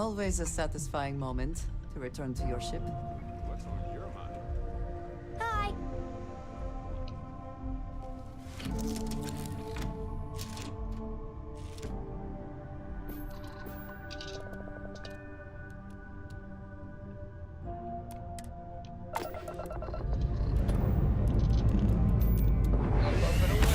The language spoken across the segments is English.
Always a satisfying moment to return to your ship. What's on your mind? Hi. Up and away.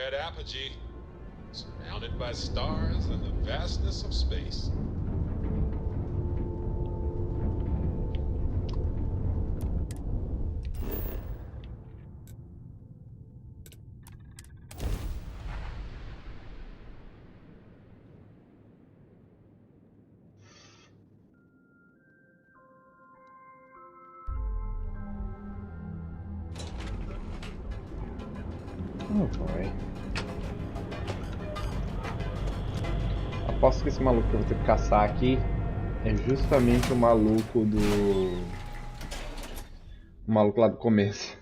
Red apogee, surrounded by stars and the vastness of space. Oh boy. Aposto que esse maluco que eu vou ter que caçar aqui é justamente o maluco do. O maluco lá do começo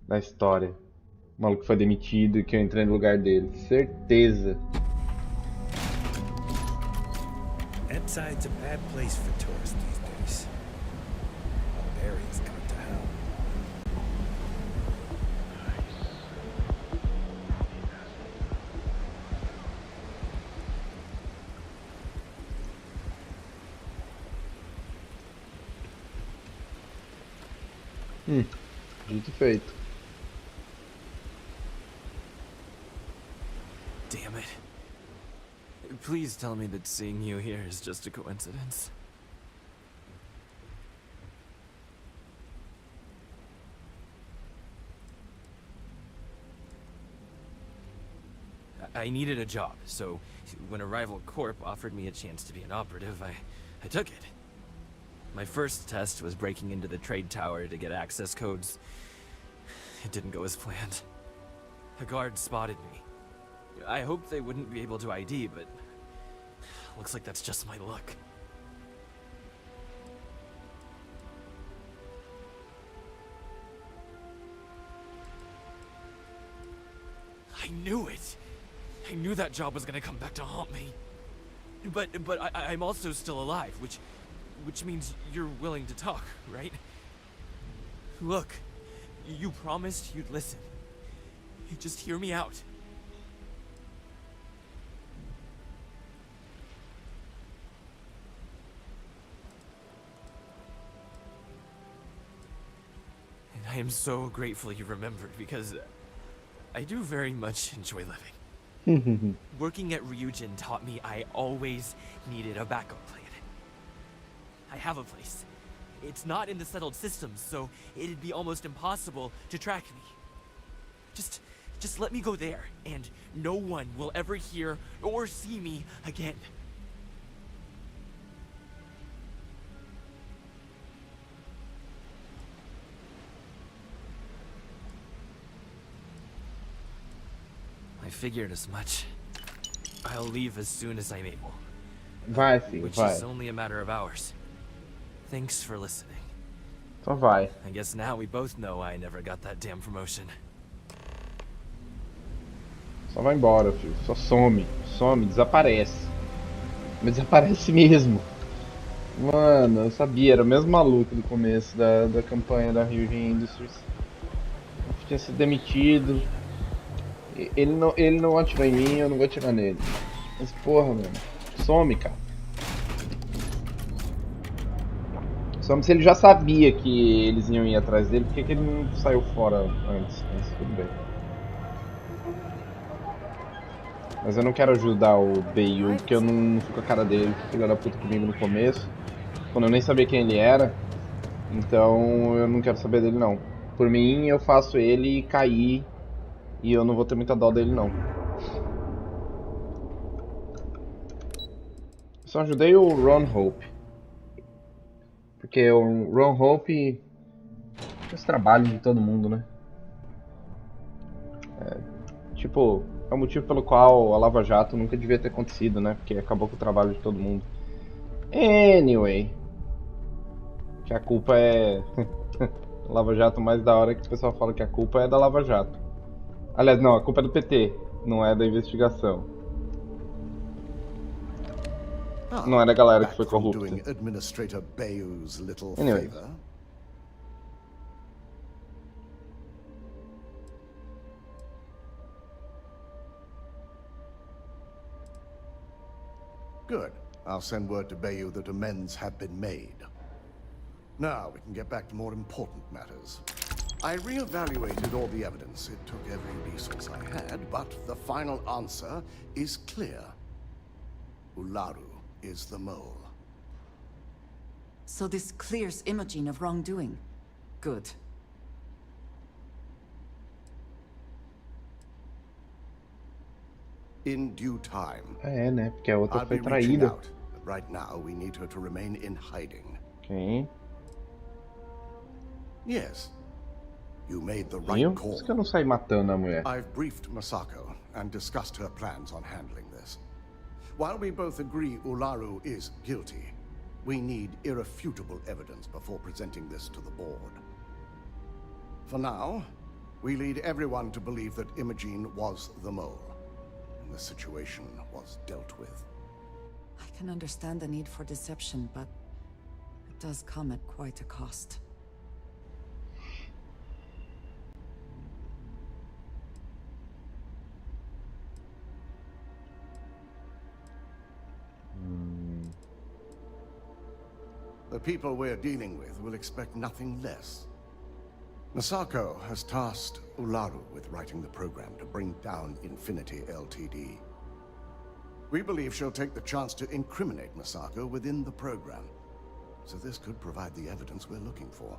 da história. O maluco que foi demitido e que eu entrei no lugar dele. Certeza. Ebbside's a bad place for tourists these days. The area's gone to hell. Dito e feito. Damn it. Please tell me that seeing you here is just a coincidence. I needed a job, so when a rival corp offered me a chance to be an operative, I took it. My first test was breaking into the trade tower to get access codes. It didn't go as planned. A guard spotted me. I hoped they wouldn't be able to ID, but looks like that's just my luck. I knew it! I knew that job was gonna come back to haunt me. But I'm also still alive, which means you're willing to talk, right? Look, you promised you'd listen. Just hear me out. And I am so grateful you remembered, because I do very much enjoy living. Working at Ryujin taught me I always needed a backup plan. I have a place. It's not in the settled systems, so it'd be almost impossible to track me. Just let me go there, and no one will ever hear or see me again. I figured as much. I'll leave as soon as I'm able. Vai, filho, Which vai. is only a matter of hours. Thanks for listening. Só vai. I guess now we both know I never got that damn promotion. Só vai embora, filho. Só some. Some, desaparece. Mas desaparece mesmo. Mano, eu sabia, era o mesmo maluco do começo da campanha da Ryujin Industries. Eu tinha sido demitido. Ele não atirou em mim, eu não vou atirar nele. Mas porra, mano. Some, cara. Some se ele já sabia que eles iam ir atrás dele, por que ele não saiu fora antes? Mas tudo bem. Mas eu não quero ajudar o Beiyu, porque eu não fui com a cara dele, filho da puta comigo no começo. Quando eu nem sabia quem ele era. Então eu não quero saber dele não. Por mim eu faço ele cair e eu não vou ter muita dó dele não. Só ajudei o Ron Hope. Porque o Ron Hope faz trabalho de todo mundo, né? Tipo, É o motivo pelo qual a Lava Jato nunca devia ter acontecido, né? Porque acabou com o trabalho de todo mundo. Anyway. Que a culpa é... Lava Jato mais da hora que o pessoal fala que a culpa é da Lava Jato. Aliás, não, a culpa é do PT, não é da investigação. Não é da galera que foi Back from corrupta. doing Administrator Bayou's little Anyway. favor. Good. I'll send word to Bayou that amends have been made. Now we can get back to more important matters. I re-evaluated all the evidence. It took every resource I had, but the final answer is clear. Ularu is the mole. So this clears Imogen of wrongdoing. Good. In due time. É, né? Porque a outra I'll foi be reaching traída. out, but right now we need her to remain in hiding. Ok. Yes. You made the Viu? right Por call. isso que eu não saí matando a mulher. I've briefed Masako and discussed her plans on handling this. While we both agree Ularu is guilty, we need irrefutable evidence before presenting this to the board. For now, we lead everyone to believe that Imogen was the mole, and the situation was dealt with. I can understand the need for deception, but it does come at quite a cost. The people we're dealing with will expect nothing less. Masako has tasked Ularu with writing the program to bring down Infinity Ltd. We believe she'll take the chance to incriminate Masako within the program, so this could provide the evidence we're looking for.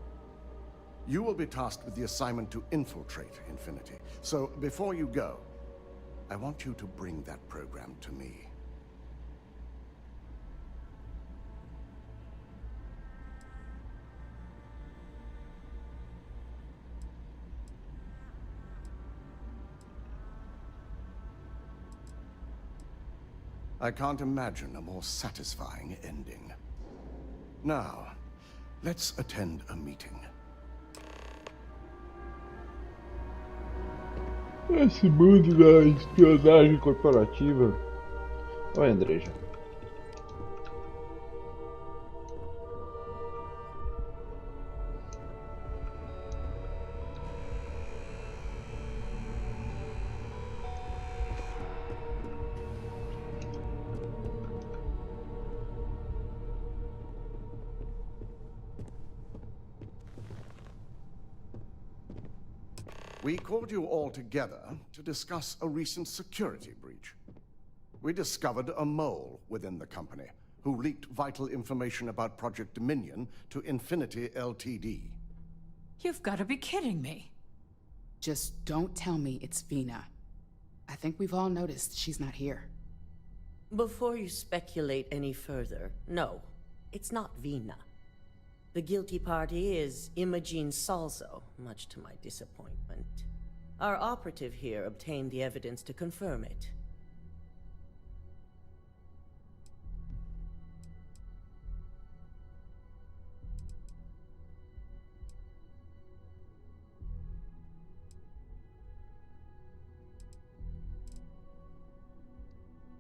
You will be tasked with the assignment to infiltrate Infinity, so before you go, I want you to bring that program to me. I can't imagine a more satisfying ending. Now, let's attend a meeting. Esse mundo da espionagem corporativa. Oi, Andreja. We called you all together to discuss a recent security breach. We discovered a mole within the company who leaked vital information about Project Dominion to Infinity Ltd. You've got to be kidding me. Just don't tell me it's Vina. I think we've all noticed she's not here. Before you speculate any further, no, it's not Vina. The guilty party is Imogen Salzo, much to my disappointment. Our operative here obtained the evidence to confirm it.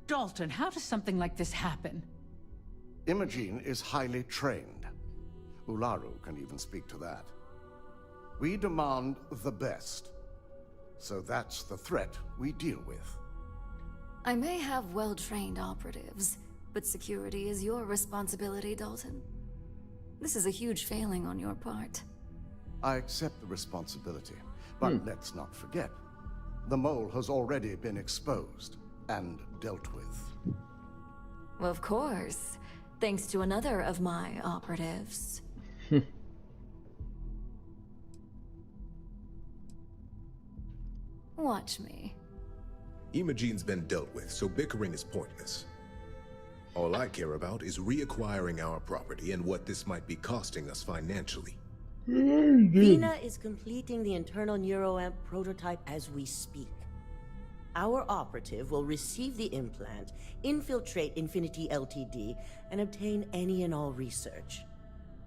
Dalton, how does something like this happen? Imogen is highly trained. Ularu can even speak to that. We demand the best. So that's the threat we deal with. I may have well-trained operatives, but security is your responsibility, Dalton. This is a huge failing on your part. I accept the responsibility, but let's not forget, the mole has already been exposed and dealt with. Of course, thanks to another of my operatives. Watch me. Imogen's been dealt with, so bickering is pointless. All I care about is reacquiring our property and what this might be costing us financially. Vina is completing the internal neuroamp prototype as we speak. Our operative will receive the implant, infiltrate Infinity Ltd, and obtain any and all research.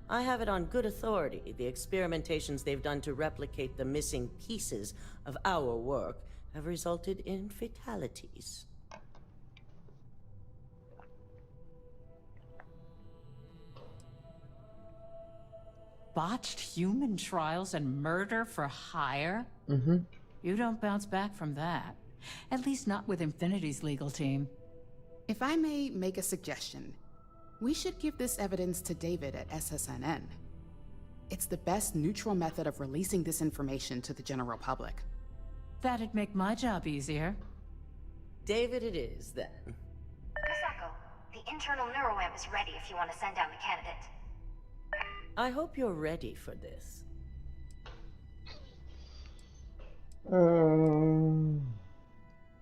I have it on good authority. The experimentations they've done to replicate the missing pieces of our work have resulted in fatalities. Botched human trials and murder for hire? You don't bounce back from that. At least not with Infinity's legal team. If I may make a suggestion, we should give this evidence to David at SSNN. It's the best neutral method of releasing this information to the general public. That'd make my job easier. David it is, then. Misako, the internal neuroamp is ready if you want to send down the candidate. I hope you're ready for this.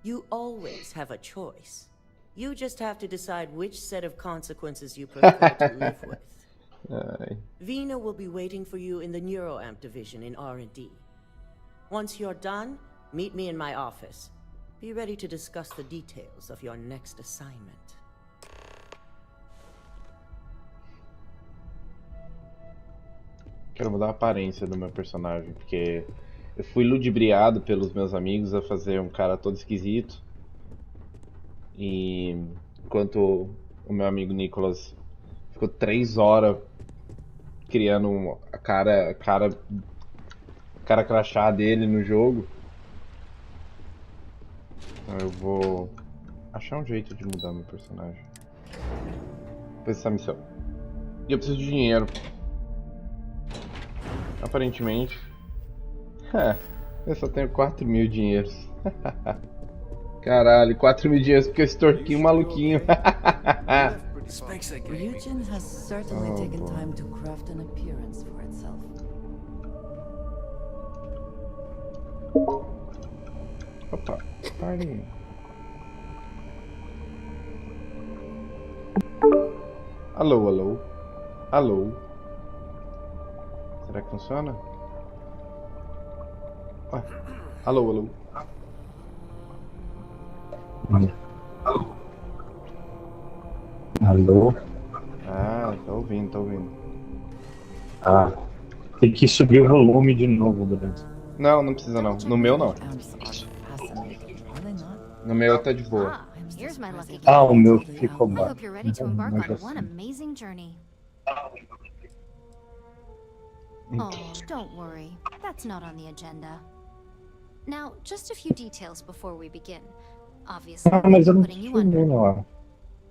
You always have a choice. You just have to decide which set of consequences you prefer to live with. Vina will be waiting for you in the neuroamp division in R&D. Once you're done, meet me in my office. Be ready to discuss the details of your next assignment. Quero mudar a aparência do meu personagem, porque eu fui ludibriado pelos meus amigos a fazer um cara todo esquisito. E enquanto o meu amigo Nicholas ficou 3 horas criando a cara crachá dele no jogo, então eu vou achar um jeito de mudar meu personagem. Depois dessa missão. E eu preciso de dinheiro. Aparentemente. Eu só tenho 4.000 dinheiros. Caralho, 4.000 dinheiros porque eu extorqui um maluquinho. Ryujin has certainly taken time to craft an appearance for itself. Opa, party. Alô, alô. Alô. Será que funciona? Ué. Alô, alô. Alô? Ah, tá ouvindo, tá ouvindo. Ah, tem que subir o volume de novo, Bruno. Não, não precisa não. No meu não. No meu tá de boa. Ah, o meu ficou I baixo. hope you're ready to embark on one amazing journey. Oh, don't worry. That's not on the agenda. Now, just a few details before we begin. Obviously, Ah, mas eu não putting you subi under. lá.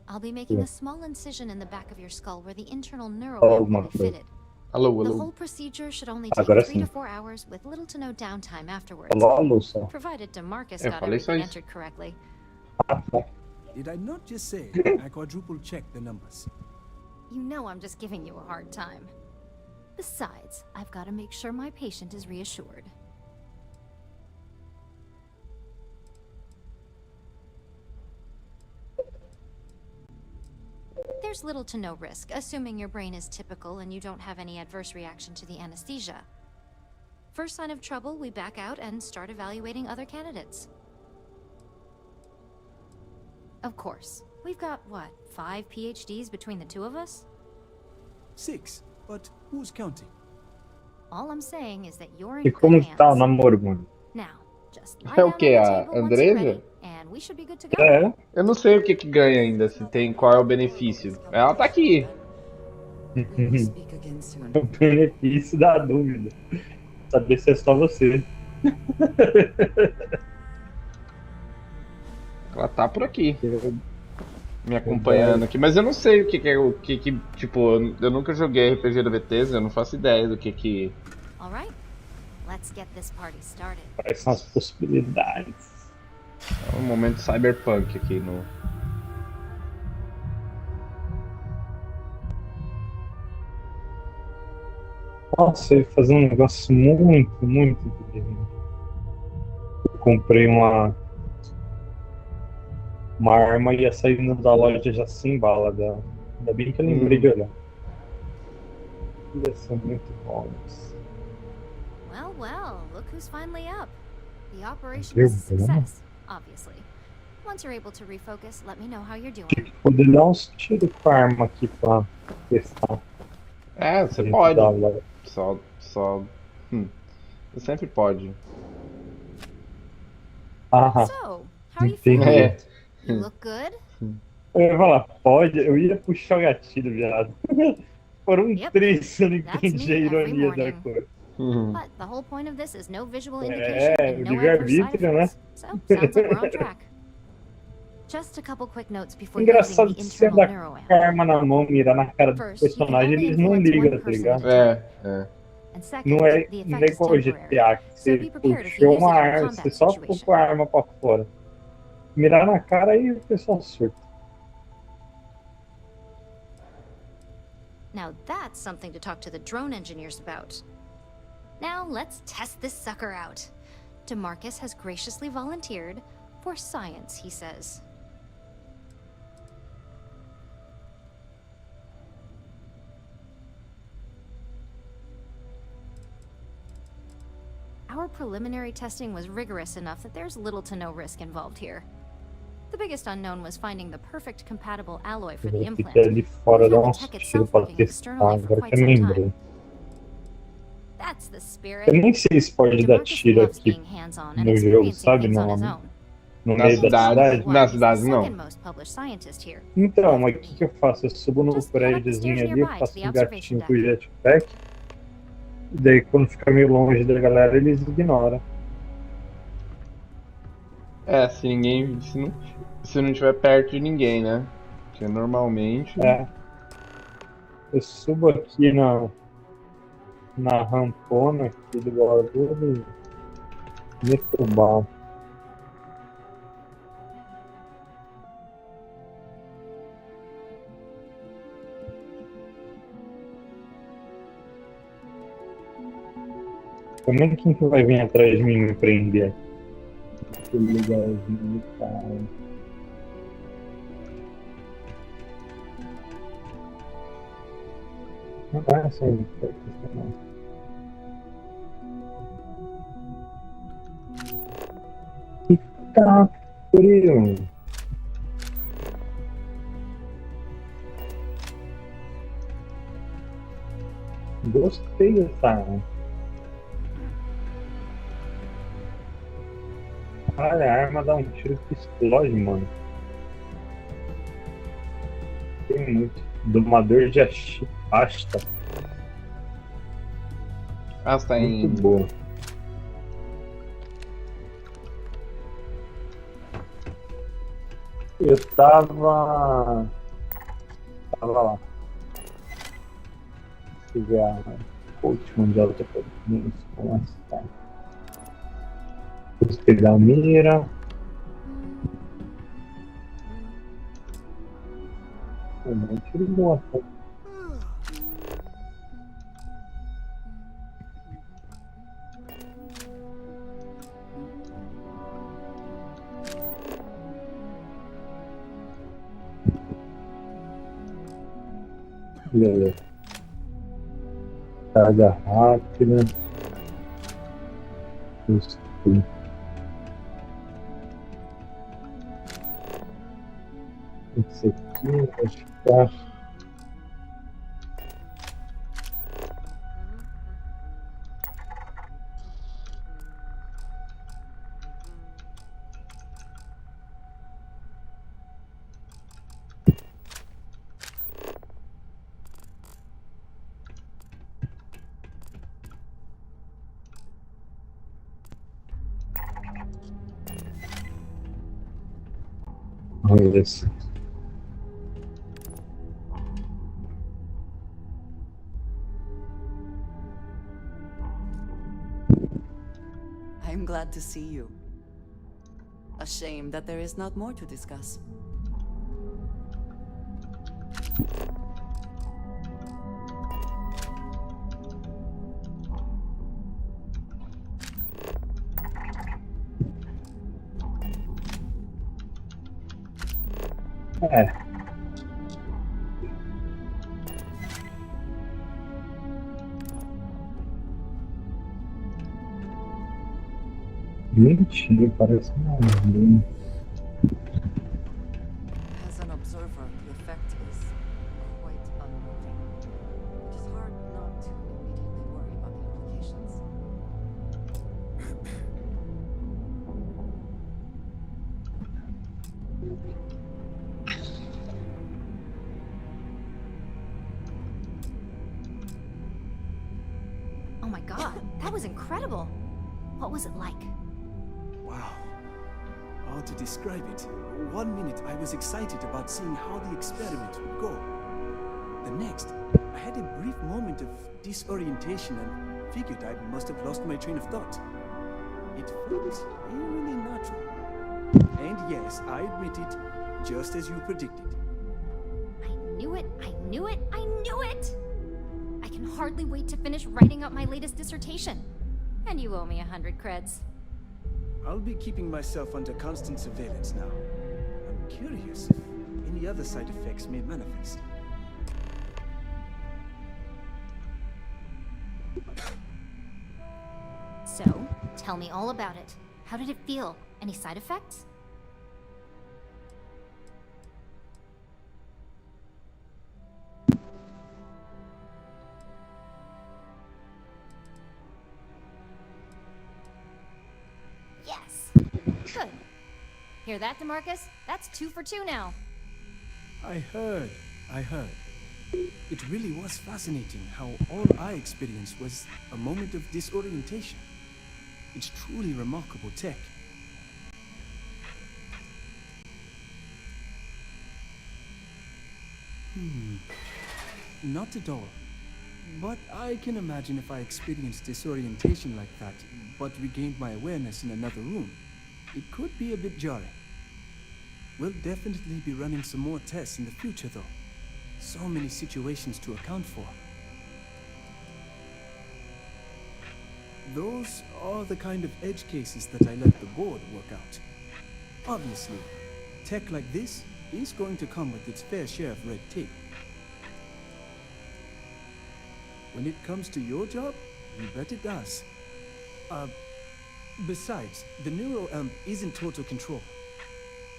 I'll be making a small incision in the back of your skull where the internal Oh, neuroamp will uma be coisa. fitted. Alô, The alô. whole procedure should only take Agora 3 to sim. 4 hours with little to no downtime afterwards. Alô, alô, só. Provided DeMarcus Eu got falei só everything isso. entered correctly. Did I not just say I quadruple checked the numbers? You know I'm just giving you a hard time. Besides, I've got to make sure my patient is reassured. There's little to no risk, assuming your brain is typical and you don't have any adverse reaction to the anesthesia. First sign of trouble, we back out and start evaluating other candidates. Of course. We've got, what, 5 PhDs between the two of us? 6, but who's counting? All I'm saying is that you're in E como good que tá o hands. namoro, mano? Now, just lie É down o on que? the A table once you're Andresa? ready, and we should be good to go. É, Eu não sei o que ganha ainda, se tem qual é o benefício. Ela tá aqui. We will speak again soon. o benefício da dúvida. Saber se é só você. Ela tá por aqui. Me acompanhando aqui. Mas eu não sei o que é o que tipo, eu nunca joguei RPG da Bethesda, eu não faço ideia do que. All right, let's get this party started. Quais são as possibilidades? É um momento cyberpunk aqui no. Nossa, eu ia fazer um negócio muito, muito inteligente. Eu comprei uma arma e ia saindo da loja já sem bala dela. Ainda bem que eu lembrei de olhar. Ia ser muito bom isso. Well, well, look who's finally up. The operation Eu, was a success. obviously. Once you're able to refocus, let me know how you're doing. Poder dar uns tiros com a arma aqui pra testar. É, você Dentro pode. da loja. Só. Você sempre pode. Ah, So, how are you entendi. feeling? You look good? Eu ia falar, pode? Eu ia puxar o gatilho, viado. Foram Yep, 3, eu não that's entendi a me every ironia da morning. coisa. But the whole point of this is no visual indication É, and no livre-arbítrio, adverse side né? effects. So, sounds like we're on track. Just a couple quick notes before using Engraçado the que você internal dá neuroamp. com a arma na mão, mirar na cara do First, you can personagem, only eles não influence ligam, one tá person ligado? at a time. É. And second, Não é, the não é effect is igual o temporary. GTA, que So você be prepared if you puxou use uma it in a arma, combat você só situation. com a arma pra fora. Mirar na cara e o pessoal surta. Now that's something to talk to the drone engineers about. Now let's test this sucker out. DeMarcus has graciously volunteered for science, he says. Our preliminary testing was rigorous enough that there's little to no risk involved here. The biggest unknown was finding the perfect compatible alloy for the Eu implant. fiquei ali fora We've dar had the uns tech tiros itself pra working testar, externally for agora quite que eu some lembrei. time. That's the spirit. Eu nem sei se pode dar DeMarcus tiro loves aqui being hands-on and no jogo, experiencing sabe? things on his own. No Na meio da cidade. cidade. Na He's the cidade, não. second most published scientist here. Então, mas o que eu faço? Eu subo no Just head up the prédiozinho stairs ali, eu nearby faço to the um observation gatinho com o deck. jetpack. E daí, quando fica meio longe da galera, eles ignoram. É, se não tiver perto de ninguém, né? Porque normalmente. É. Eu subo aqui na rampona aqui do bagulho e meto bala. Também quem que vai vir atrás de mim me prender? Que legalzinho, cara. Não é assim, não. Tá frio. Gostei dessa. Caralho, a arma dá um tiro que explode, mano. Tem muito. Domador de asta. Tá em. Muito boa. Eu tava lá. Deixa eu ver a coach mundial de oportunismo. Como é que tá? Gostei da mira. Um tiro bom até. Beleza. Carga rápida. Isso. Esse aqui vai ficar. Olha isso. I'm glad to see you. A shame that there is not more to discuss. É. Mentira, parece um. As an observer, the effect is quite unnerving. It is hard not to immediately worry about the implications. Oh my god, that was incredible. What was it like? Wow. How to describe it? 1 minute I was excited about seeing how the experiment would go. The next, I had a brief moment of disorientation and figured I must have lost my train of thought. It felt eerily natural. And yes, I admit it, just as you predicted. I knew it, I knew it, I knew it! I can hardly wait to finish writing up my latest dissertation. And you owe me 100 creds. I'll be keeping myself under constant surveillance now. I'm curious if any other side effects may manifest. So, tell me all about it. How did it feel? Any side effects? Yes! Good. Hear that, DeMarcus? That's 2 for 2 now. I heard. It really was fascinating how all I experienced was a moment of disorientation. It's truly remarkable tech. Not at all. But I can imagine if I experienced disorientation like that, but regained my awareness in another room, it could be a bit jarring. We'll definitely be running some more tests in the future, though. So many situations to account for. Those are the kind of edge cases that I let the board work out. Obviously, tech like this is going to come with its fair share of red tape. When it comes to your job, you bet it does. Besides, the neuroamp isn't total control.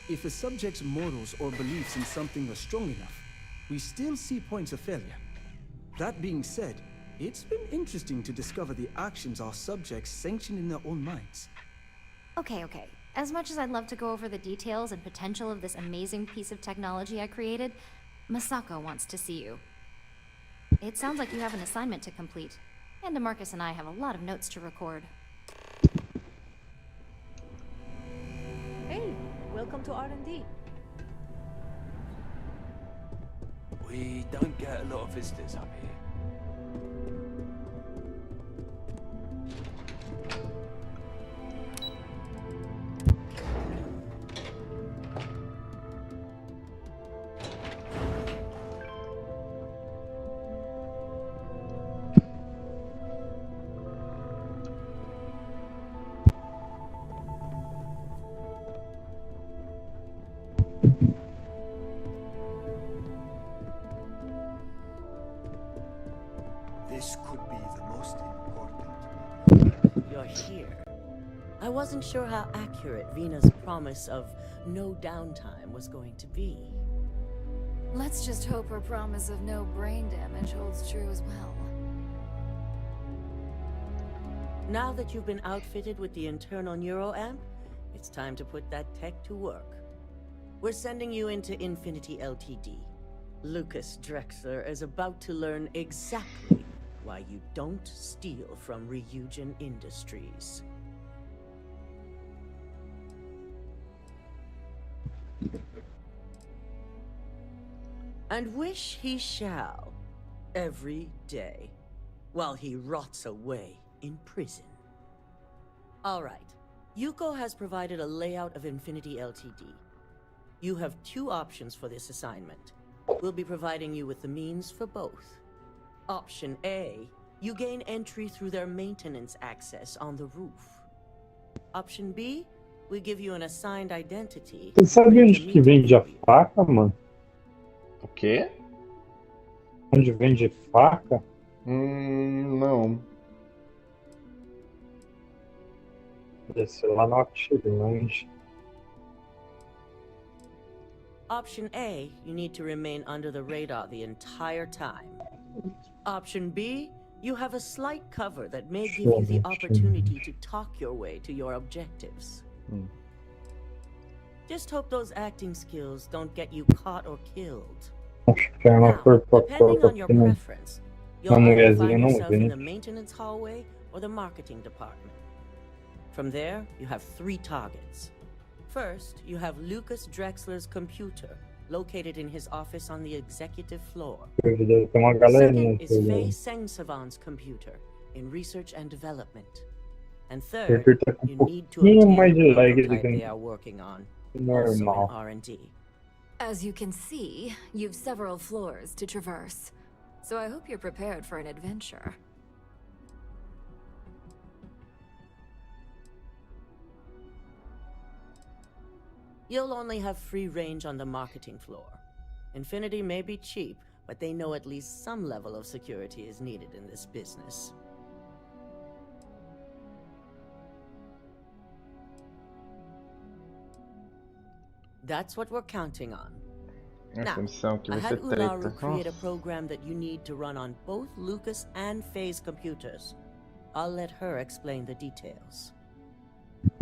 If a subject's morals or beliefs in something are strong enough, we still see points of failure. That being said, it's been interesting to discover the actions our subjects sanction in their own minds. Okay. As much as I'd love to go over the details and potential of this amazing piece of technology I created, Masako wants to see you. It sounds like you have an assignment to complete, and DeMarcus and I have a lot of notes to record. Hey, welcome to R&D. We don't get a lot of visitors up here. This could be the most important. You're here. I wasn't sure how accurate Vina's promise of no downtime was going to be. Let's just hope her promise of no brain damage holds true as well. Now that you've been outfitted with the internal neuroamp, it's time to put that tech to work. We're sending you into Infinity Ltd. Lucas Drexler is about to learn exactly why you don't steal from Ryujin Industries. And wish he shall, every day, while he rots away in prison. All right, Yuko has provided a layout of Infinity Ltd. You have 2 options for this assignment. We'll be providing you with the means for both. Option A, you gain entry through their maintenance access on the roof. Option B, we give you an assigned identity. Você sabe onde que vende a faca, mano? O quê? Onde vende faca? Não. Descer lá no Lounge. Option A, you need to remain under the radar the entire time. Option B, you have a slight cover that may give you the opportunity to talk your way to your objectives. Just hope those acting skills don't get you caught or killed. Now, depending on your preference, you'll either find yourself in the maintenance hallway or the marketing department. From there, you have 3 targets. First, you have Lucas Drexler's computer, located in his office on the executive floor. Second is Faye Sengsavan's computer, in research and development. And third, you need to obtain the prototype they are working on, also in R&D. As you can see, you've several floors to traverse. So I hope you're prepared for an adventure. You'll only have free range on the marketing floor. Infinity may be cheap, but they know at least some level of security is needed in this business. That's what we're counting on. Now, I had Ularu create a program that you need to run on both Lucas and Faye's computers. I'll let her explain the details.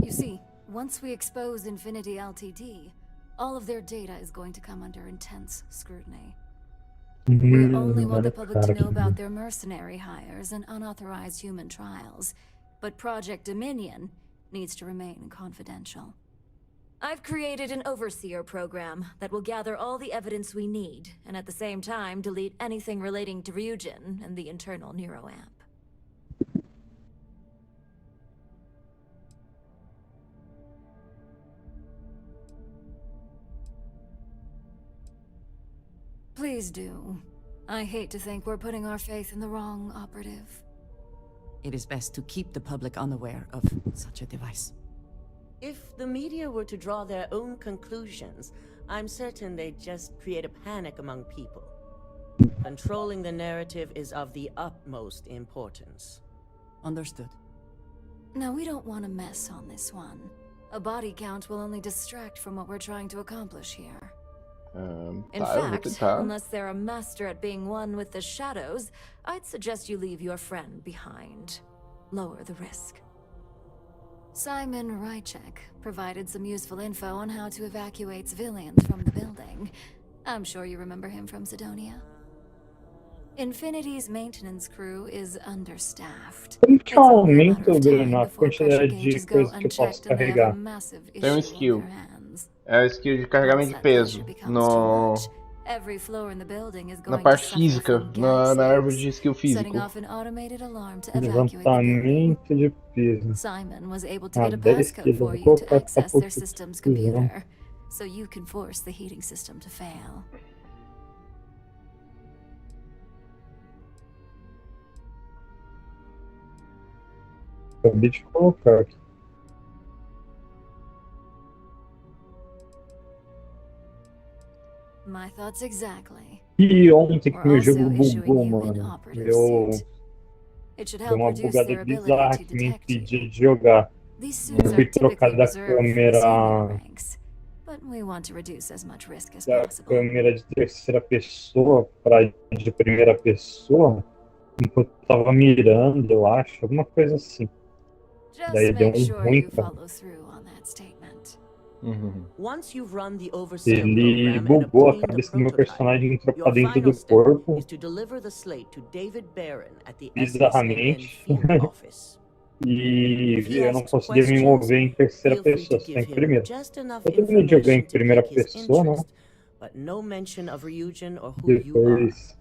You see, once we expose Infinity Ltd, all of their data is going to come under intense scrutiny. We only want the public to know about their mercenary hires and unauthorized human trials, but Project Dominion needs to remain confidential. I've created an overseer program that will gather all the evidence we need, and at the same time delete anything relating to Ryujin and the internal neuroamp. Please do. I hate to think we're putting our faith in the wrong operative. It is best to keep the public unaware of such a device. If the media were to draw their own conclusions, I'm certain they'd just create a panic among people. Controlling the narrative is of the utmost importance. Understood. Now, we don't want to mess on this one. A body count will only distract from what we're trying to accomplish here. In fact, unless they're a master at being one with the shadows, I'd suggest you leave your friend behind. Lower the risk. Simon Rychek provided some useful info on how to evacuate civilians from the building. I'm sure you remember him from Sidonia. Infinity's maintenance crew is understaffed. Tem aumento, Bruno, a quantidade de coisas que eu posso carregar. Tem um skill. É o skill de carregamento de peso. Na parte física, na árvore de skill físico. Levantamento de peso. Simon was able to get a passcode for you to access their system's computer, so you can force the heating system to fail. Acabei de colocar aqui. My thoughts exactly. E ontem que meu jogo bugou, mano. Eu deu uma bugada bizarra que me impedia de jogar. Eu fui trocar da câmera de terceira pessoa para de primeira pessoa enquanto eu tava mirando, eu acho, alguma coisa assim. Daí deu ruim, cara. Ele bugou, a cabeça do meu personagem entrou pra dentro do corpo. Bizarramente. E eu não conseguia me mover em terceira pessoa, só em primeira. Eu terminei de jogar em primeira pessoa, né? Depois...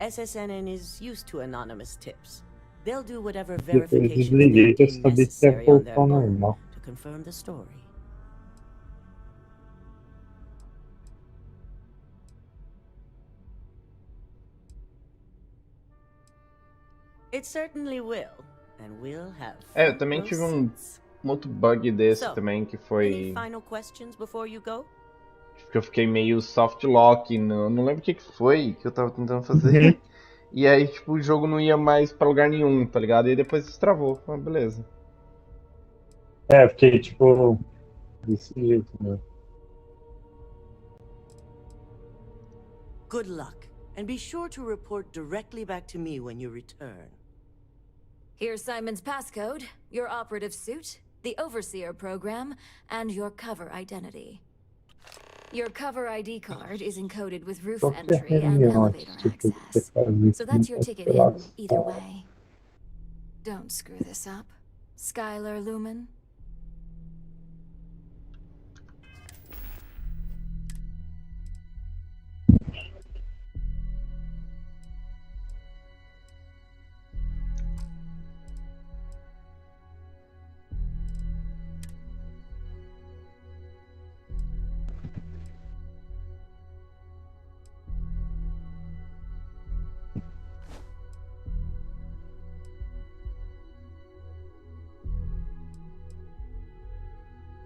SSNN is used to anonymous tips. They'll do whatever Depois verification desliguei, eu sabia que ia voltar ao normal. to confirm the story. It certainly will, and we'll have. Eu também tive um outro bug desse também que foi. Any final questions before you go? Que eu fiquei meio soft lock, não lembro o que foi que eu tava tentando fazer. E aí, tipo, o jogo não ia mais pra lugar nenhum, tá ligado? E aí depois destravou, beleza. É, fiquei tipo desse jeito, né? Good luck, and be sure to report directly back to me when you return. Here's Simon's passcode, your operative suit, the Overseer program, and your cover identity. Your cover ID card is encoded with roof Qualquer entry and reunião elevator aqui, tipo, você access. faz isso, So that's your não ticket pela in, either way. Don't screw this up, Skylar Lumen.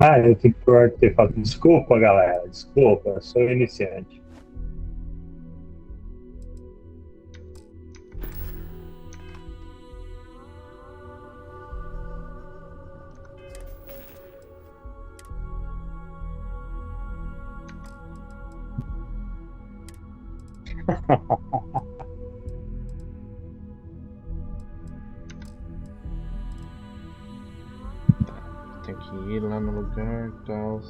Ah, eu tenho que pôr o artefato. Desculpa, galera. Desculpa, sou iniciante. Tem que ir lá no lugar e tal.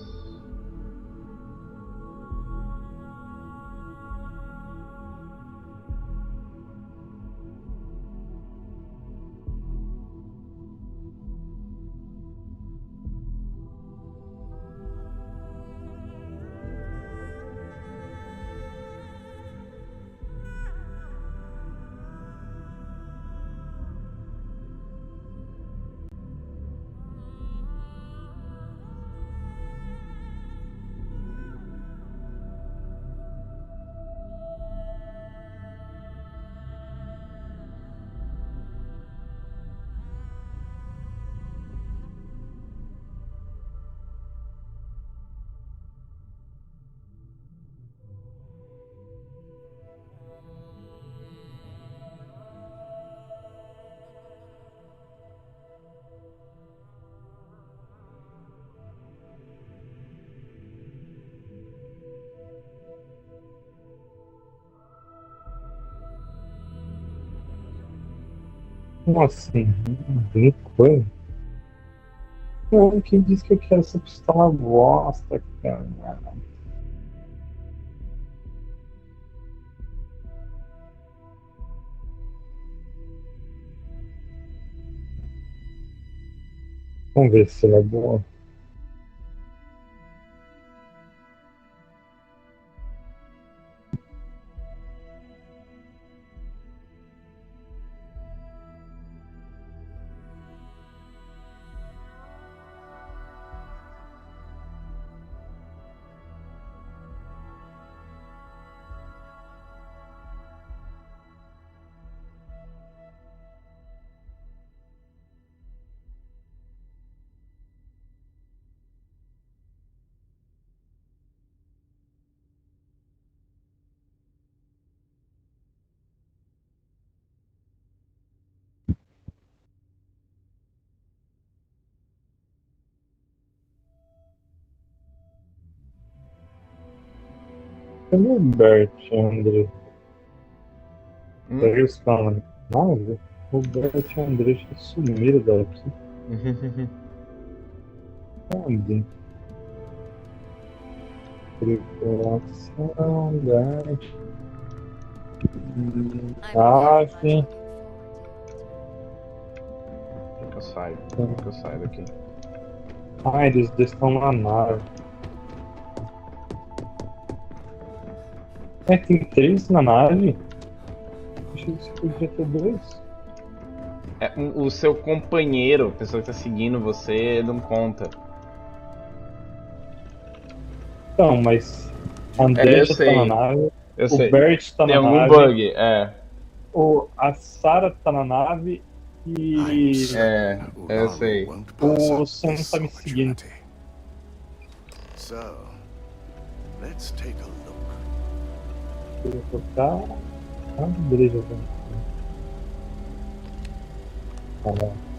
Como assim? Que coisa? Quem disse que eu quero essa pistola bosta, cara? Vamos ver se ela é boa. Cadê o Bert, André? Eles falam, nada. O Bert e o André já sumiram daqui. Onde? Tripulação, Bert. Sim. Eu saio daqui. Ah, eles estão na nave. É, tem 3 na nave? Achei que você podia ter 2. É, o seu companheiro, a pessoa que tá seguindo você, não conta. Então, mas a Andrea tá na nave, o Bert tá na nave. Tem algum bug, a Sarah tá na nave e... eu sei. O Sam tá me seguindo. So, let's take a look. Eu vou tocar... Ah, beleza.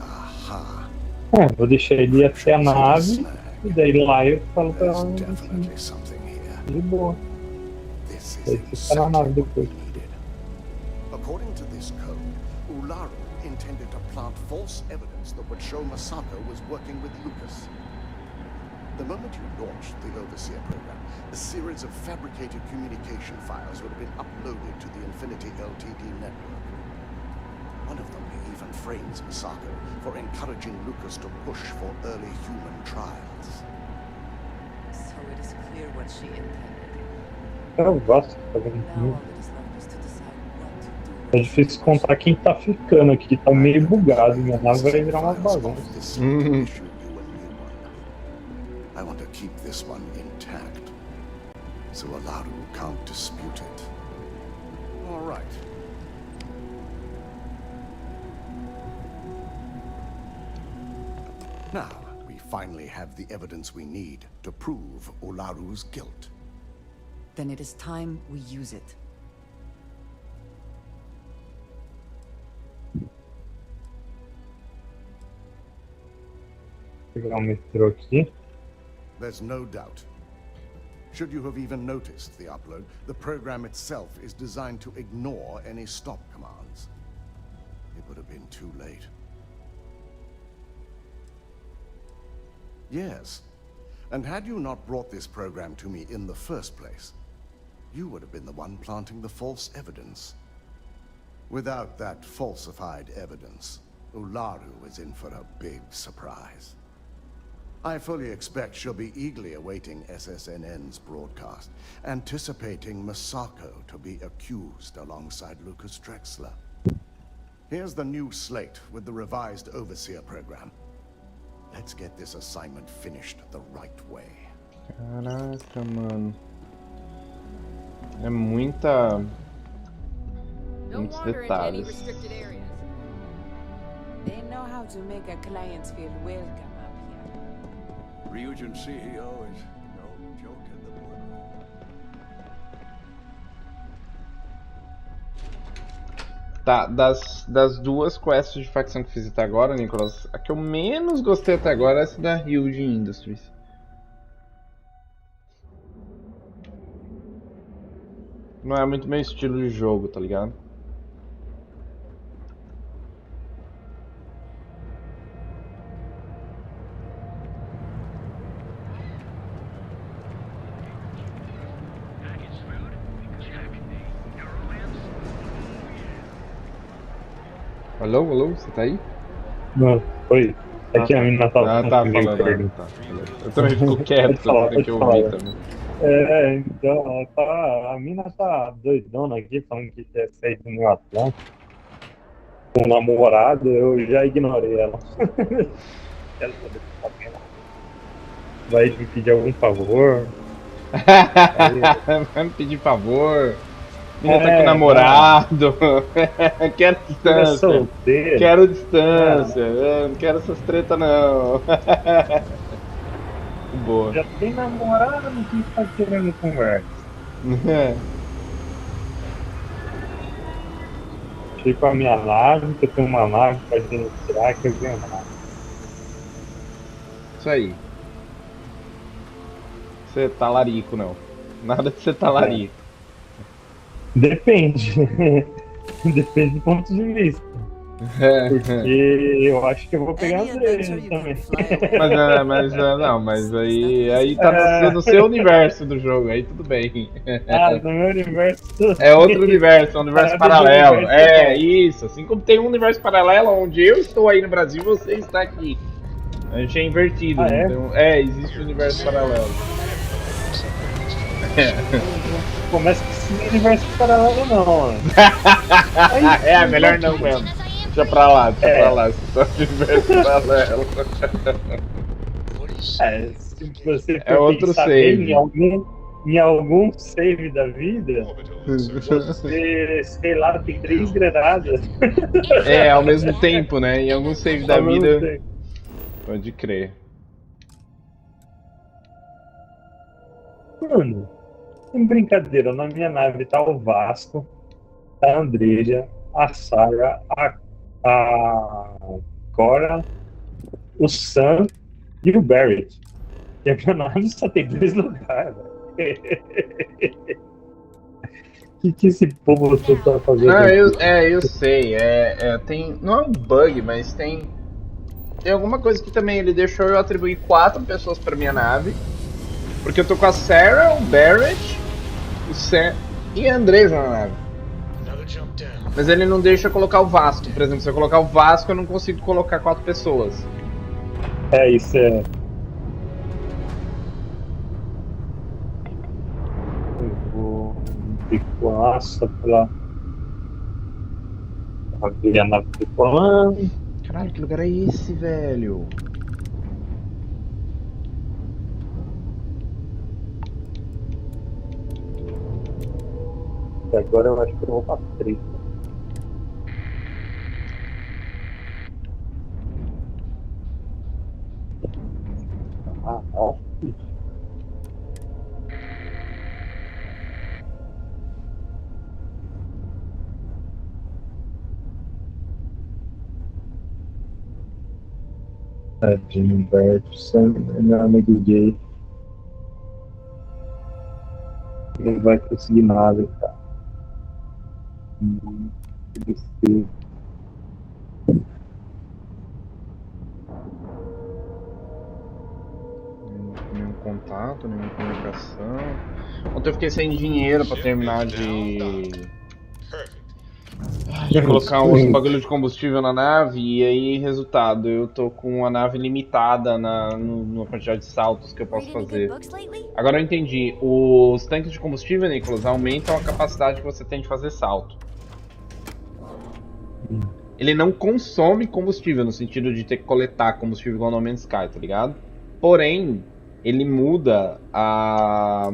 Aha. Vou deixar ele ir até a nave, e daí lá eu falo pra ela de boa. Daí fica na nave depois. According to this code, Ularu intended to plant false evidence that would show Masako was working with Lucas. The moment you launched the Overseer program, a series of fabricated communication files would have been uploaded to the Infinity LTD network. One of them even frames Masako for encouraging Lucas to push for early human trials. So it is clear what she intended. Eu gosto de fazer Now all that is left is to decide what to do. É difícil contar quem tá ficando aqui, tá meio bugado, minha nave vai virar uma bagunça. I want to keep this one intact, so Ularu can't dispute it. All right. Now, we finally have the evidence we need to prove Ularu's guilt. Then it is time we use it. Pegar metrô aqui. There's no doubt. Should you have even noticed the upload, the program itself is designed to ignore any stop commands. It would have been too late. Yes, and had you not brought this program to me in the first place, you would have been the one planting the false evidence. Without that falsified evidence, Ularu is in for a big surprise. I fully expect she'll be eagerly awaiting SSNN's broadcast, anticipating Masako to be accused alongside Lucas Drexler. Here's the new slate with the revised Overseer program. Let's get this assignment finished the right way. Caraca, mano. É muitos detalhes. They know how to make a client feel welcome up here. Ryujin CEO is no joke in the boardroom. Tá, das duas quests de facção que fiz até agora, Nicolas, a que eu menos gostei até agora é essa da Ryujin Industries. Não é muito meu estilo de jogo, tá ligado? Alô, alô, você tá aí? Não, oi. É que a mina tava falando. Tá. Eu também fico quieto, tem que ouvir também. Então, a mina tá doidona aqui, falando que quer sair do meu Atlântico. Com o namorado, eu já ignorei ela. Quero saber se tá bem. Vai me pedir algum favor. Vai me pedir favor. Menina tá com namorado. Quero distância. Quero distância. Não quero essas tretas não. Boa. Já tem namorado, não tem que estar querendo conversa. Cheguei com a minha nave, que eu tenho uma nave pra gerenciar, que eu ganho nave. Isso aí. Você tá larico, não. Nada de ser talarico. Depende. Depende do ponto de vista. Porque eu acho que eu vou pegar dele também. Mas aí tá no seu universo do jogo, aí tudo bem. No meu universo. É outro universo, é um universo paralelo. Isso. Assim como tem um universo paralelo onde eu estou aí no Brasil e você está aqui. A gente é invertido. Então, existe um universo paralelo. Começa com esse universo paralelo não, mano. Melhor não mesmo. Deixa pra lá, só universo paralelo. Se você for outro save. Em algum save da vida, você, sei lá, tem 3 granadas. Ao mesmo tempo, né? Em algum save da vida. Pode crer. Mano, sem brincadeira, na minha nave tá o Vasco, a Andrea, a Sarah, a Cora, o Sam e o Barrett. E a minha nave só tem 2 lugares, velho. O que esse povo todo tá fazendo Não, aqui? eu sei. Tem, não é um bug, mas tem alguma coisa que também ele deixou eu atribuir 4 pessoas pra minha nave. Porque eu tô com a Sarah, o Barrett, o Sam e a Andresa na nave. Mas ele não deixa eu colocar o Vasco. Por exemplo, se eu colocar o Vasco, eu não consigo colocar 4 pessoas. Isso é. Eu vou tripular pela. Ver a nave tripulando. Caralho, que lugar é esse, velho? E agora eu acho que eu vou pra treta. Tadinho, Humberto, Sam é meu amigo gay. Ele vai conseguir nada, cara. Nenhum contato, nenhuma comunicação. Ontem eu fiquei sem dinheiro pra terminar de colocar os bagulho de combustível na nave. E aí, resultado, eu tô com a nave limitada na quantidade de saltos que eu posso fazer. Agora eu entendi. Os tanques de combustível, Nicolas, aumentam a capacidade que você tem de fazer salto. Ele não consome combustível, no sentido de ter que coletar combustível igual no No Man's Sky, tá ligado? Porém, ele muda a...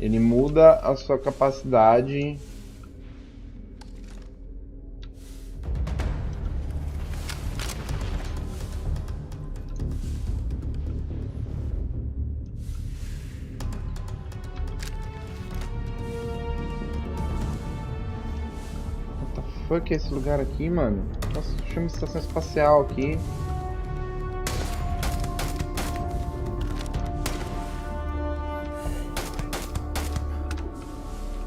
Ele muda a sua capacidade... What the fuck é esse lugar aqui, mano? Nossa, chama estação espacial aqui.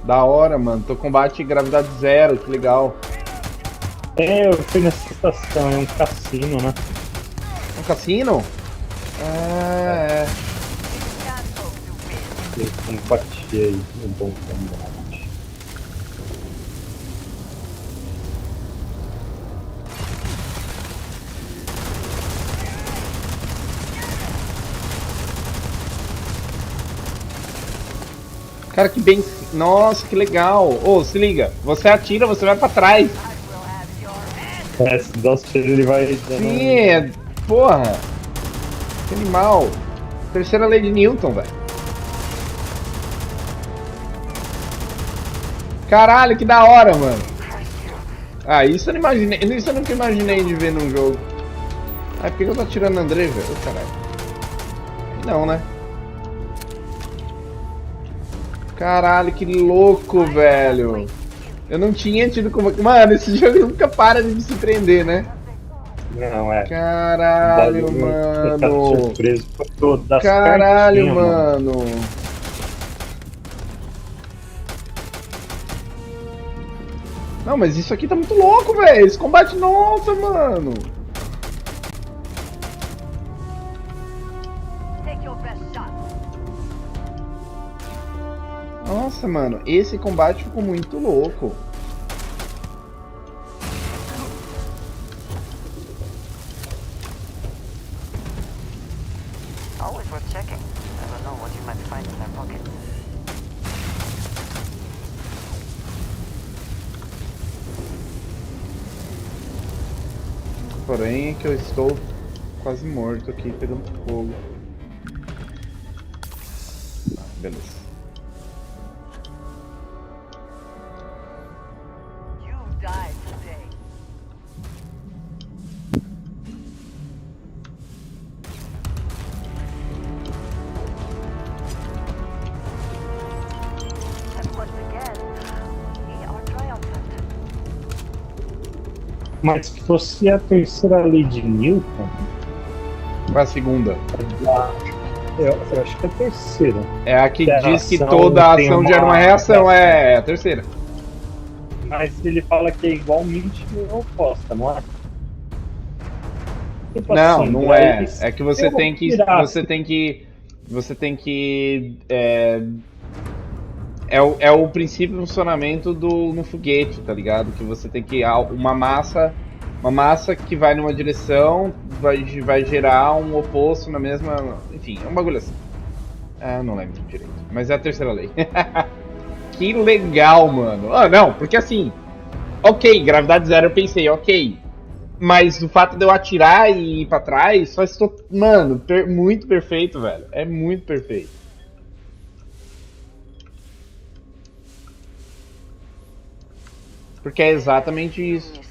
Da hora, mano. Tô combate gravidade zero, que legal. Eu fui nessa estação, é um cassino, né? Um cassino? É. Eu combati aí no bom combate. Cara, que bem... Nossa, que legal. Ô, se liga. Você atira, você vai pra trás. Se dá os tiros, ele vai... Sim, porra. Que animal. Terceira lei de Newton, velho. Caralho, que da hora, mano. Ah, isso eu não imaginei. Isso eu nunca imaginei de ver num jogo. Ah, por que eu tô atirando no André, velho? Ô, caralho. Não, né? Caralho, que louco, velho. Eu não tinha tido como... Mano, esse jogo nunca para de me surpreender, né? Não, é. Caralho, mano. Surpreso por todas. Caralho, mano. Não, mas isso aqui tá muito louco, velho. Esse combate, nossa, mano. Nossa, mano, esse combate ficou muito louco. Always worth checking. Never know what you might find in their pocket. Porém, é que eu estou quase morto aqui, pegando fogo. Beleza. Mas se fosse a terceira lei de Newton... Qual é a segunda? Eu acho que é a terceira. É a que diz que toda ação gera uma reação, é a terceira. Mas ele fala que é igualmente oposta, não é? Tipo não, assim, não é. É que você tem que. Você tem que. É o princípio de funcionamento no foguete, tá ligado? Que você tem que. Uma massa que vai numa direção vai gerar um oposto na mesma. Enfim, é um bagulho assim. Ah, não lembro direito. Mas é a terceira lei. Que legal, mano. Ah, não, porque assim. Ok, gravidade zero eu pensei, ok. Mas o fato de eu atirar e ir pra trás, só estou. Mano, muito perfeito, velho. É muito perfeito. Porque é exatamente isso.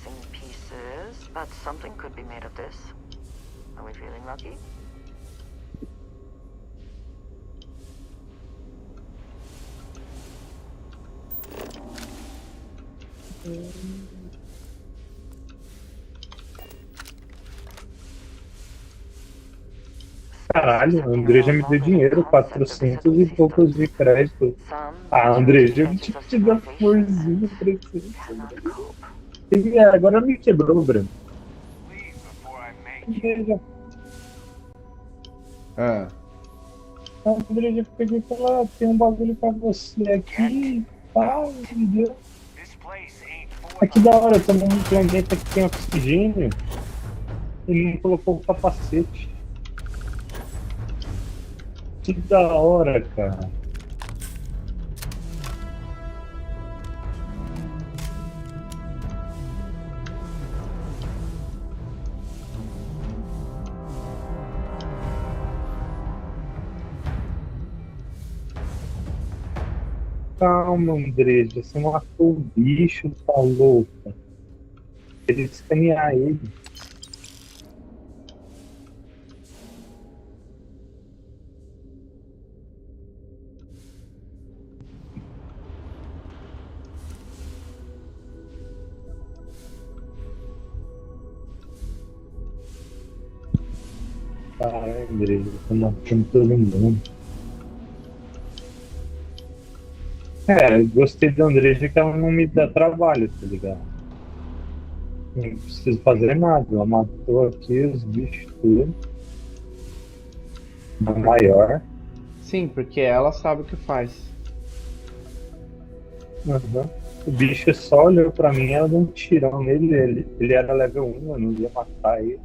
Caralho, a André já me deu dinheiro, 400 e poucos de crédito. Ah, André, já me te deu florzinho pra isso. Agora me quebrou, Bruno. Ah. André, já peguei e falou, tem um bagulho pra você aqui. Tá, me deu. Aqui da hora, eu tô num planeta que tem oxigênio. Ele não colocou o capacete. Que da hora, cara. Calma, André, você matou o bicho, tá louca. Ele escanear ele. Caralho, André, eu tô matando todo mundo. Gostei da Andreja que ela não me dá trabalho, tá ligado? Não preciso fazer nada, ela matou aqui os bichos tudo. Uma maior. Sim, porque ela sabe o que faz. Uhum. O bicho só olhou pra mim e ela deu um tirão nele. Ele era level 1, eu não ia matar ele.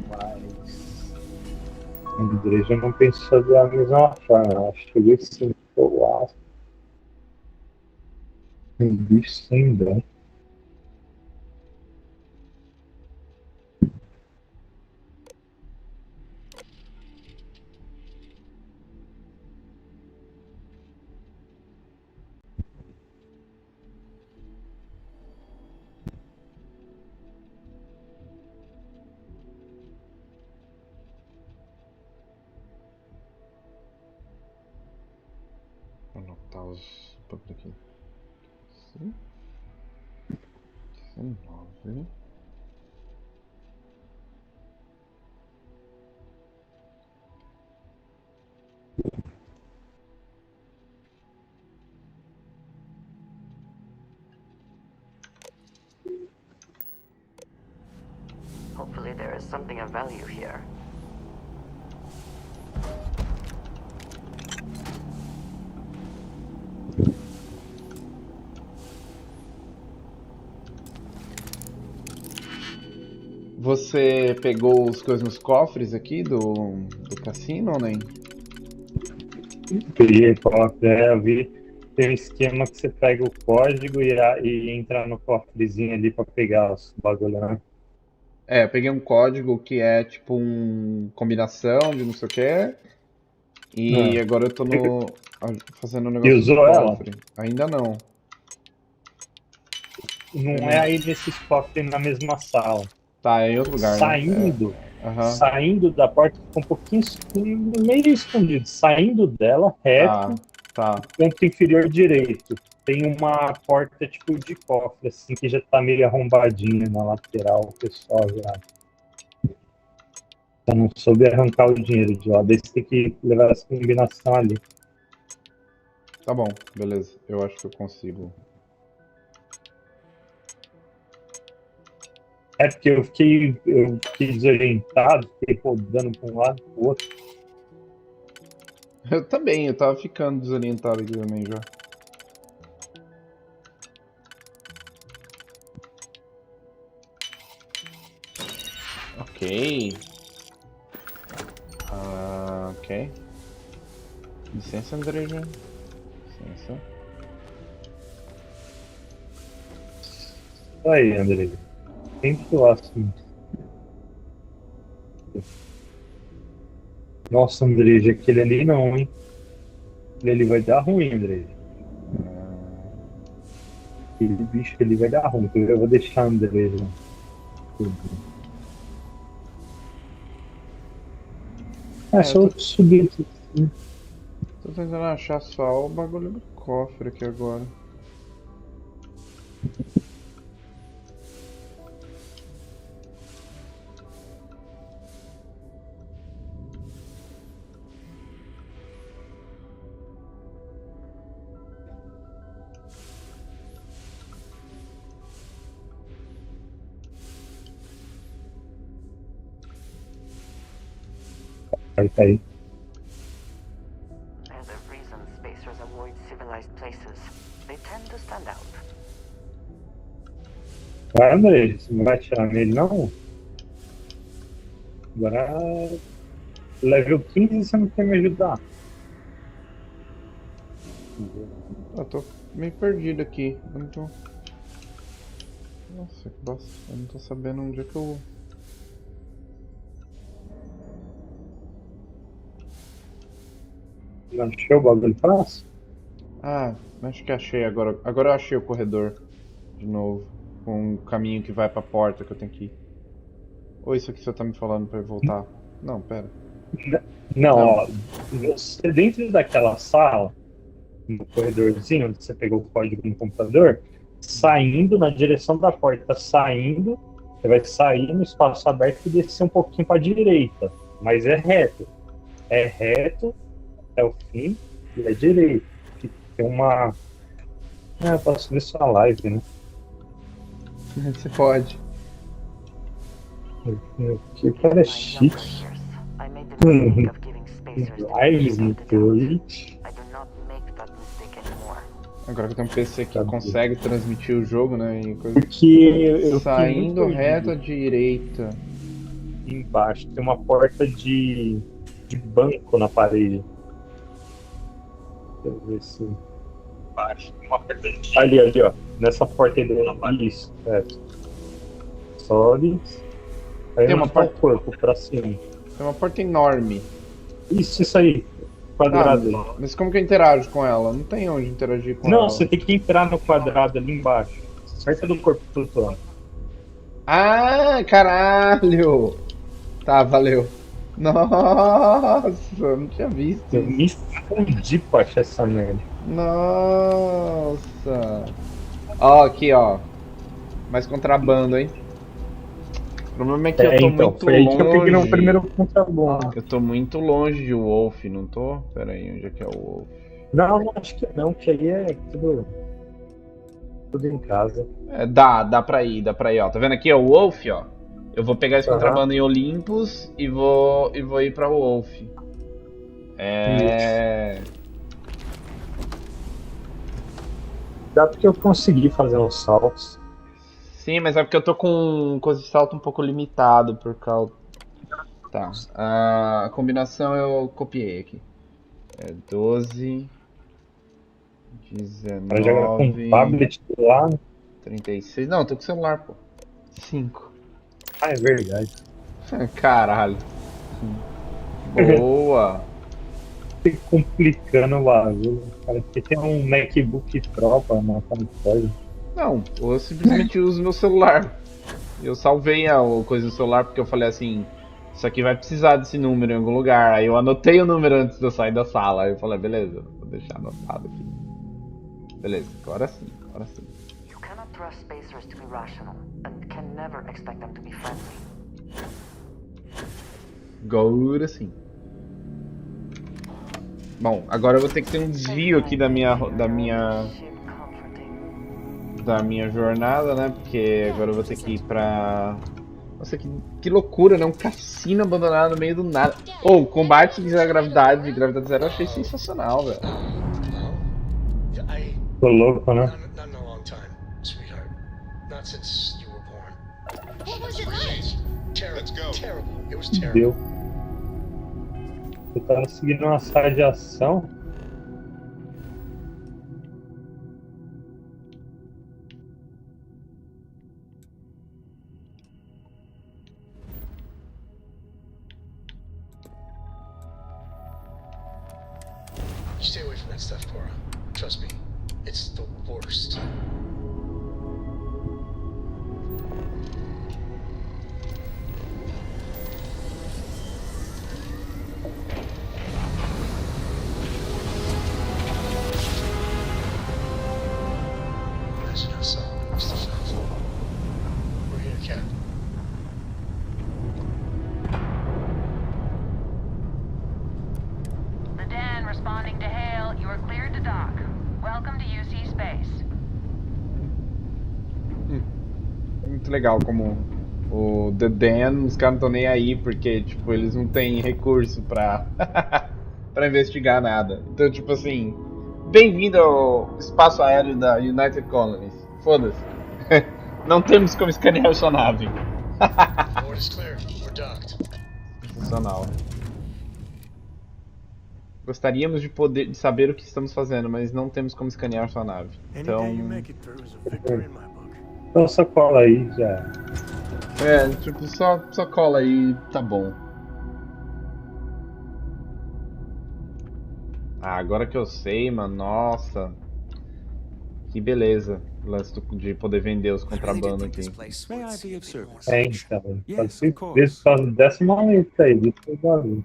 Mas a Andreja não pensou da mesma forma. Ela chegou e sentou o aço. Um bicho sem dó. Vou anotar os bagulho aqui. 19. Hopefully there is something of value here. Você pegou as coisas nos cofres aqui do cassino ou nem? Peguei cofre, eu vi. Tem um esquema que você pega o código e entra no cofrezinho ali pra pegar os bagulho, né? É, eu peguei um código que é tipo uma combinação de não sei o que. E agora eu tô fazendo um negócio usou do cofre. Ela? Ainda não. Não é aí nesses cofres na mesma sala. Tá, é em outro lugar, saindo, né? Saindo da porta, fica um pouquinho meio escondido. Saindo dela, reto, Tá. Canto inferior direito. Tem uma porta tipo de cofre, assim, que já tá meio arrombadinha na lateral, o pessoal já. Eu não soube arrancar o dinheiro de lá. Daí você tem que levar essa combinação ali. Tá bom, beleza. Eu acho que eu consigo. É porque eu fiquei desorientado, fiquei rodando para um lado e pro outro. Eu também, eu tava ficando desorientado aqui também já. Ok. Ok. Licença, Andreja. Licença. Aí, André. Sempre lá assim. Nossa, André, aquele ali não, hein? Ele vai dar ruim, André. Aquele bicho ali vai dar ruim. Eu vou deixar André. Só eu subir aqui. Tô tentando achar só o bagulho do cofre aqui agora. Aí, tá aí. There's a reason spacers avoid civilized places. They tend to stand out. Vai, André, você não vai atirar nele, não? Agora, level 15 você não quer me ajudar. Eu tô meio perdido aqui. Eu não tô... Nossa, que bosta. Eu não tô sabendo onde é que eu... Não achei o bagulho fácil? Ah, acho que achei agora. Agora eu achei o corredor de novo. Com o caminho que vai pra porta que eu tenho que ir. Ou isso aqui você tá me falando pra eu voltar? Não, pera. Não, ó. Você dentro daquela sala, no corredorzinho, onde você pegou o código no computador, saindo na direção da porta, saindo, você vai sair no espaço aberto e descer um pouquinho pra direita. Mas é reto. É reto até o fim e é direito. Tem uma. Ah, eu posso ver sua live, né? Você pode. Que cara chique. Lives no Twitch. Agora que tem um PC que consegue transmitir o jogo, né? E coisa... Porque eu saindo reto à direita. Embaixo tem uma porta de banco na parede. Deixa eu ver se. Embaixo tem uma porta de... Ali, ó. Nessa porta aí do. Isso, é. Sobe. Aí tem uma porta. O corpo pra cima. Tem uma porta enorme. Isso aí. Quadrado. Mas como que eu interajo com ela? Não tem onde interagir com ela. Não, você tem que entrar no quadrado ali embaixo. Cerca do corpo flutuando. Ah, caralho! Tá, valeu. Nossa, eu não tinha visto. Eu me fundi pra achar essa merda. Nossa. Ó, aqui, ó. Mais contrabando, hein? O problema é que eu tô muito foi aí longe. Que eu peguei no primeiro contrabando. Eu tô muito longe de Wolf, não tô? Pera aí, onde é que é o Wolf? Não, acho que não, que aí é tudo em casa. É, dá pra ir, ó. Tá vendo aqui, ó, o Wolf, ó. Eu vou pegar esse contrabando em Olympus e vou ir pra Wolf. Dá porque eu consegui fazer uns saltos. Sim, mas é porque eu tô com coisa de salto um pouco limitado por causa... Tá, a combinação eu copiei aqui. É 12... 19... Pra jogar com tablet do lado. 36... Não, eu tô com celular, pô. 5. Ah, é verdade. Caralho. Boa. Fica complicando o bagulho. Cara, porque tem um MacBook Pro pra matar no código. Não, eu simplesmente uso meu celular. Eu salvei a coisa do celular porque eu falei assim, isso aqui vai precisar desse número em algum lugar. Aí eu anotei o número antes de eu sair da sala. Aí eu falei, beleza, vou deixar anotado aqui. Beleza, agora sim, agora sim. You cannot trust spacers to be rational, and can never expect them to be friendly. Agora sim. Bom, agora eu vou ter que ter um desvio aqui da minha jornada, né? Porque agora eu vou ter que ir pra... Nossa, que loucura, né? Um cassino abandonado no meio do nada. O combate de gravidade zero eu achei sensacional, velho. Tô louco, né? Not in a long time, sweetheart. Not since you were born. What was it like? Let's go. Terrible. It was terrible. Deu. Eu tava seguindo uma sala de ação. You stay away from that stuff, Cora. Trust me, it's the worst. Imagine how Solomon must have felt. We're here, Cap. The Dan responding to hail. You are cleared to dock. Welcome to UC Space. Muito legal como o The Dan, os caras não estão nem aí, porque, tipo, eles não têm recurso pra, pra investigar nada. Então, tipo assim, bem-vindo ao espaço aéreo da United Colonies. Foda-se. Não temos como escanear sua nave. Board is clear. We're docked. Sensacional. Gostaríamos de saber o que estamos fazendo, mas não temos como escanear sua nave. Então... Então só cola aí já. É, tipo, só cola aí, tá bom. Ah, agora que eu sei, mano, nossa. Que beleza. O lance de poder vender os contrabandos aqui. É, então. Por causa dessa maleta aí, disso foi barulho.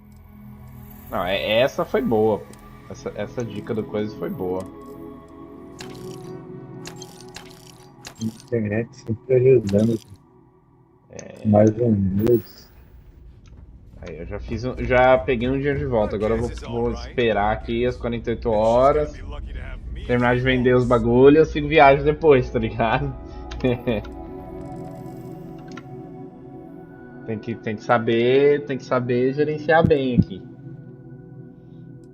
Não, essa foi boa. Essa dica do coisa foi boa. Internet sempre ajudando. Mais um mês. Aí, eu já peguei um dia de volta. Agora eu vou esperar aqui as 48 horas. Terminar de vender os bagulhos, eu sigo viagem depois, tá ligado? tem que saber gerenciar bem aqui.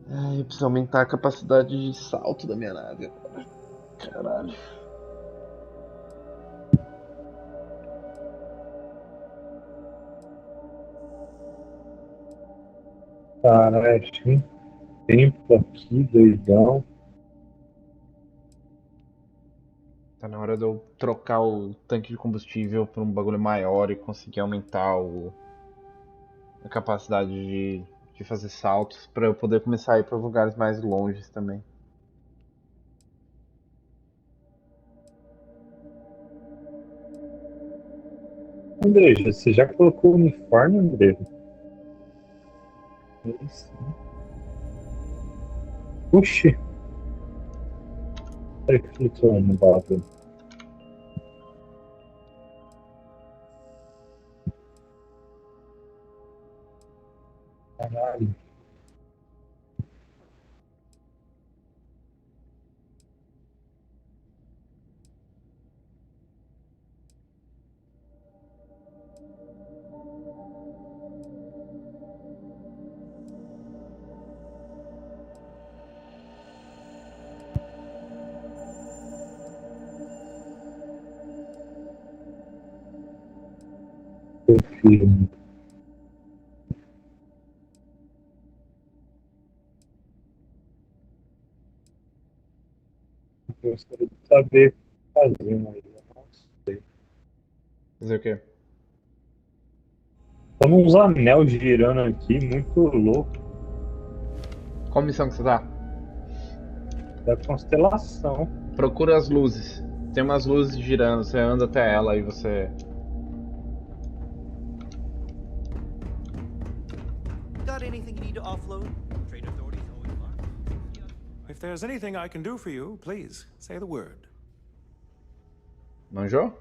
Ai, eu preciso aumentar a capacidade de salto da minha nave agora. Caralho. Caralho, tempo aqui, doidão. Tá na hora de eu trocar o tanque de combustível por um bagulho maior e conseguir aumentar a capacidade de fazer saltos pra eu poder começar a ir pra lugares mais longes também. André, você já colocou o uniforme, André? Oxi. Olha que flutuou no bagulho. Caralho. Filho. Eu gostaria de saber o que fazer, mas eu não sei. Fazer o quê? Tem uns anel girando aqui, muito louco. Qual missão que você tá? Da constelação. Procura as luzes. Tem umas luzes girando, você anda até ela e você... Got anything you need to offload? Trade authorities always If there's anything I can do for you, please say the word. Manjou?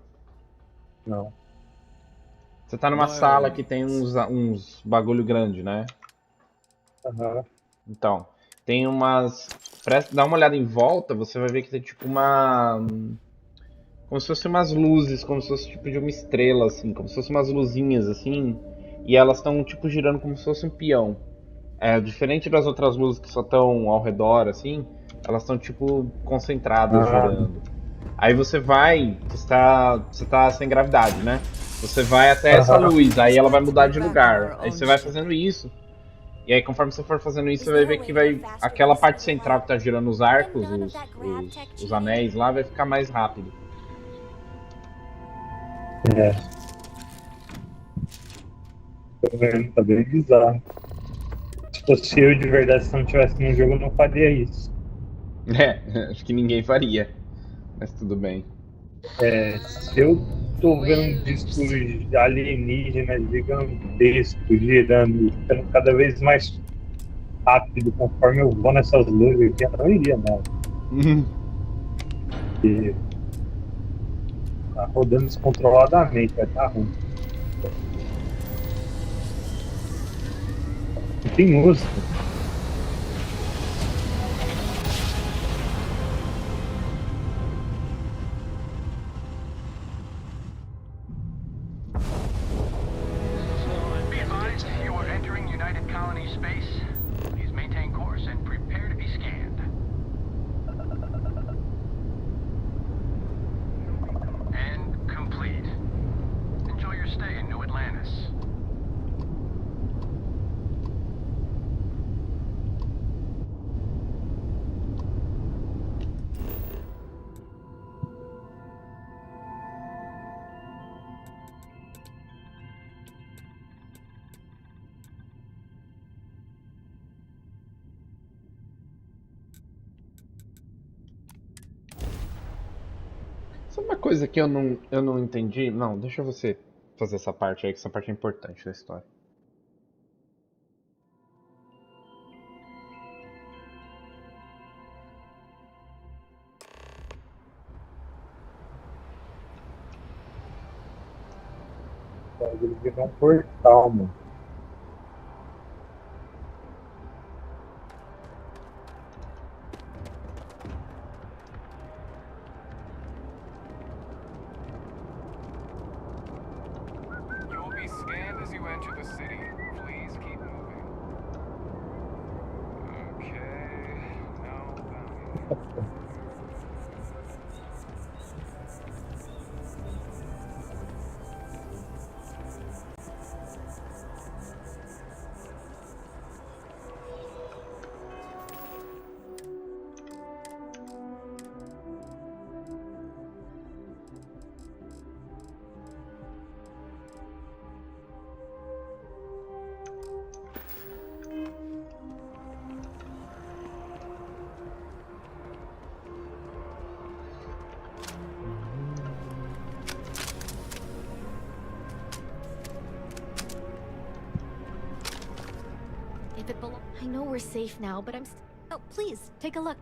Não. Você tá numa sala que tem uns bagulho grande, né? Aham. Então, tem umas... Dá uma olhada em volta, você vai ver que tem tipo uma... Como se fossem umas luzes, como se fosse tipo de uma estrela, assim. Como se fossem umas luzinhas, assim. E elas estão tipo girando como se fosse um peão. Diferente das outras luzes que só estão ao redor, assim, elas estão tipo concentradas, girando. Aí você tá sem gravidade, né? Você vai até essa luz, aí ela vai mudar de lugar. Aí você vai fazendo isso. E aí conforme você for fazendo isso, você vai ver que aquela parte central que tá girando os arcos, os anéis lá, vai ficar mais rápido. Tô vendo, tá bem bizarro. Se fosse eu de verdade, se não tivesse no jogo, eu não faria isso. Acho que ninguém faria. Mas tudo bem. Se eu tô vendo um disco alienígena gigantesco girando, ficando cada vez mais rápido conforme eu vou nessas luzes aqui, eu não iria, não. Porque tá rodando descontroladamente, vai estar ruim. E tem música. You are entering United Colony space. Please maintain course and prepare to be scanned. And complete. Enjoy your stay in New Atlantis. Sabe uma coisa que eu não entendi? Não, deixa você fazer essa parte aí, que essa parte é importante da história. Ele virou um portal, mano. You will be scanned as you enter the city. Please keep moving. Okay. No bounty. If it belongs, I know we're safe now, but oh, please, take a look.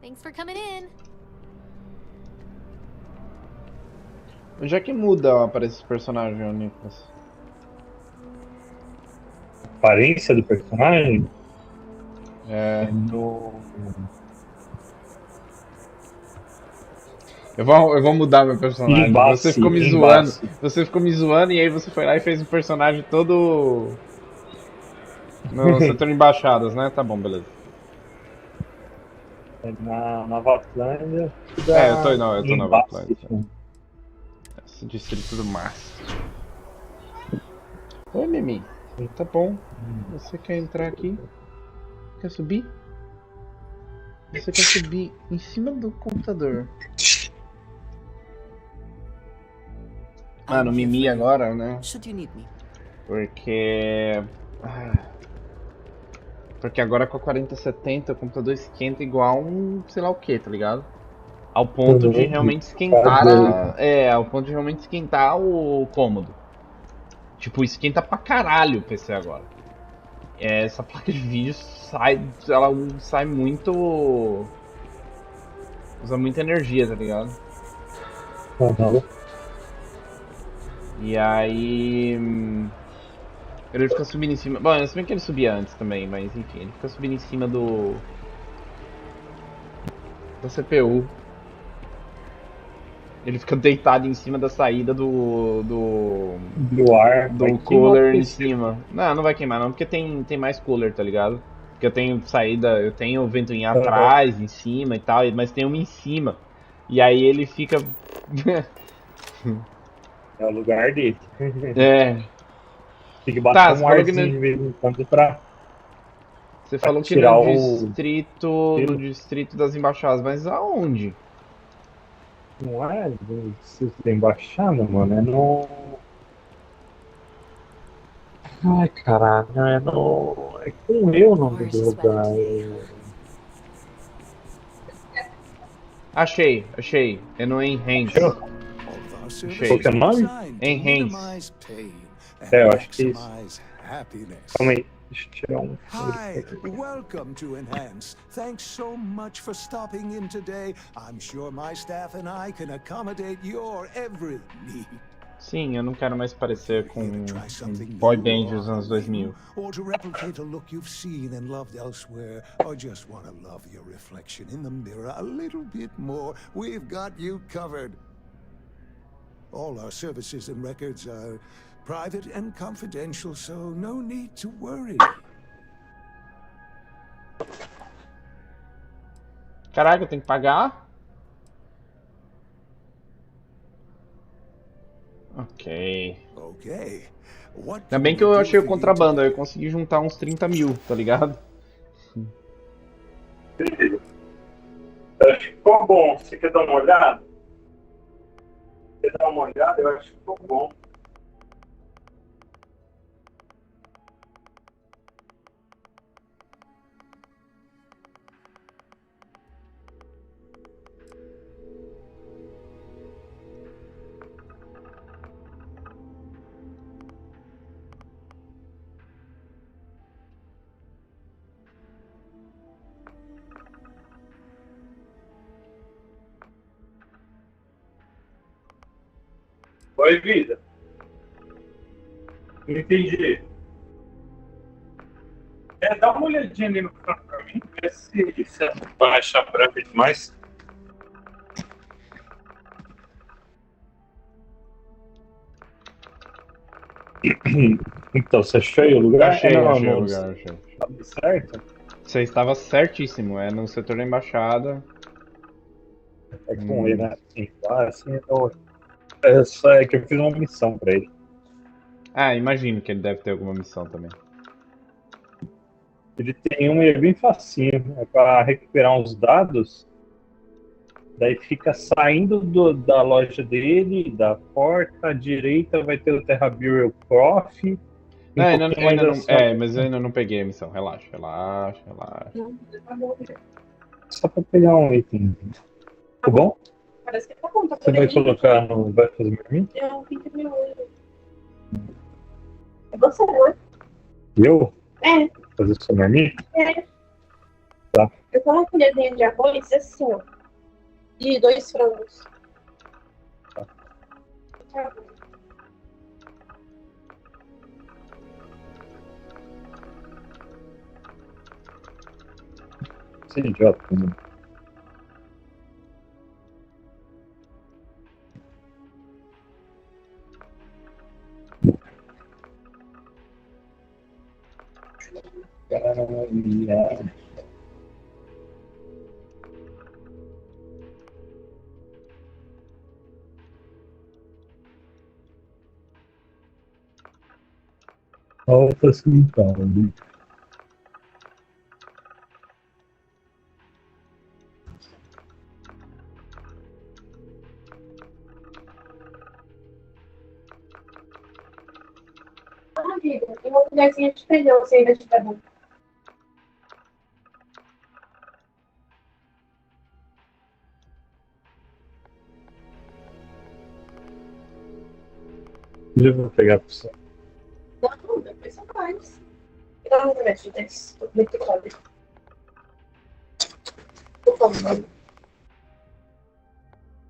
Thanks for coming in. Onde é que muda para esses personagens, Nicolas? A aparência do personagem? Eu vou mudar meu personagem. Embaixo, Você ficou me zoando e aí você foi lá e fez um personagem todo no setor de embaixadas, né? Tá bom, beleza. Na Nova Atlântia. Eu tô na Nova Atlântia. Esse distrito do Márcio. Oi, Mimi. Tá bom. Você quer entrar aqui? Quer subir? Você quer subir em cima do computador. No Mimi agora, né? Porque... Porque agora com a 4070 o computador esquenta igual um sei lá o que, tá ligado? Ao ponto de realmente esquentar ao ponto de realmente esquentar o cômodo. Tipo, esquenta pra caralho o PC agora. Essa placa de vídeo ela sai muito... Usa muita energia, tá ligado? E aí... Ele fica subindo em cima... Bom, se bem que ele subia antes também, mas enfim. Ele fica subindo em cima da CPU. Ele fica deitado em cima da saída do ar. Do cooler em cima. Não vai queimar não, porque tem mais cooler, tá ligado? Porque eu tenho saída, eu tenho ventoinha atrás, em cima e tal, mas tem uma em cima. E aí ele fica... É o lugar dele. Tem que Tá, bater você um falou que arzinho de vez em quando pra você falou que tirar o... no distrito das embaixadas, mas aonde? Não é do distrito da embaixada, mano. É no... Ai, caralho. É no... É com eu o nome do lugar. Achei. É no Enhance. Qual que é o nome? Enhance. Eu acho que é isso. Calma aí. Deixa eu tirar um... Hi, welcome to Enhance. Thanks so much for stopping in today. I'm sure my staff and I can accommodate your every need. Sim, eu não quero mais parecer com um boy band dos anos 2000. Or to replicate a look you've seen and loved elsewhere, or just want to love your reflection in the mirror a little bit more, we've got you covered. All our services and records are private and confidential, so no need to worry. Caraca, eu tenho que pagar? Ok. Ainda bem que eu achei o contrabando, aí eu consegui juntar uns 30 mil, tá ligado? Acho que ficou bom. Você quer dar uma olhada? Quer dar uma olhada? Eu acho que ficou bom. Oi, vida. Não entendi. Dá uma olhadinha ali no canto pra mim, ver se vai achar branca demais. Então, você achou aí o lugar? Achei o lugar, achei. Tá certo? Você estava certíssimo, é no setor da embaixada. É com ele, né? Sim, assim, é só que eu fiz uma missão pra ele. Imagino que ele deve ter alguma missão também. Ele tem uma e é bem facinho. É para recuperar uns dados. Daí fica saindo da loja dele, da porta à direita vai ter o Terra Bureau Coffee. Mas eu ainda não peguei a missão. Relaxa. Só para pegar um item. Tá bom? Parece que tá bom, tá. Você vai colocar no... Vai fazer pra mim? Eu pinto meu olho. É você, não é? Eu? É. Fazer sua marmita? É. Tá. Eu tô uma colherzinha de arroz assim, ó. De 2 frangos. Tá. Tá. Você é idiota, né? Caralho. Falta Centauri. Amiga, tem uma colherzinha de feijão, você ainda tiver bom. Já vou pegar pro céu. Não, depois você faz. Dá um remédio desse. Tô muito cobre. Por favor.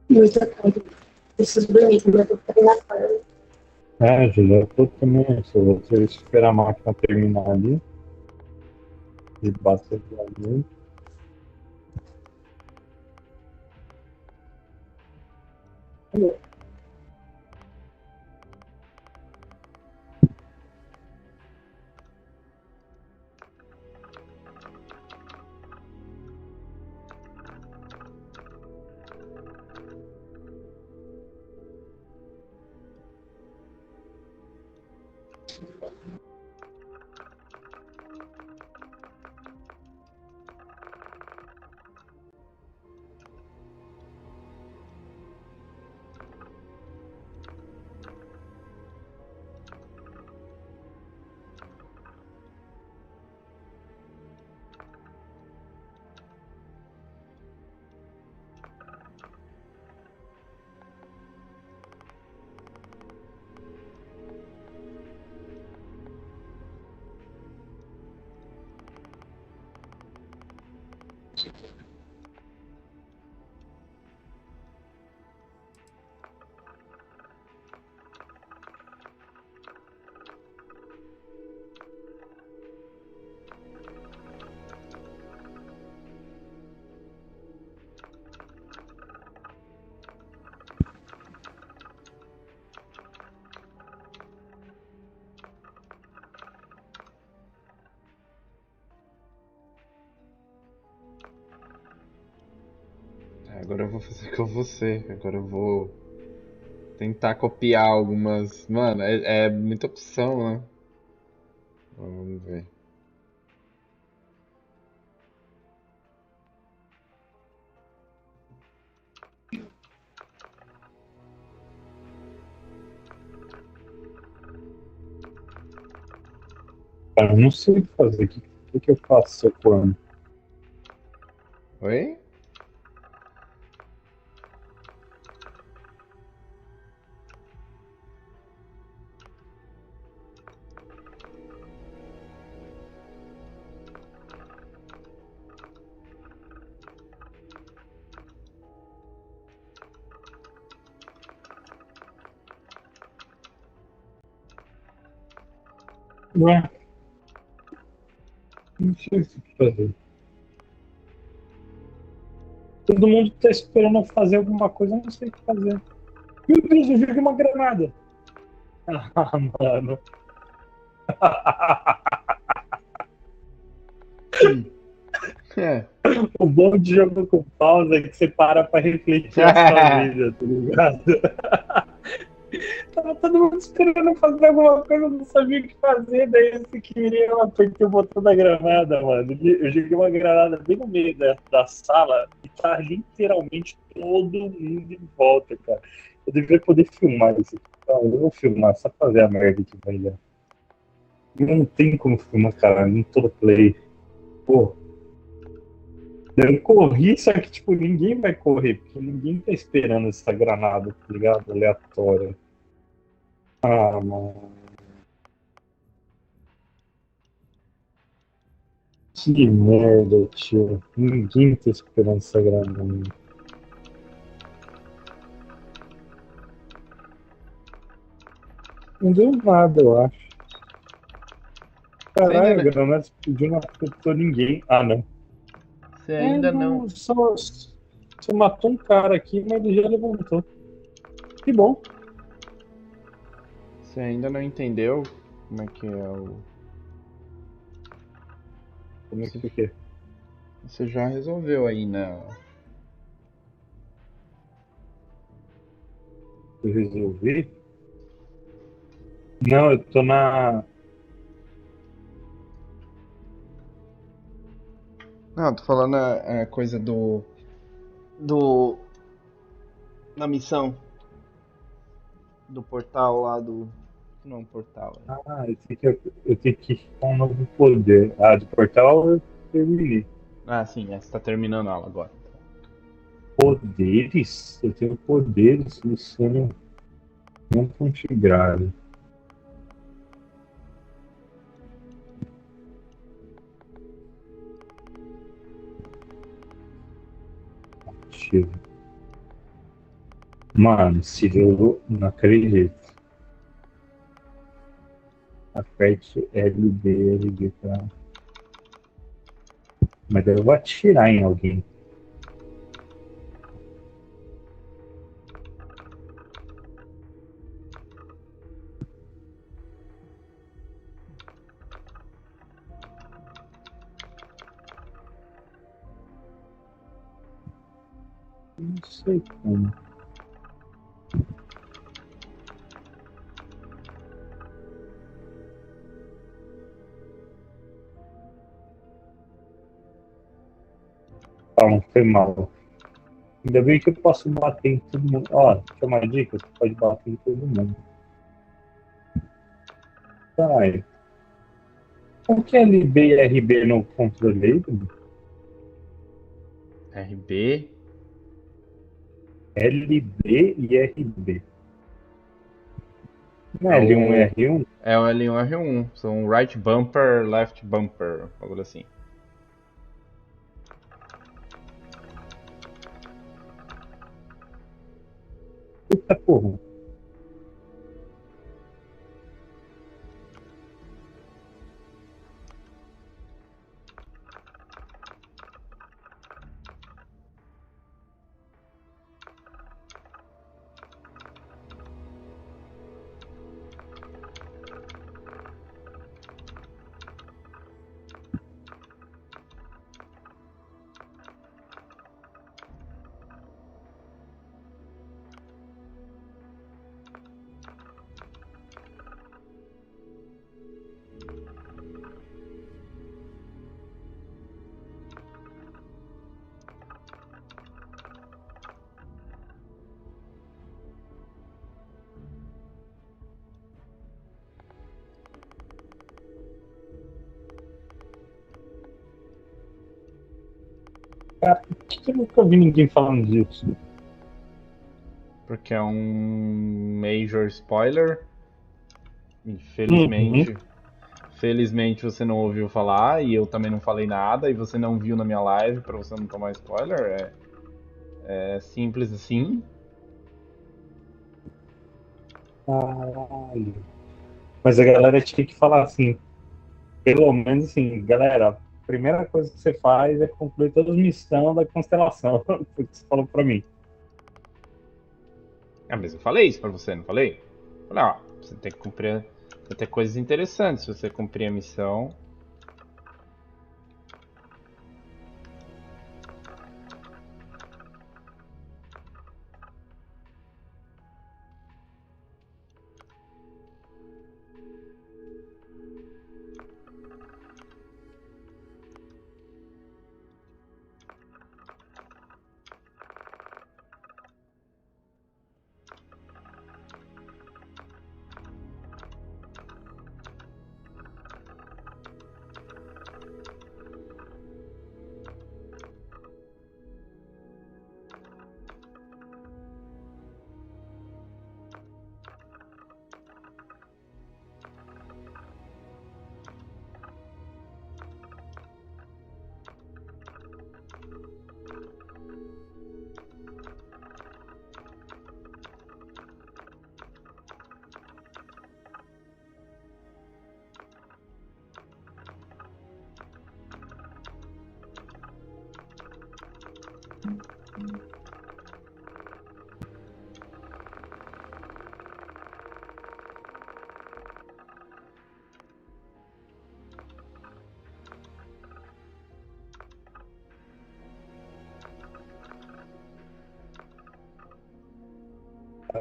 Muita cobre. Preciso dormir, porque eu tô ficando na cara. Já tô também. Se você esperar a máquina terminar ali. E bater ali. Agora eu vou fazer com você. Agora eu vou tentar copiar algumas. Mano, é muita opção, né? Vamos ver. Cara, eu não sei o que fazer. O que eu faço se eu for? Oi? Ué. Não sei o que fazer. Todo mundo tá esperando eu fazer alguma coisa, eu não sei o que fazer. Meu Deus, eu joguei uma granada. Ah, mano. É. O bom de jogo com pausa é que você para pra refletir a sua vida, tá ligado? Tava todo mundo esperando eu fazer alguma coisa, eu não sabia o que fazer, daí esse queria, eu apertei o botão da granada, mano. Eu joguei uma granada bem no meio da sala e tá literalmente todo mundo em volta, cara. Eu devia poder filmar isso aqui. Não, eu vou filmar, só fazer a merda aqui, velho. Não tem como filmar, cara, em todo play. Pô. Eu corri, só que, tipo, ninguém vai correr, porque ninguém tá esperando essa granada, tá ligado? Aleatória. Ah, mano. Que merda, tio. Ninguém tá esperando essa granada. Não deu nada, eu acho. Caralho, a granada explodiu, não afetou ninguém. Ah, não. Você ainda não. Só matou um cara aqui, mas ele já levantou. Que bom. Você ainda não entendeu como é que é o. Como é que é? Você já resolveu aí, né? Eu resolvi? Não, eu tô na. Não, tô falando a coisa do na missão do portal lá do não portal. Eu tenho que achar um novo poder. Ah, do portal eu terminei. Ah, sim, você tá terminando ela agora. Poderes? Eu tenho poderes, isso não configurado. Ativo. Mano, esse jogo não acredito. Aperte LB pra. Mas eu vou atirar em alguém. Não sei como. Calma, foi mal. Ainda bem que eu posso bater em todo mundo. Ó, tem uma dica, você pode bater em todo mundo. Vai. Qual que é LB e RB no controle aí? RB. LB e RB. Não É é L1 o e R1? é o L1 e R1. São right bumper, left bumper, algo assim. Eita porra. Cara, por que eu nunca vi ninguém falando disso? Porque é um major spoiler. Infelizmente. Felizmente você não ouviu falar e eu também não falei nada e você não viu na minha live pra você não tomar spoiler. É simples assim. Caralho. Mas a galera tinha que falar assim, pelo menos assim, galera, a primeira coisa que você faz é concluir todas as missões da constelação. Foi o que você falou pra mim. Ah, mas eu falei isso pra você, não falei? Falei, ó, você tem que cumprir. Vai ter coisas interessantes se você cumprir a missão.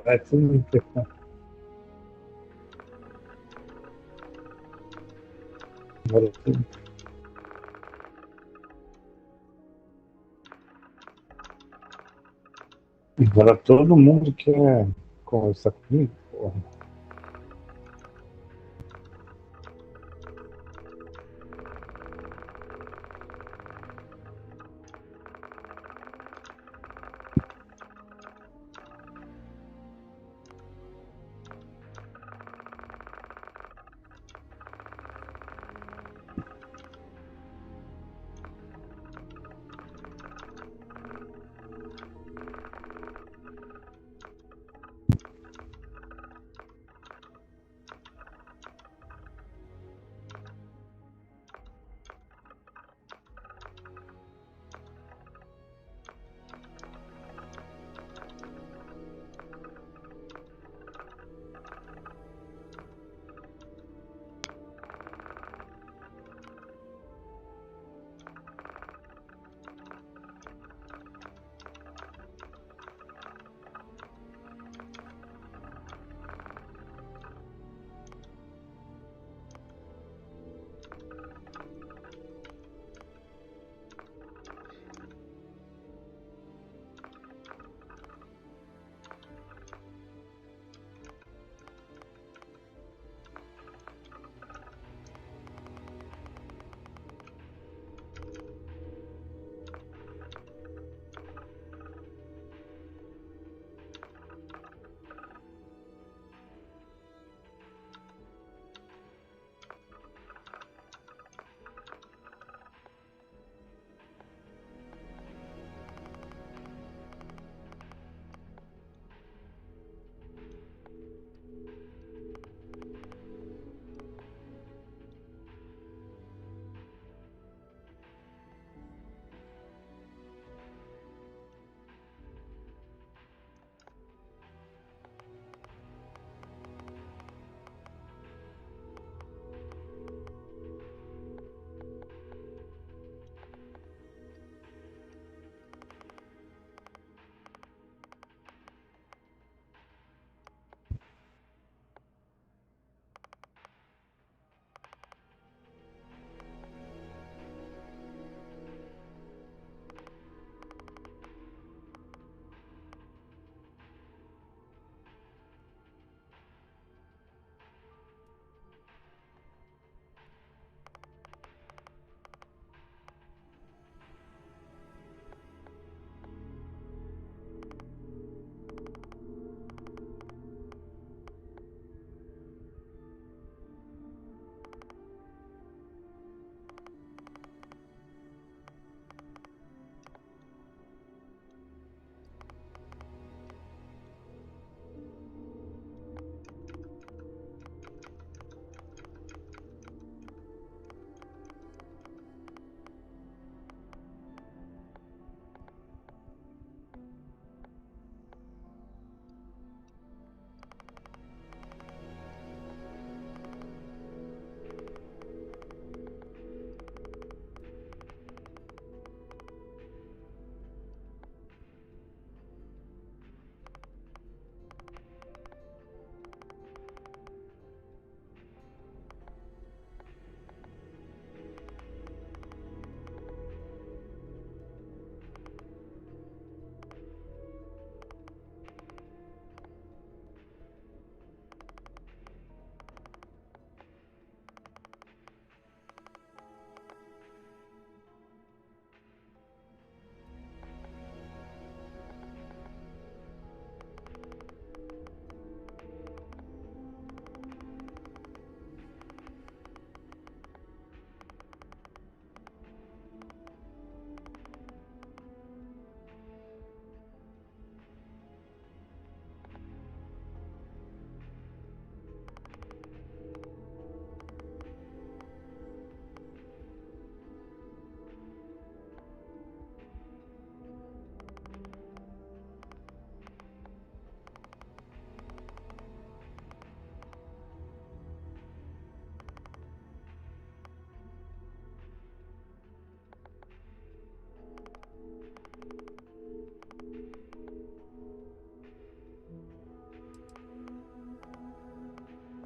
Vai tudo interessante. Agora tudo. Agora todo mundo quer conversar comigo, porra.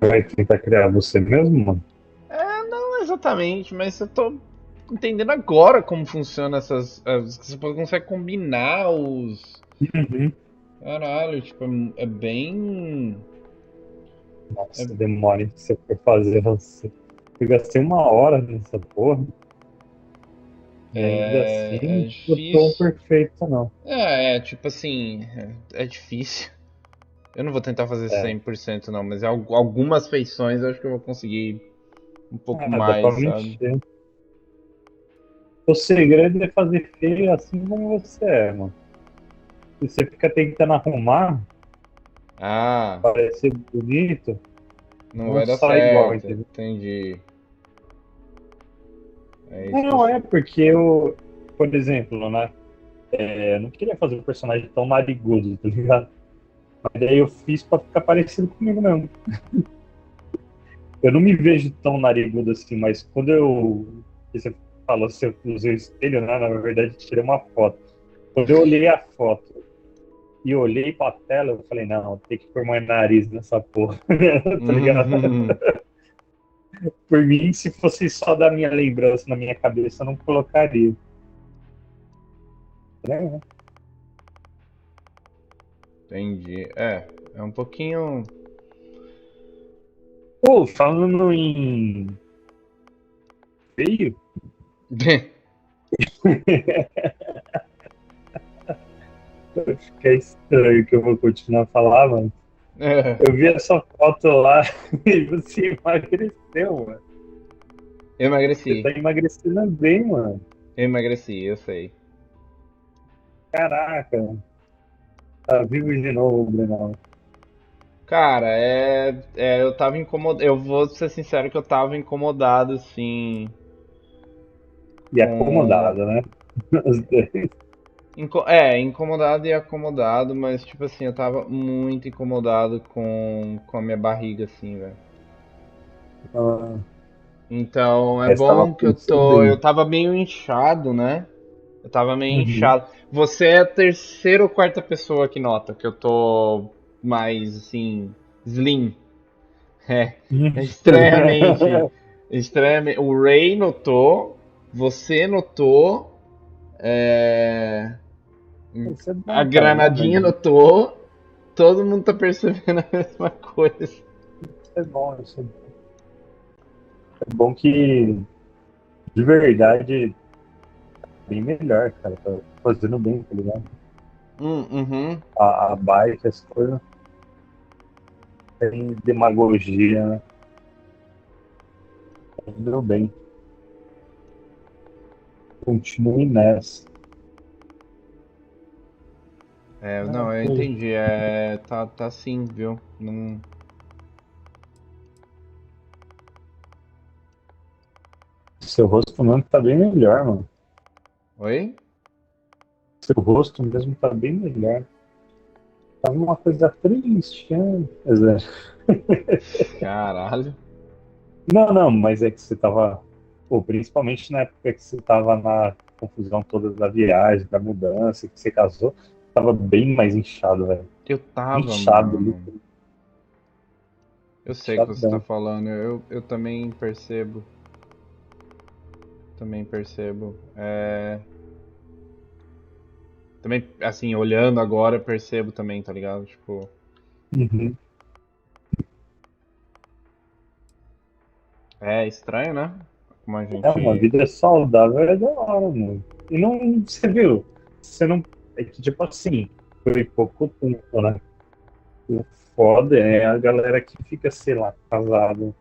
Vai tentar criar você mesmo, mano? É, não exatamente, mas eu tô entendendo agora como funciona essas. Você consegue combinar os. Uhum. Caralho, tipo, é bem... Nossa, demora, hein? Se eu for fazer você. Eu gastei 1 hora nessa porra. E ainda assim, É não ficou tão difícil. perfeito, não. Tipo assim, é difícil. Eu não vou tentar fazer É. 100% não, mas algumas feições eu acho que eu vou conseguir um pouco Dá pra mais, sabe? mexer. O segredo é fazer feio assim como você é, mano. Se você fica tentando arrumar, Ah, parecer bonito, não não vai dar sai igual, certo, entendeu? entendi. É isso que Não, é porque eu, por exemplo, né? Eu não queria fazer um personagem tão narigudo, tá ligado? Mas daí eu fiz pra ficar parecido comigo mesmo. Eu não me vejo tão narigudo assim, mas quando você falou se eu usei o espelho, né? Na verdade, eu tirei uma foto. Quando eu olhei a foto e olhei pra tela, eu falei, não, tem que pôr mais nariz nessa porra, tá ligado? Por mim, se fosse só da minha lembrança na minha cabeça, eu não colocaria. Né? Entendi. É um pouquinho. Pô, falando em feio, fica estranho que eu vou continuar a falar, mano. Eu vi essa foto lá e você emagreceu, mano. Eu Você emagreci. tá emagrecendo bem, mano. Eu emagreci, eu sei. Caraca, tá vivo de novo, Brunão. Cara, eu tava incomodado. Eu vou ser sincero que eu tava incomodado, assim. E Com. acomodado, né? Os dois. Incomodado e acomodado, mas, tipo assim, eu tava muito incomodado com a minha barriga, assim, velho. Ah, Então, é mas tava bom que eu muito tô. bem. Eu tava meio inchado, né? Eu tava meio Uhum. inchado. Você é a terceira ou quarta pessoa que nota que eu tô mais, assim, slim. É estranhamente. Estranhamente. O Ray notou, você notou, é, Isso é a bom, cara, Granadinha realmente. notou, todo mundo tá percebendo a mesma coisa. Isso é bom, isso é bom. É bom que, de verdade, bem melhor, cara. Tá fazendo bem, tá ligado? Uhum. A bike, as coisas. Tem demagogia, né? Tá indo bem. Continue nessa. Não, eu Ok. entendi. Tá sim, viu? Não... Seu rosto mesmo tá bem melhor, mano. Oi? Seu rosto mesmo tá bem melhor. Tá uma coisa triste, né? Caralho. Não, não, mas é que você tava. Pô, principalmente na época que você tava na confusão toda da viagem, da mudança, que você casou, tava bem mais inchado, velho. Eu tava, Inchado, mano. literalmente. Eu sei o que você tá Inchadão. falando. Eu também percebo. Também percebo. Também, assim, olhando agora, eu percebo também, tá ligado? Tipo, Uhum. é estranho, né? Como a É, uma gente. vida saudável é da hora, mano. E não, você viu? Você não. É que, tipo assim, foi pouco tempo, né? O foda é a galera que fica, sei lá, casado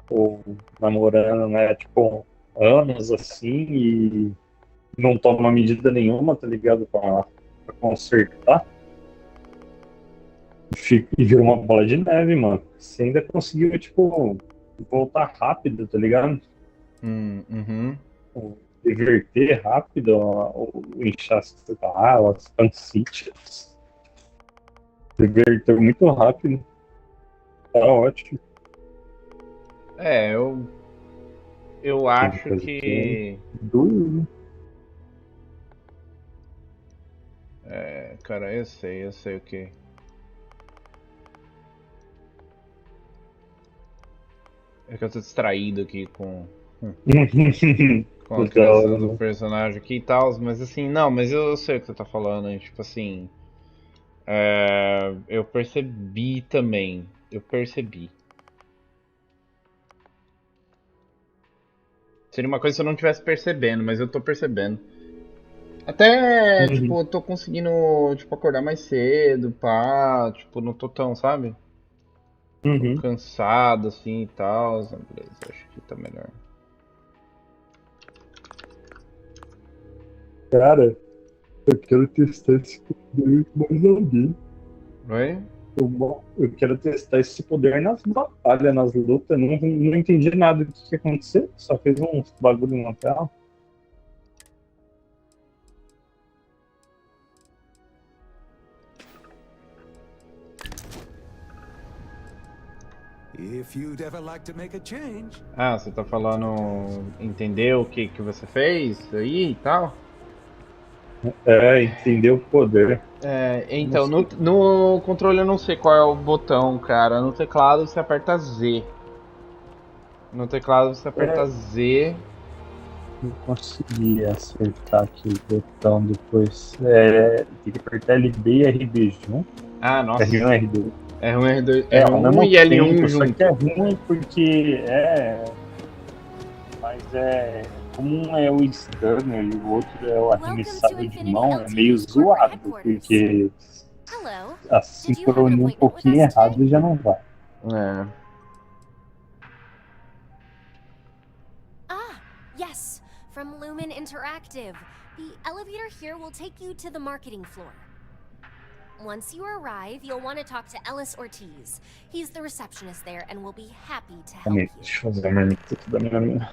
ou namorando, né? Tipo, anos assim e não toma medida nenhuma, tá ligado? Pra consertar. E vira uma bola de neve, mano. Você ainda conseguiu, tipo, voltar rápido, tá ligado? Uhum. Reverter rápido o inchaço que você tá, as pancites. Reverter muito rápido. Tá ótimo. Eu Tem acho coisa que é que. duro, Cara, eu sei o que. É que eu tô distraído aqui né? com a Da criação hora, do né? personagem aqui e tal, mas assim, não, mas eu sei o que você tá falando, hein? Tipo assim. Eu percebi também. Eu percebi. Seria uma coisa se eu não estivesse percebendo, mas eu tô percebendo. Até, tipo, eu tô conseguindo, tipo, acordar mais cedo, pá, tipo, não tô tão, sabe? Tô cansado, assim, e tal. Beleza, acho que tá melhor. Cara, eu quero testar esse poder com mais alguém. Oi? Eu quero testar esse poder nas batalhas, nas lutas. Não entendi nada do que aconteceu. Só fez uns bagulho na tela. Ah, você tá falando. Entendeu o que você fez aí e tal? Entendeu o poder. Então, no controle eu não sei qual é o botão, cara. No teclado você aperta Z. No teclado você aperta Z. Não consegui acertar aqui o botão depois. Tem que apertar LB e RB junto. Ah, nossa. R1 R2. R1, R2, Ao R1 mesmo e L1 tempo, junto. só que é ruim porque Mas como um é o stunner e o outro é o arremessável de mão, é meio zoado, porque a sincronia um pouquinho errado já não vai. Yes, from Lumen Interactive. The elevator here will take you to the marketing floor. Once you arrive, you'll want to talk to Ellis Ortiz. He's the receptionist there and will be happy to help you. Deixa eu fazer a marmita da minha mina.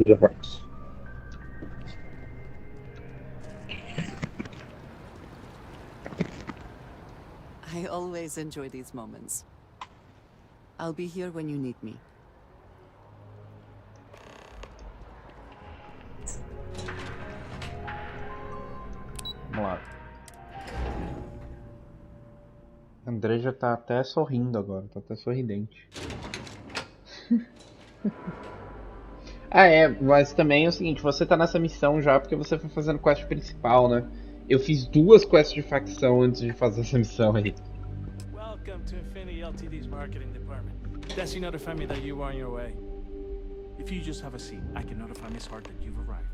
Já volto. I always enjoy these moments. I'll be here when you need me. Vamos lá. André já tá até sorrindo agora, tá até sorridente. Mas também é o seguinte, você tá nessa missão já porque você foi fazendo quest principal, né? Eu fiz 2 quests de facção antes de fazer essa missão aí. Welcome to Infinity LTD's marketing department. Desi notified me that you are on your way. If you just have a seat, I can notify Miss Hart that you've arrived.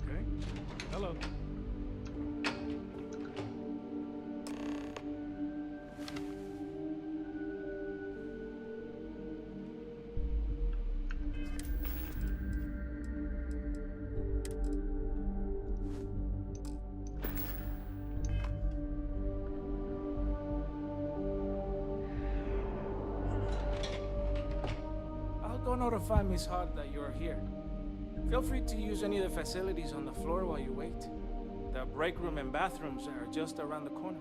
Okay? Hello. Go notify Miss Hart that you're here. Feel free to use any of the facilities on the floor while you wait. The break room and bathrooms are just around the corner.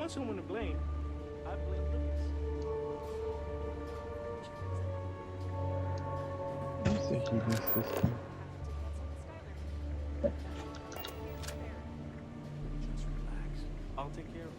Someone to blame. I blame Lucas. What's the heating system? Just relax. I'll take care of it.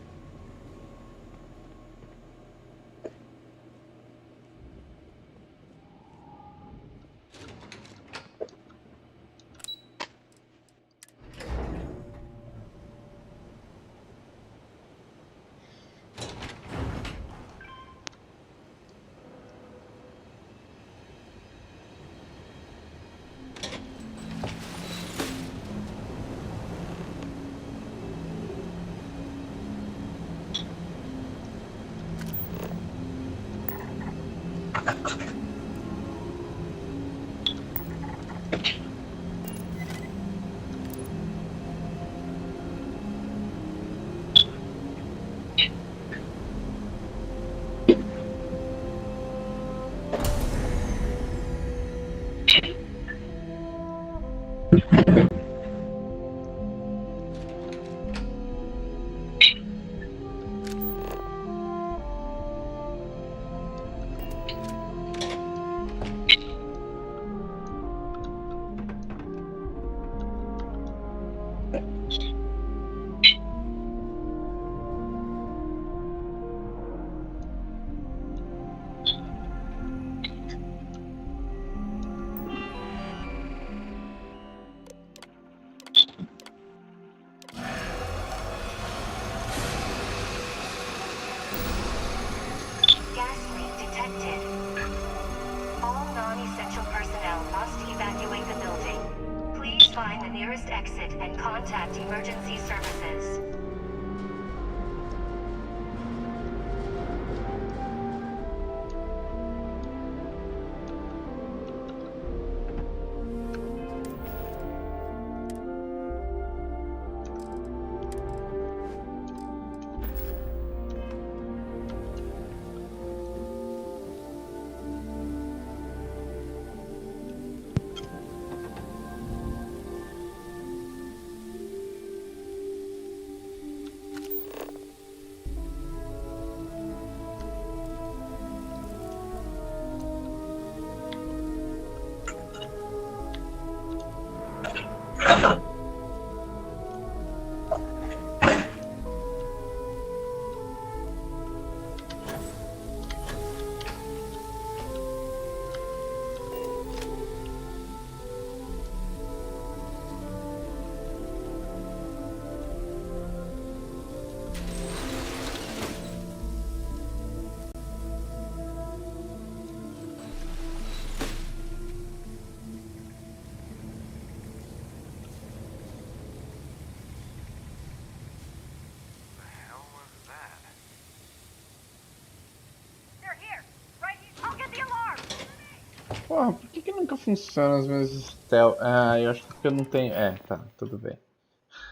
Porra, por que nunca funciona as minhas stealth? Ah, eu acho que porque eu não tenho... É, tá, tudo bem.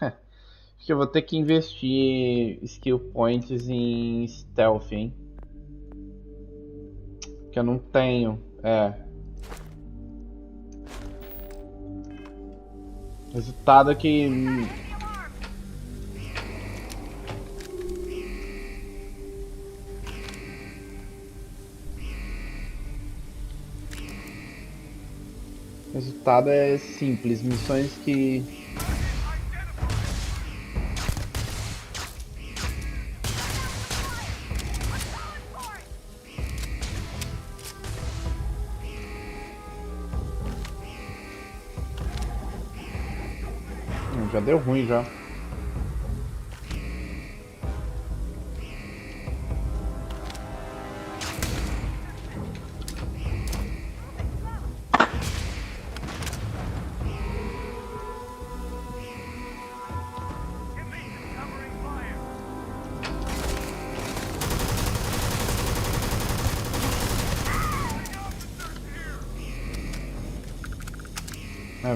Acho que eu vou ter que investir skill points em stealth, hein? Que eu não tenho, Resultado é que... Resultado é simples, missões que... Já deu ruim já.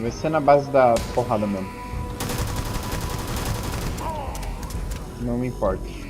Vai ser na base da porrada mesmo. Não me importa.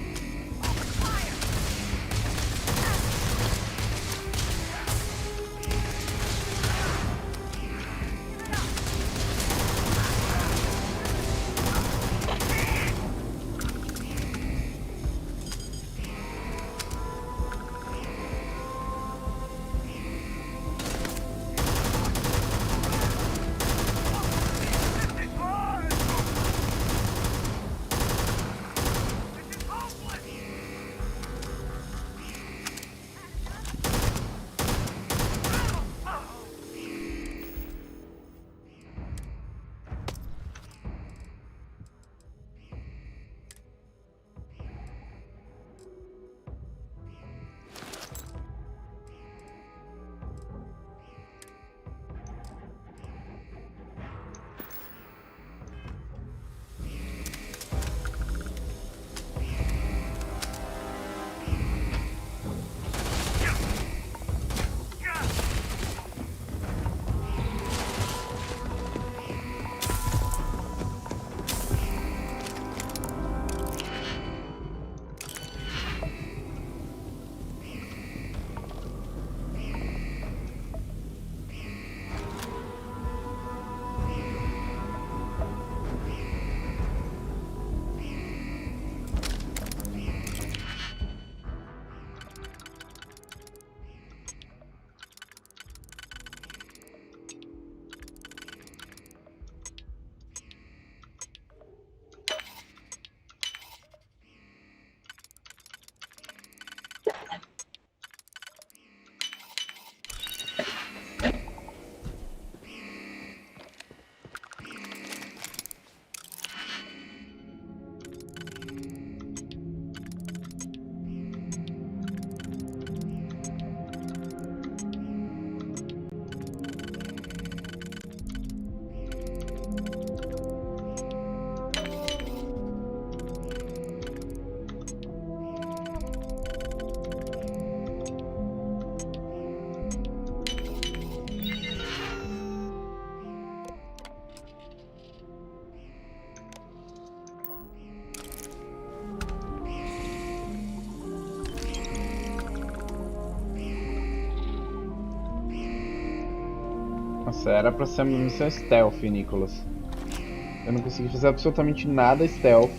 Nossa, era pra ser uma missão stealth, Nicholas. Eu não consegui fazer absolutamente nada stealth.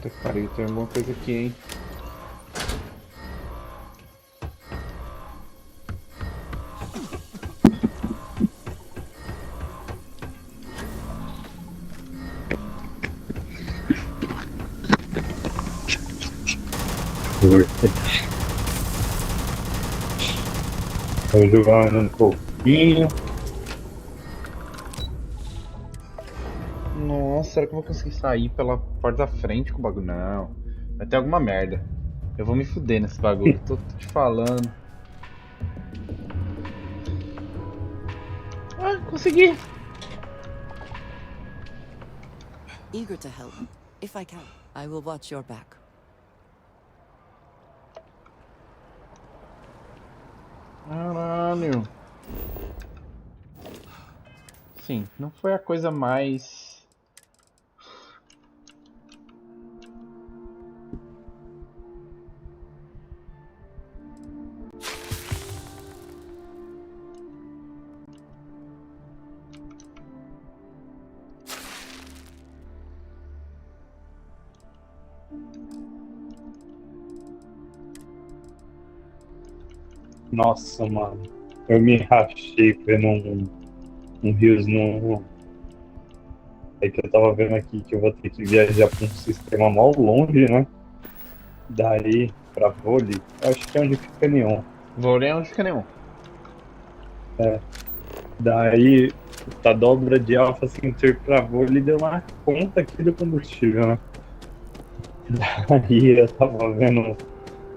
Puta que pariu, tem alguma coisa aqui, hein? Tô jogando um pouquinho. Nossa, será que eu vou conseguir sair pela porta da frente com o bagulho? Não. Vai ter alguma merda. Eu vou me fuder nesse bagulho, tô te falando. Ah, consegui! Eager to help. If I can, I will watch your back. Caralho. Sim, não foi a coisa mais... Nossa, mano. Eu me rachei vendo um rios no... É que eu tava vendo aqui que eu vou ter que viajar pra um sistema mal longe, né? Daí, pra vôlei, eu acho que é onde fica nenhum. Vôlei é onde fica nenhum. É. Daí, a dobra de Alpha Centauri pra vôlei deu uma conta aqui do combustível, né? Daí eu tava vendo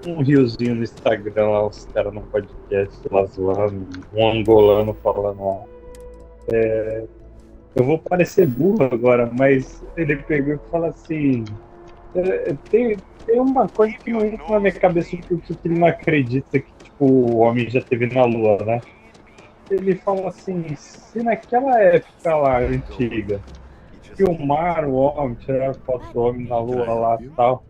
um riozinho no Instagram lá, os caras no podcast lá zoando, um angolano falando lá. Eu vou parecer burro agora, mas ele pegou e fala assim: tem uma coisa que não entra na minha cabeça porque ele não acredita que tipo, o homem já esteve na Lua, né? Ele fala assim: se naquela época lá antiga filmaram o homem, tiraram foto do homem na Lua lá e tal,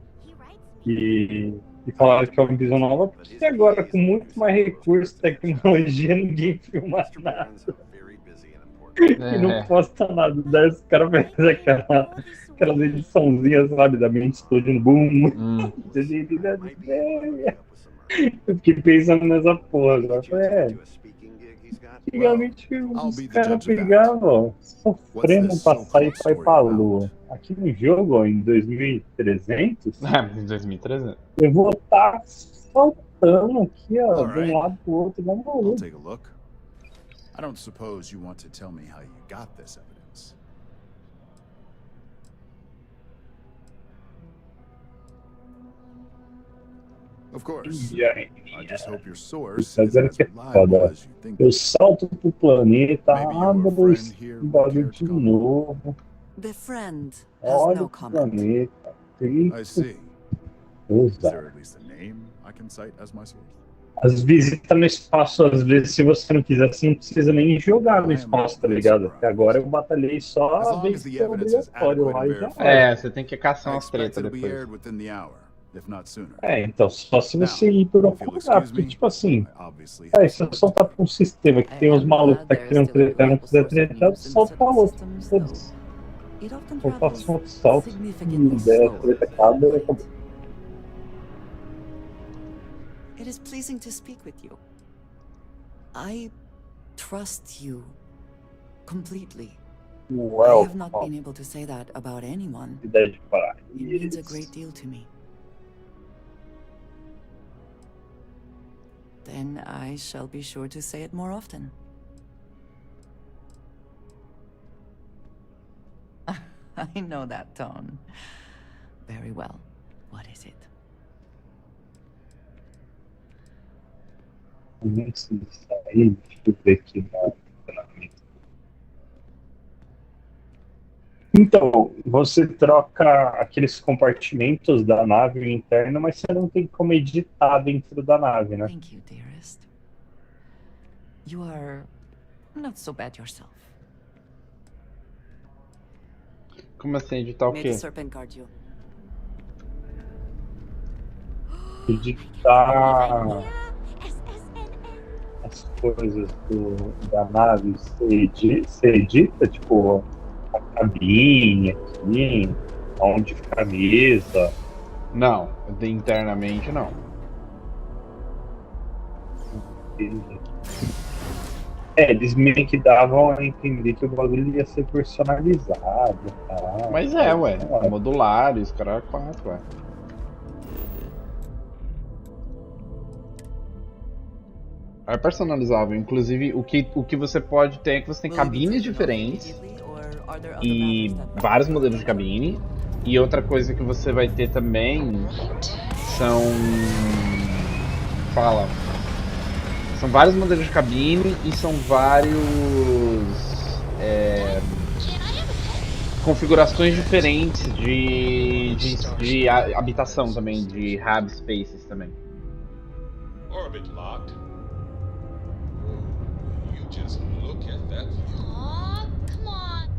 e falaram que o homem pisou na Lua, porque agora com muito mais recurso, tecnologia, ninguém filma nada. E não posta nada. Daí os caras fazem aquelas ediçãozinhas, sabe, da mente explodindo, boom. Eu fiquei pensando nessa porra agora. Antigamente os caras pegavam sofrendo pra sair pra ir pra Lua. Aqui no jogo, ó, em 2300, Em 2300. eu vou estar saltando aqui, ó, de um lado pro outro, igual um maluco. Take a look. I don't suppose you want to tell me how you got this evidence. Of course. I just hope your source is as reliable as you think. Eu salto pro planeta, abro esse bagulho de novo. The friend has Olha no o comment. planeta. I see. Is there at least a name I can cite as my source? As visitas no espaço, às vezes, se você não quiser, você não precisa nem jogar no espaço, tá ligado? Porque agora eu batalhei só a vez que é obrigatório lá e já foi. É, você tem que caçar umas tretas depois. Então, só se você ir por algum lugar, porque, tipo assim, se eu soltar pra um sistema que tem uns malucos que tá querendo tretar, não quiser tretar, solta pra outro. Todos. Eu faço um outro salto, e der treta cada, eu acabou. It is pleasing to speak with you. I trust you completely. I have not been able to say that about anyone. It means a great deal to me. Then I shall be sure to say it more often. I know that tone. Very well. What is it? Antes de sair, deixa eu ver aqui no funcionamento. Então, você troca aqueles compartimentos da nave interna, mas você não tem como editar dentro da nave, né? Thank you, dearest. You are not so bad yourself. Como assim, editar o May quê? the serpent guard you. Editar as coisas da nave, você edita, tipo, a cabine aqui, onde fica a mesa. Não, internamente não. Eles meio que davam a entender que o bagulho ia ser personalizado, tá? Mas ué, modular, os caras 4, ué. É personalizável, inclusive o que você pode ter é que você tem cabines diferentes e vários modelos de cabine. E outra coisa que você vai ter também são vários modelos de cabine e são vários configurações diferentes de habitação também, de hub spaces também. Orbit locked. You just look at that view. Aw, come on.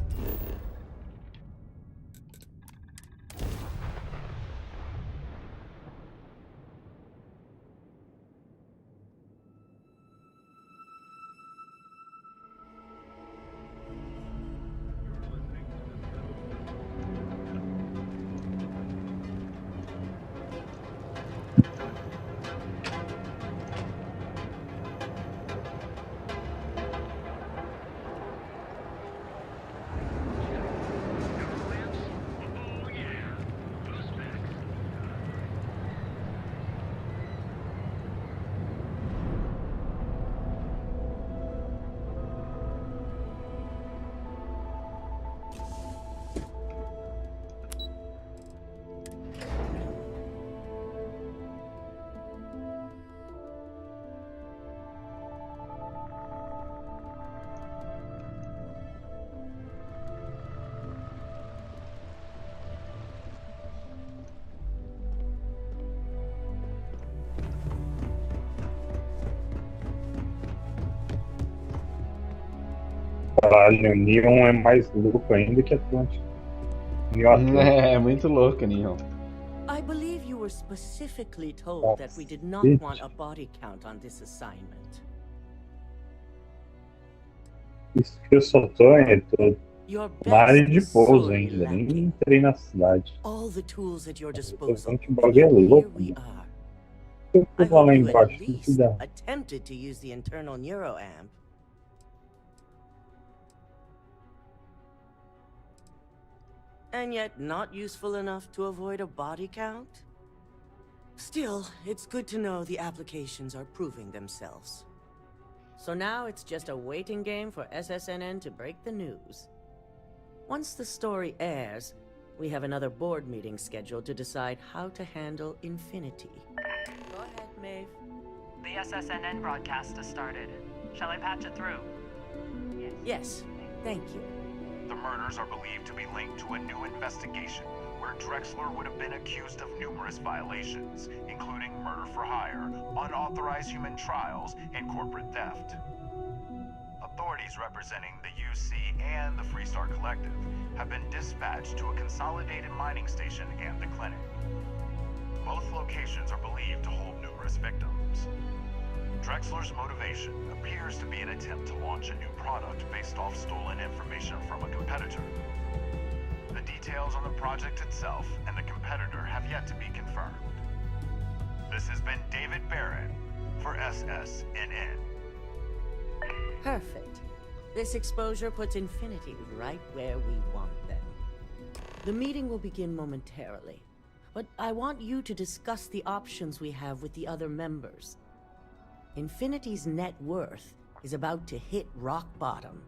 Caralho, o Neon é mais louco ainda que Atlântico. É muito louco, Neon. I believe you were specifically told that we did not want a body count on this assignment. Isso que eu só tô na área de pouso ainda, nem entrei na cidade. All the tools at your O disposal. bagulho é louco. Eu I vou lá hope you embaixo, at que least dá. attempted to use the internal neuroamp. And yet not useful enough to avoid a body count? Still, it's good to know the applications are proving themselves. So now it's just a waiting game for SSNN to break the news. Once the story airs, we have another board meeting scheduled to decide how to handle Infinity. Go ahead, Maeve. The SSNN broadcast has started. Shall I patch it through? Yes, thank you. The murders are believed to be linked to a new investigation where Drexler would have been accused of numerous violations, including murder for hire, unauthorized human trials, and corporate theft. Authorities representing the UC and the Freestar Collective have been dispatched to a consolidated mining station and the clinic. Both locations are believed to hold numerous victims. Drexler's motivation appears to be an attempt to launch a new product based off stolen information from a competitor. The details on the project itself and the competitor have yet to be confirmed. This has been David Barron for SSNN. Perfect. This exposure puts Infinity right where we want them. The meeting will begin momentarily, but I want you to discuss the options we have with the other members. Infinity's net worth is about to hit rock bottom.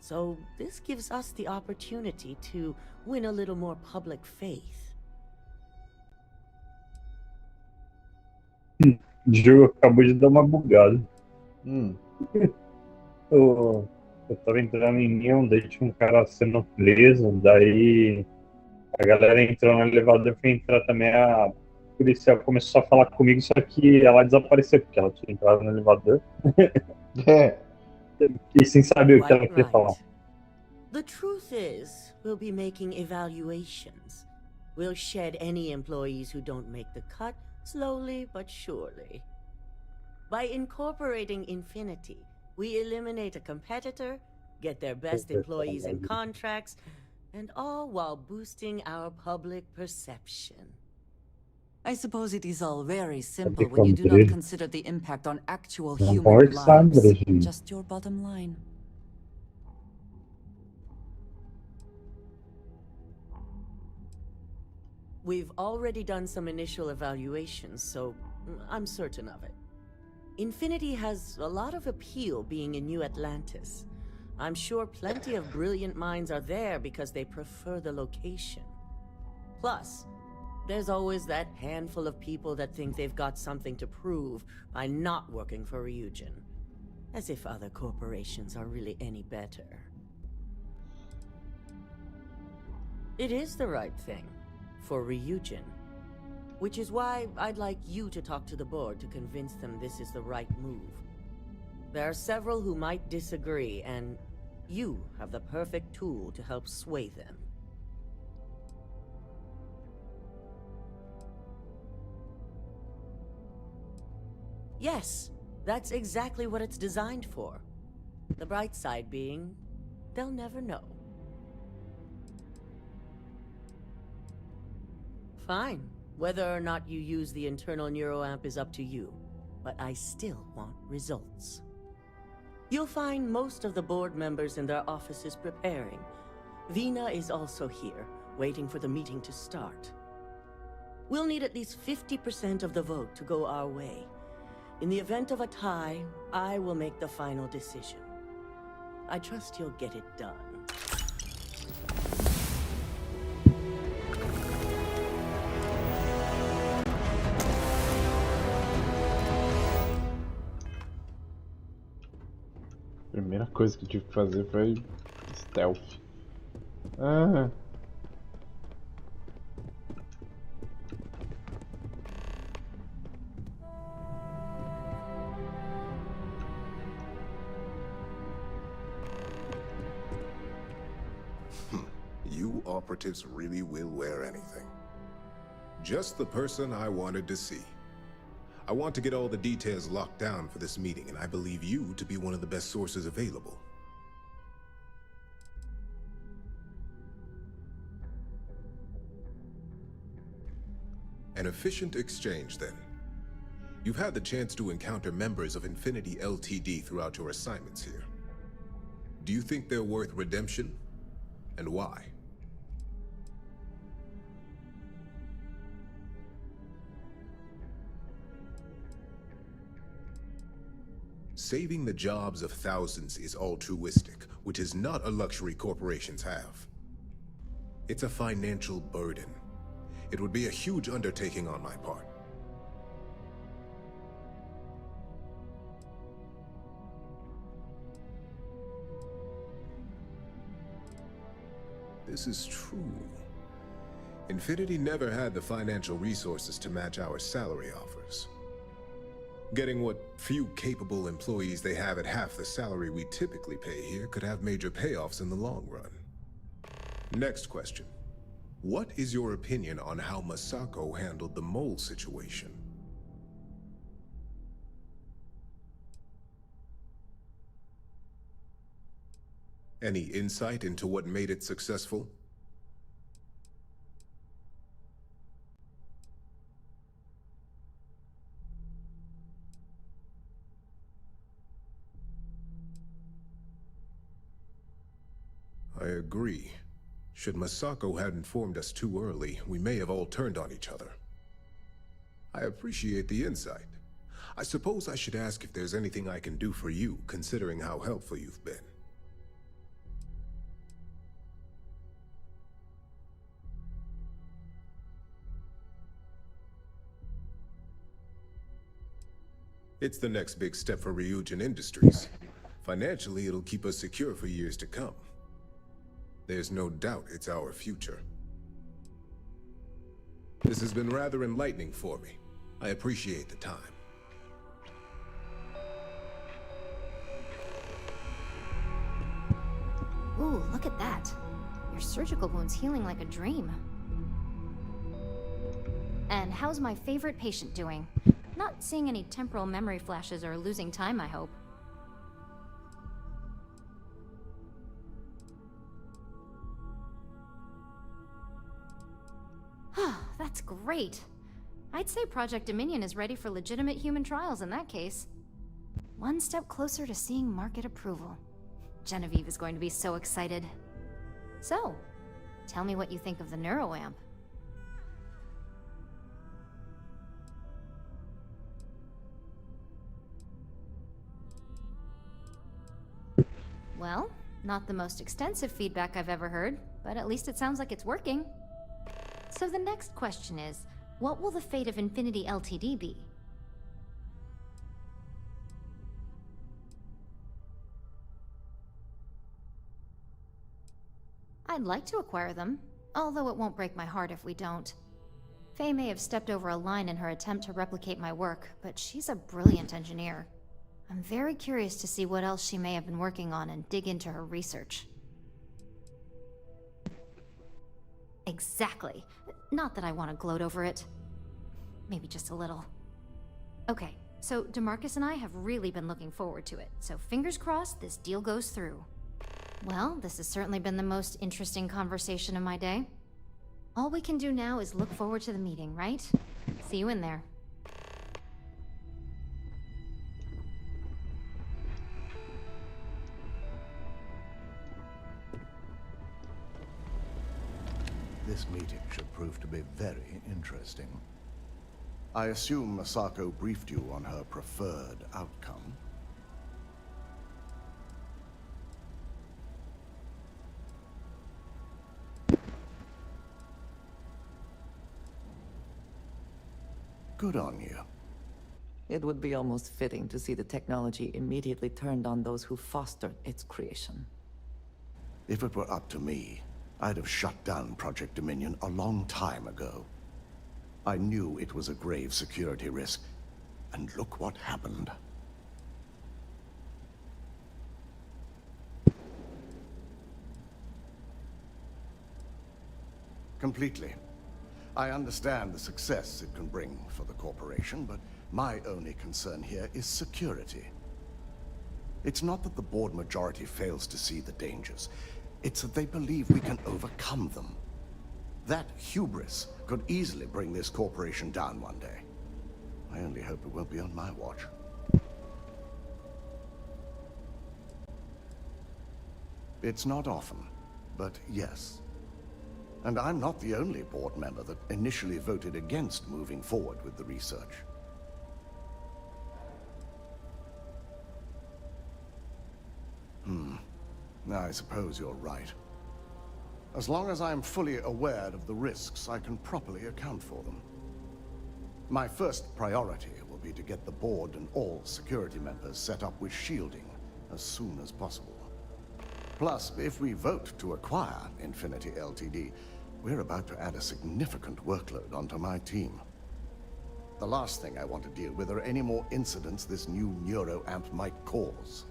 So this gives us the opportunity to win a little more public faith. O jogo acabou de dar uma bugada. Eu tava entrando em Neon, daí tinha um cara sendo preso, daí a galera entrou no elevador, eu fui entrar também, a policial começou a falar comigo, só que ela desapareceu, porque ela tinha entrado no elevador. E sem saber o que ela queria falar. The truth is, we'll be making evaluations. We'll shed any employees who don't make the cut, slowly but surely. By incorporating Infinity, we eliminate a competitor, get their best employees and contracts, And all while boosting our public perception. I suppose it is all very simple when you do not consider the impact on actual human lives. Just your bottom line. We've already done some initial evaluations, so I'm certain of it. Infinity has a lot of appeal being in New Atlantis. I'm sure plenty of brilliant minds are there because they prefer the location. Plus, there's always that handful of people that think they've got something to prove by not working for Ryujin. As if other corporations are really any better. It is the right thing for Ryujin. Which is why I'd like you to talk to the board to convince them this is the right move. There are several who might disagree, and you have the perfect tool to help sway them. Yes, that's exactly what it's designed for. The bright side being, they'll never know. Fine. Whether or not you use the internal neuroamp is up to you, but I still want results. You'll find most of the board members in their offices preparing. Vina is also here, waiting for the meeting to start. We'll need at least 50% of the vote to go our way. In the event of a tie, I will make the final decision. I trust you'll get it done. A primeira coisa que eu tive que fazer foi stealth. Ah. You operatives really will wear anything. Just the person I wanted to see. I want to get all the details locked down for this meeting, and I believe you to be one of the best sources available. An efficient exchange, then. You've had the chance to encounter members of Infinity LTD throughout your assignments here. Do you think they're worth redemption? And why? Saving the jobs of thousands is altruistic, which is not a luxury corporations have. It's a financial burden. It would be a huge undertaking on my part. This is true. Infinity never had the financial resources to match our salary offers. Getting what few capable employees they have at half the salary we typically pay here could have major payoffs in the long run. Next question. What is your opinion on how Masako handled the mole situation? Any insight into what made it successful? I agree. Should Masako had informed us too early, we may have all turned on each other. I appreciate the insight. I suppose I should ask if there's anything I can do for you, considering how helpful you've been. It's the next big step for Ryujin Industries. Financially, it'll keep us secure for years to come. There's no doubt it's our future. This has been rather enlightening for me. I appreciate the time. Ooh, look at that. Your surgical wound's healing like a dream. And how's my favorite patient doing? Not seeing any temporal memory flashes or losing time, I hope. That's great. I'd say Project Dominion is ready for legitimate human trials in that case. One step closer to seeing market approval. Genevieve is going to be so excited. So, tell me what you think of the neuroamp. Well, not the most extensive feedback I've ever heard, but at least it sounds like it's working. So the next question is, what will the fate of Infinity Ltd be? I'd like to acquire them, although it won't break my heart if we don't. Faye may have stepped over a line in her attempt to replicate my work, but she's a brilliant engineer. I'm very curious to see what else she may have been working on and dig into her research. Exactly. Not that I want to gloat over it. Maybe just a little. Okay, so DeMarcus and I have really been looking forward to it, so fingers crossed this deal goes through. Well, this has certainly been the most interesting conversation of my day. All we can do now is look forward to the meeting, right? See you in there. This meeting should prove to be very interesting. I assume Masako briefed you on her preferred outcome. Good on you. It would be almost fitting to see the technology immediately turned on those who fostered its creation. If it were up to me, I'd have shut down Project Dominion a long time ago. I knew it was a grave security risk, and look what happened. Completely. I understand the success it can bring for the corporation, but my only concern here is security. It's not that the board majority fails to see the dangers. It's that they believe we can overcome them. That hubris could easily bring this corporation down one day. I only hope it won't be on my watch. It's not often, but yes. And I'm not the only board member that initially voted against moving forward with the research. I suppose you're right. As long as I'm fully aware of the risks, I can properly account for them. My first priority will be to get the board and all security members set up with shielding as soon as possible. Plus, if we vote to acquire Infinity Ltd, we're about to add a significant workload onto my team. The last thing I want to deal with are any more incidents this new neuroamp might cause.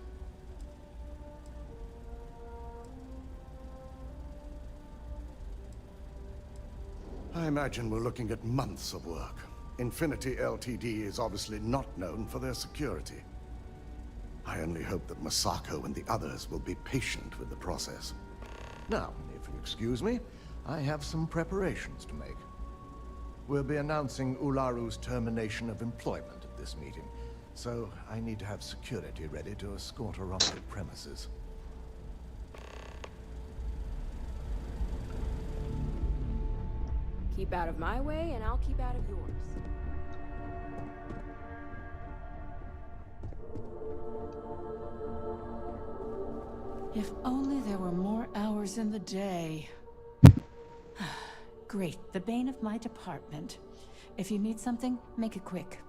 I imagine we're looking at months of work. Infinity Ltd is obviously not known for their security. I only hope that Masako and the others will be patient with the process. Now, if you excuse me, I have some preparations to make. We'll be announcing Ularu's termination of employment at this meeting, so I need to have security ready to escort her off the premises. Keep out of my way, and I'll keep out of yours. If only there were more hours in the day. Great, the bane of my department. If you need something, make it quick.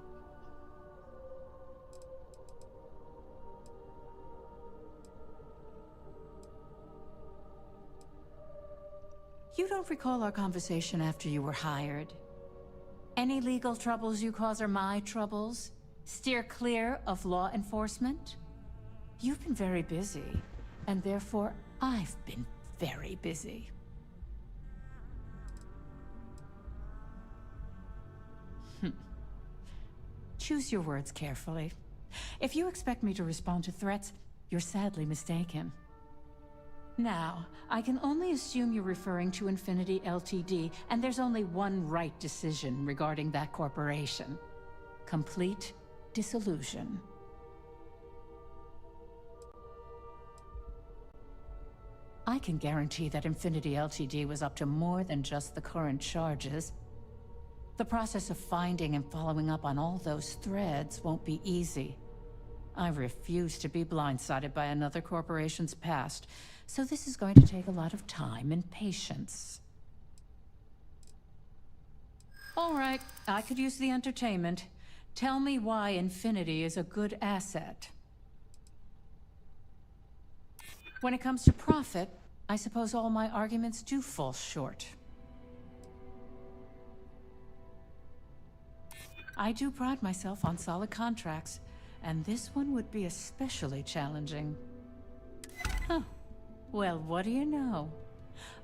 You don't recall our conversation after you were hired? Any legal troubles you cause are my troubles? Steer clear of law enforcement? You've been very busy, and therefore I've been very busy. Choose your words carefully. If you expect me to respond to threats, you're sadly mistaken. Now, I can only assume you're referring to Infinity Ltd, and there's only one right decision regarding that corporation. Complete dissolution. I can guarantee that Infinity Ltd was up to more than just the current charges. The process of finding and following up on all those threads won't be easy. I refuse to be blindsided by another corporation's past, so this is going to take a lot of time and patience. All right, I could use the entertainment. Tell me why Infinity is a good asset. When it comes to profit, I suppose all my arguments do fall short. I do pride myself on solid contracts, and this one would be especially challenging. Huh. Well, what do you know?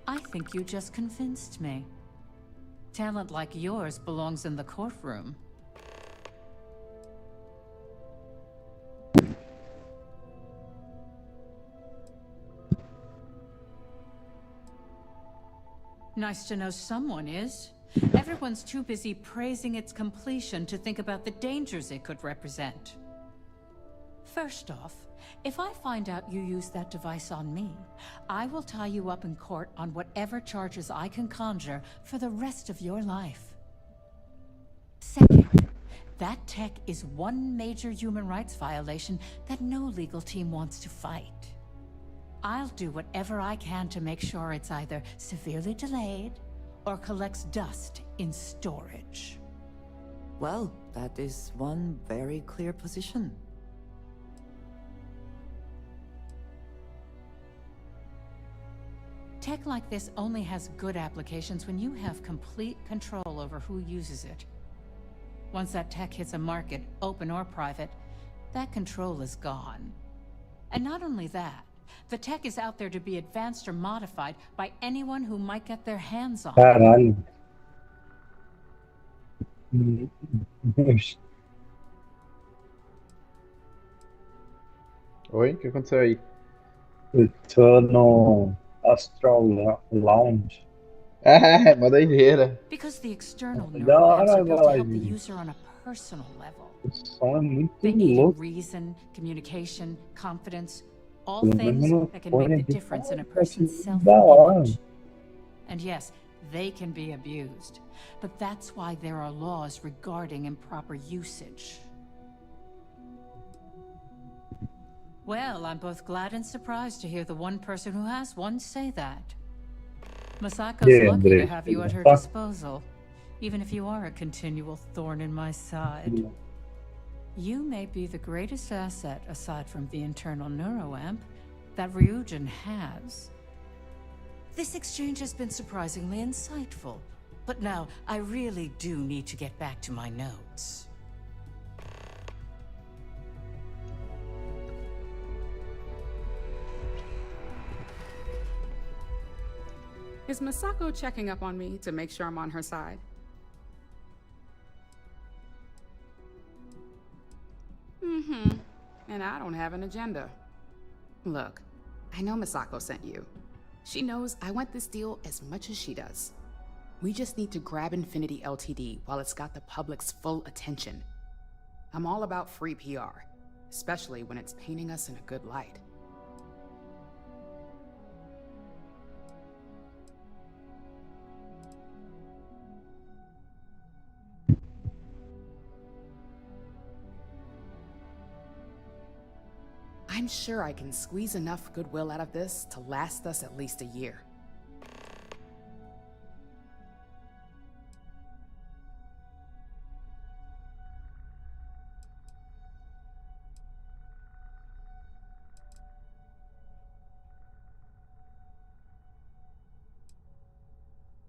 I think you just convinced me. Talent like yours belongs in the courtroom. Nice to know someone is. Everyone's too busy praising its completion to think about the dangers it could represent. First off, if I find out you used that device on me, I will tie you up in court on whatever charges I can conjure for the rest of your life. Second, that tech is one major human rights violation that no legal team wants to fight. I'll do whatever I can to make sure it's either severely delayed or collects dust in storage. Well, that is one very clear position. Tech like this only has good applications when you have complete control over who uses it. Once that tech hits a market, open or private, that control is gone. And not only that, the tech is out there to be advanced or modified by anyone who might get their hands on it. Caralho. Oi, o que aconteceu aí? Eu tô no Astral Lounge. Ah, uma doideira. Because the external Da neuroamps hora are built to help the live. user on a personal level. O som é muito They aid in louco. reason, communication, confidence, all Pelo things menos that can make fone the aqui difference in a tá person's da hora. self-image. And yes, they can be abused, but that's why there are laws regarding improper usage. Well, I'm both glad and surprised to hear the one person who has one say that. Masako's Yeah, lucky to André. have you at her Fuck. disposal, even if you are a continual thorn in my side. You may be the greatest asset, aside from the internal neuroamp, that Ryujin has. This exchange has been surprisingly insightful, but now I really do need to get back to my notes. Is Masako checking up on me to make sure I'm on her side? Mm-hmm. And I don't have an agenda. Look, I know Masako sent you. She knows I want this deal as much as she does. We just need to grab Infinity Ltd while it's got the public's full attention. I'm all about free PR, especially when it's painting us in a good light. I'm sure I can squeeze enough goodwill out of this to last us at least a year.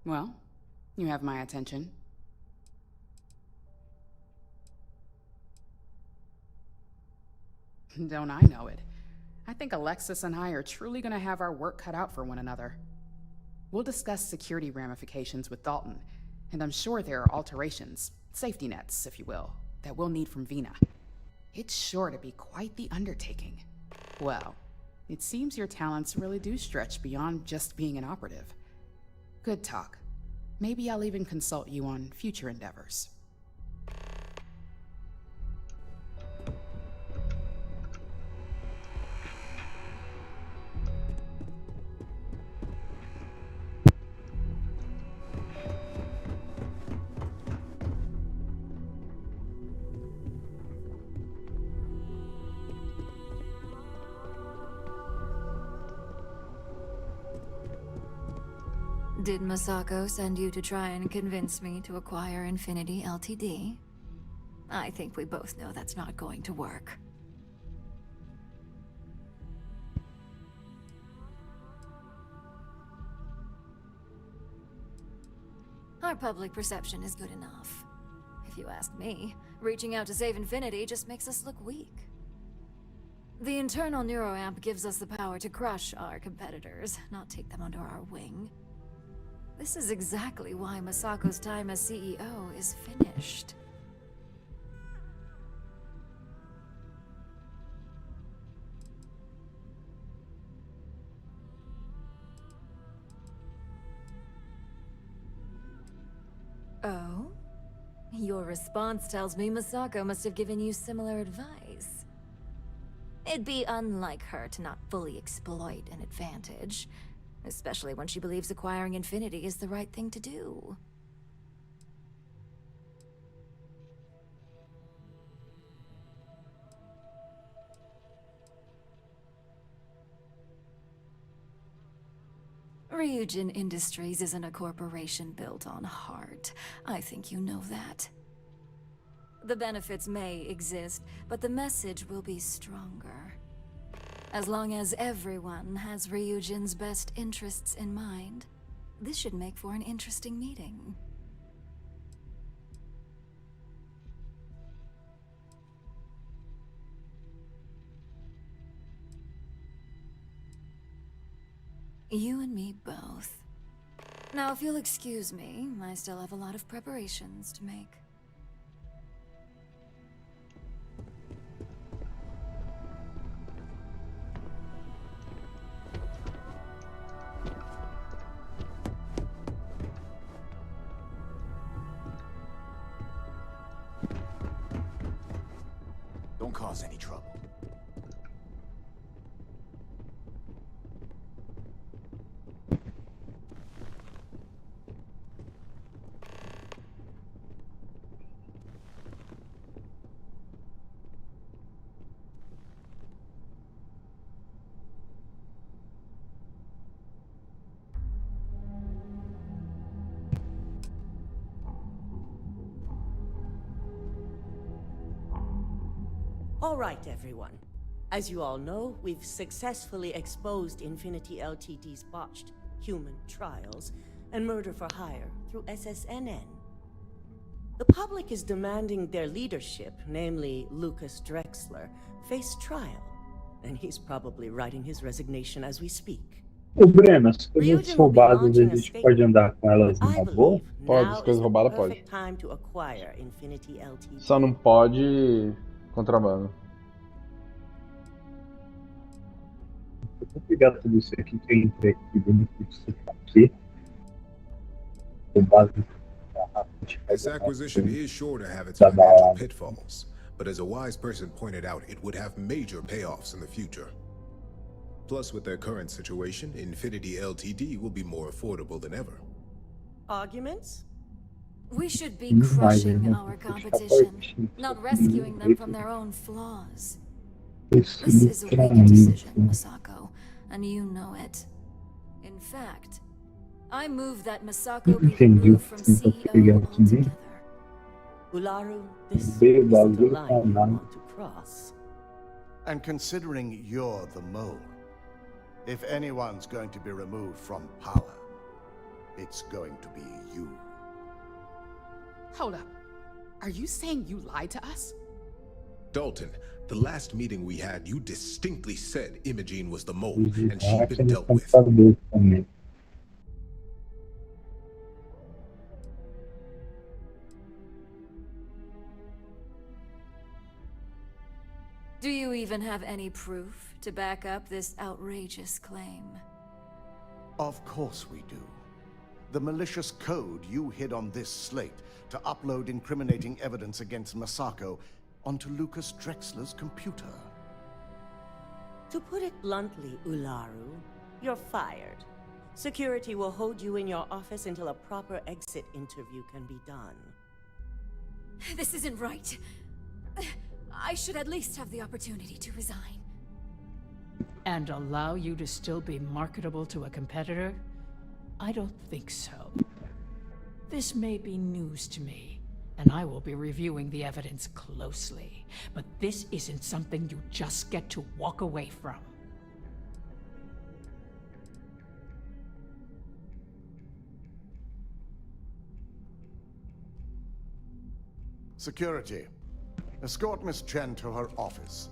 Well, you have my attention. Don't I know it? I think Alexis and I are truly gonna have our work cut out for one another. We'll discuss security ramifications with Dalton, and I'm sure there are alterations, safety nets, if you will, that we'll need from Vina. It's sure to be quite the undertaking. Well, It seems your talents really do stretch beyond just being an operative. Good talk. Maybe I'll even consult you on future endeavors. Did Masako send you to try and convince me to acquire Infinity Ltd? I think we both know that's not going to work. Our public perception is good enough. If you ask me, reaching out to save Infinity just makes us look weak. The internal neuroamp gives us the power to crush our competitors, not take them under our wing. This is exactly why Masako's time as CEO is finished. Oh? Your response tells me Masako must have given you similar advice. It'd be unlike her to not fully exploit an advantage. Especially when she believes acquiring Infinity is the right thing to do. Ryujin Industries isn't a corporation built on heart. I think you know that. The benefits may exist, but the message will be stronger. As long as everyone has Ryujin's best interests in mind, this should make for an interesting meeting. You and me both. Now, if you'll excuse me, I still have a lot of preparations to make. Don't cause any trouble. All right, everyone. As you all know, we've successfully exposed Infinity Ltd's botched human trials and murder for hire through SSNN. The public is demanding their leadership, namely Lucas Drexler, face trial, and he's probably writing his resignation as we speak. Ô, Breno, as coisas roubadas a gente pode andar com elas numa boa? Pode, as coisas roubadas pode. Só não pode contrabando. Eu vou pegar tudo isso aqui que eu entrei aqui dentro disso aqui. Roubado. This acquisition is sure to have its financial pitfalls, but as a wise person pointed out, it would have major payoffs in the future. Plus, with their current situation, Infinity Ltd will be more affordable than ever. Arguments? We should be crushing our competition, not rescuing them from their own flaws. This is a weak decision, Masako, and you know it. In fact, I move that Masako be removed from CEO altogether. Ularu, this isn't a line you want to cross. And considering you're the mole, if anyone's going to be removed from power, it's going to be you. Hold up. Are you saying you lied to us? Dalton, the last meeting we had, you distinctly said Imogene was the mole, and she'd been dealt with. Do you even have any proof to back up this outrageous claim? Of course we do. The malicious code you hid on this slate to upload incriminating evidence against Masako onto Lucas Drexler's computer. To put it bluntly, Ularu, you're fired. Security will hold you in your office until a proper exit interview can be done. This isn't right. I should at least have the opportunity to resign. And allow you to still be marketable to a competitor? I don't think so. This may be news to me, and I will be reviewing the evidence closely. But this isn't something you just get to walk away from. Security, escort Miss Chen to her office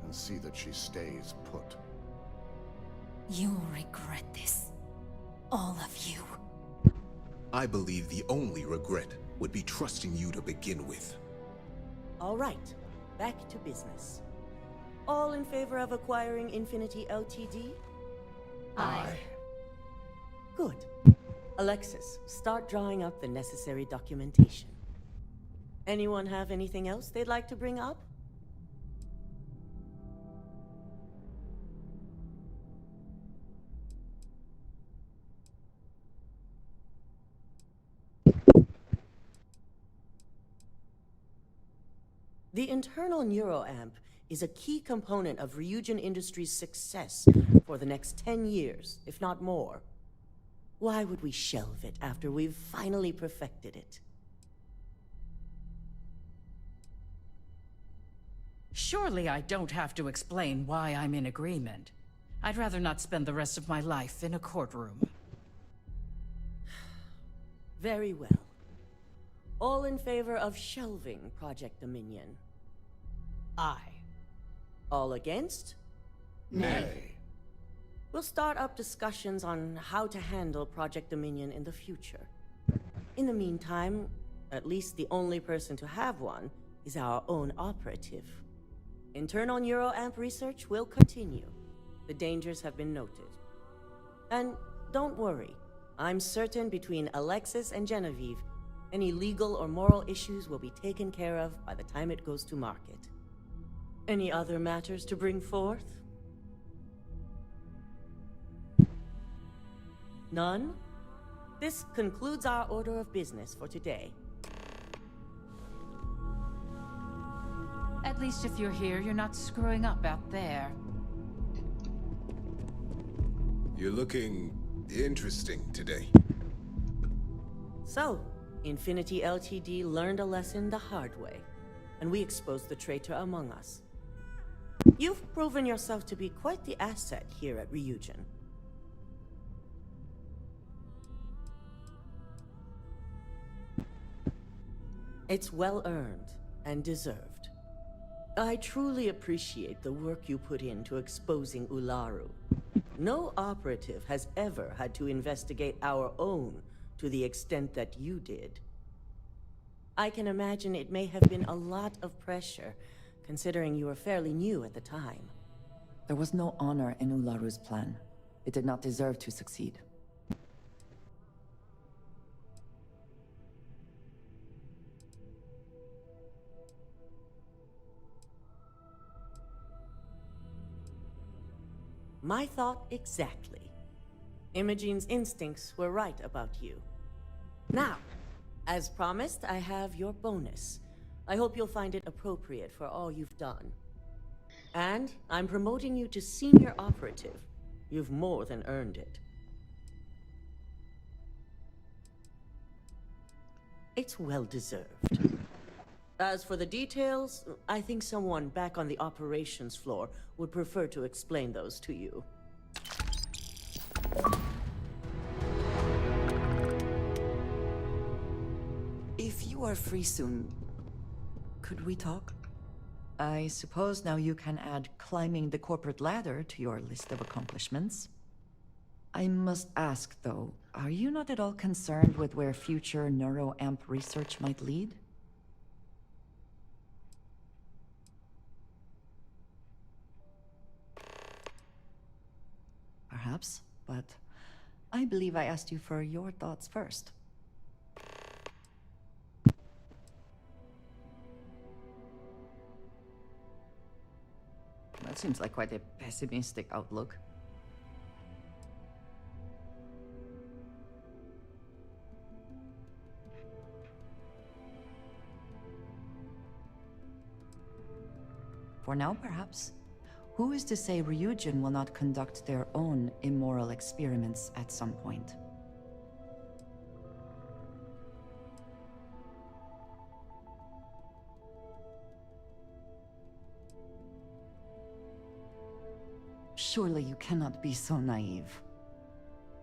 and see that she stays put. You'll regret this. All of you. I believe the only regret would be trusting you to begin with. All right, back to business. All in favor of acquiring Infinity Ltd? Aye. Good. Alexis, start drawing up the necessary documentation. Anyone have anything else they'd like to bring up? The internal neuroamp is a key component of Ryujin Industries' success for the next 10 years, if not more. Why would we shelve it after we've finally perfected it? Surely I don't have to explain why I'm in agreement. I'd rather not spend the rest of my life in a courtroom. Very well. All in favor of shelving Project Dominion? Aye. All against? Nay. We'll start up discussions on how to handle Project Dominion in the future. In the meantime, at least the only person to have one is our own operative. Internal neuroamp research will continue. The dangers have been noted. And don't worry, I'm certain between Alexis and Genevieve, any legal or moral issues will be taken care of by the time it goes to market. Any other matters to bring forth? None? This concludes our order of business for today. At least if you're here, you're not screwing up out there. You're looking interesting today. So, Infinity Ltd. learned a lesson the hard way, and we exposed the traitor among us. You've proven yourself to be quite the asset here at Ryujin. It's well earned and deserved. I truly appreciate the work you put into exposing Ularu. No operative has ever had to investigate our own to the extent that you did. I can imagine it may have been a lot of pressure, considering you were fairly new at the time. There was no honor in Ularu's plan. It did not deserve to succeed. My thought exactly. Imogene's instincts were right about you. Now, as promised, I have your bonus. I hope you'll find it appropriate for all you've done. And I'm promoting you to senior operative. You've more than earned it. It's well deserved. As for the details, I think someone back on the operations floor would prefer to explain those to you. If you are free soon, could we talk? I suppose now you can add climbing the corporate ladder to your list of accomplishments. I must ask, though, are you not at all concerned with where future neuroamp research might lead? perhaps, but I believe I asked you for your thoughts first. That seems like quite a pessimistic outlook. For now, perhaps. Who is to say Ryujin will not conduct their own immoral experiments at some point? Surely you cannot be so naive.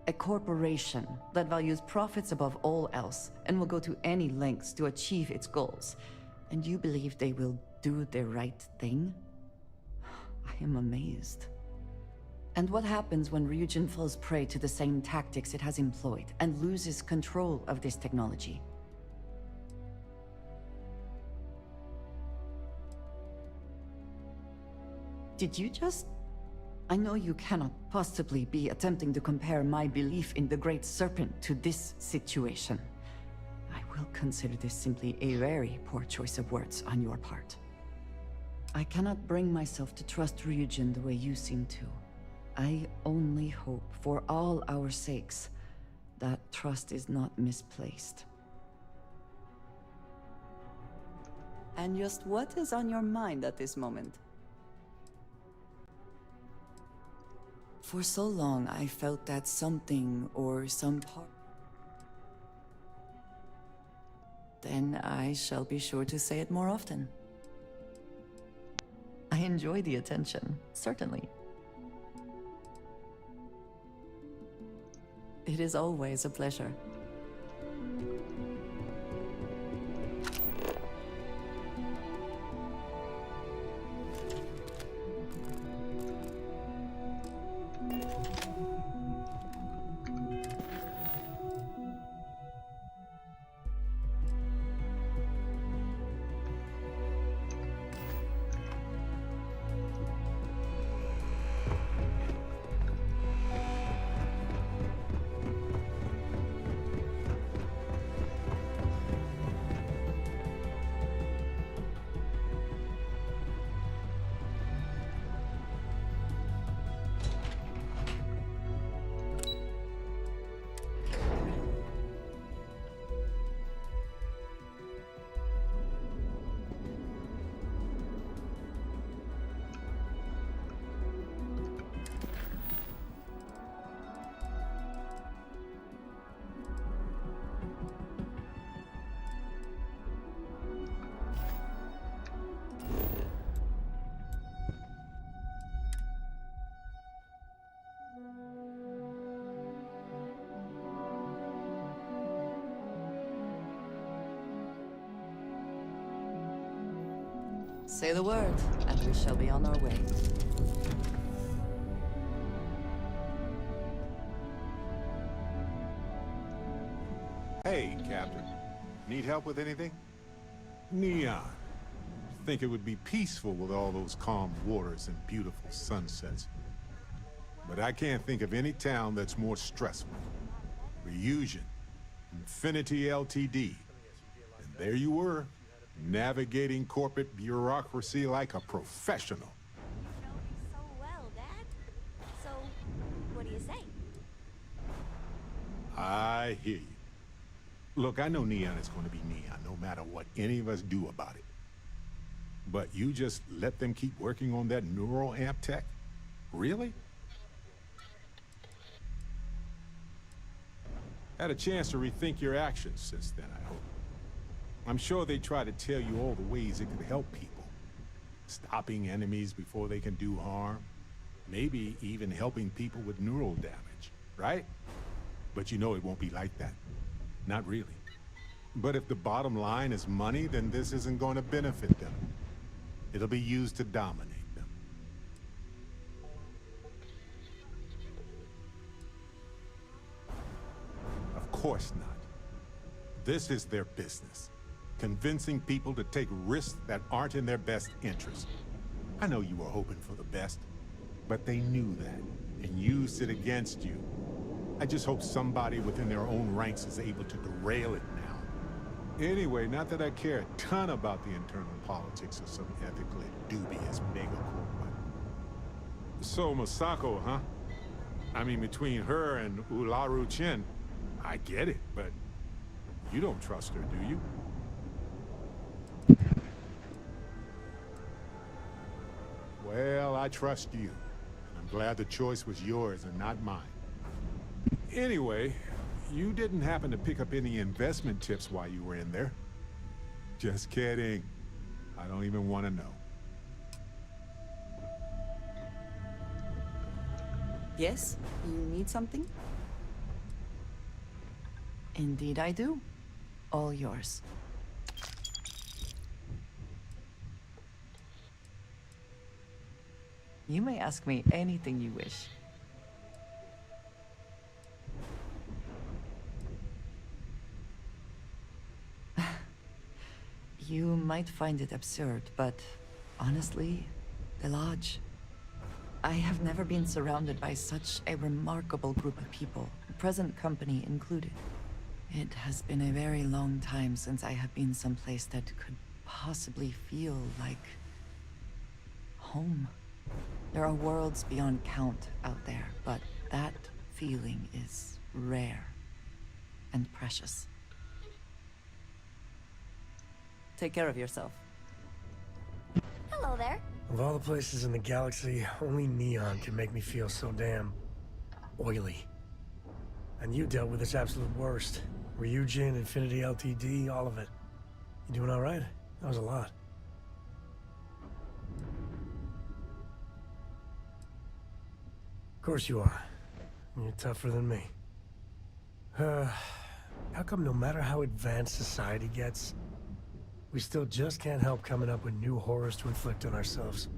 A corporation that values profits above all else and will go to any lengths to achieve its goals, and you believe they will do the right thing? I am amazed. And what happens when Ryujin falls prey to the same tactics it has employed and loses control of this technology? Did you just... I know you cannot possibly be attempting to compare my belief in the Great Serpent to this situation. I will consider this simply a very poor choice of words on your part. I cannot bring myself to trust Ryujin the way you seem to. I only hope, for all our sakes, that trust is not misplaced. And just what is on your mind at this moment? For so long, I felt that something or some part... Then I shall be sure to say it more often. I enjoy the attention, certainly. It is always a pleasure. Say the word, and we shall be on our way. Hey, Captain. Need help with anything? Neon. Think it would be peaceful with all those calm waters and beautiful sunsets. But I can't think of any town that's more stressful. Ryujin. Infinity Ltd. And there you were, navigating corporate bureaucracy like a professional. You know me so well, Dad. So, what do you say? I hear you. Look, I know Neon is going to be Neon, no matter what any of us do about it. But you just let them keep working on that neural amp tech? Really? Had a chance to rethink your actions since then, I hope. I'm sure they try to tell you all the ways it could help people. Stopping enemies before they can do harm. Maybe even helping people with neural damage, right? But you know it won't be like that. Not really. But if the bottom line is money, then this isn't going to benefit them. It'll be used to dominate them. Of course not. This is their business. Convincing people to take risks that aren't in their best interest. I know you were hoping for the best, but they knew that. and used it against you. I just hope somebody within their own ranks is able to derail it now. Anyway, not that I care a ton about the internal politics of some ethically dubious megacorp, but... So, Masako, huh? I mean, between her and Ularu Chen, I get it, but you don't trust her, do you? Well, I trust you. I'm glad the choice was yours and not mine. Anyway, you didn't happen to pick up any investment tips while you were in there? Just kidding. I don't even want to know. Yes? You need something? Indeed I do. All yours. You may ask me anything you wish. You might find it absurd, but honestly, the Lodge... I have never been surrounded by such a remarkable group of people, present company included. It has been a very long time since I have been someplace that could possibly feel like... home. There are worlds beyond count out there, but that feeling is rare and precious. Take care of yourself. Hello there. Of all the places in the galaxy, only Neon can make me feel so damn... oily. And you dealt with its absolute worst. Ryujin, Infinity LTD, all of it. You doing alright? That was a lot. Of course you are. You're tougher than me. How come no matter how advanced society gets, we still just can't help coming up with new horrors to inflict on ourselves?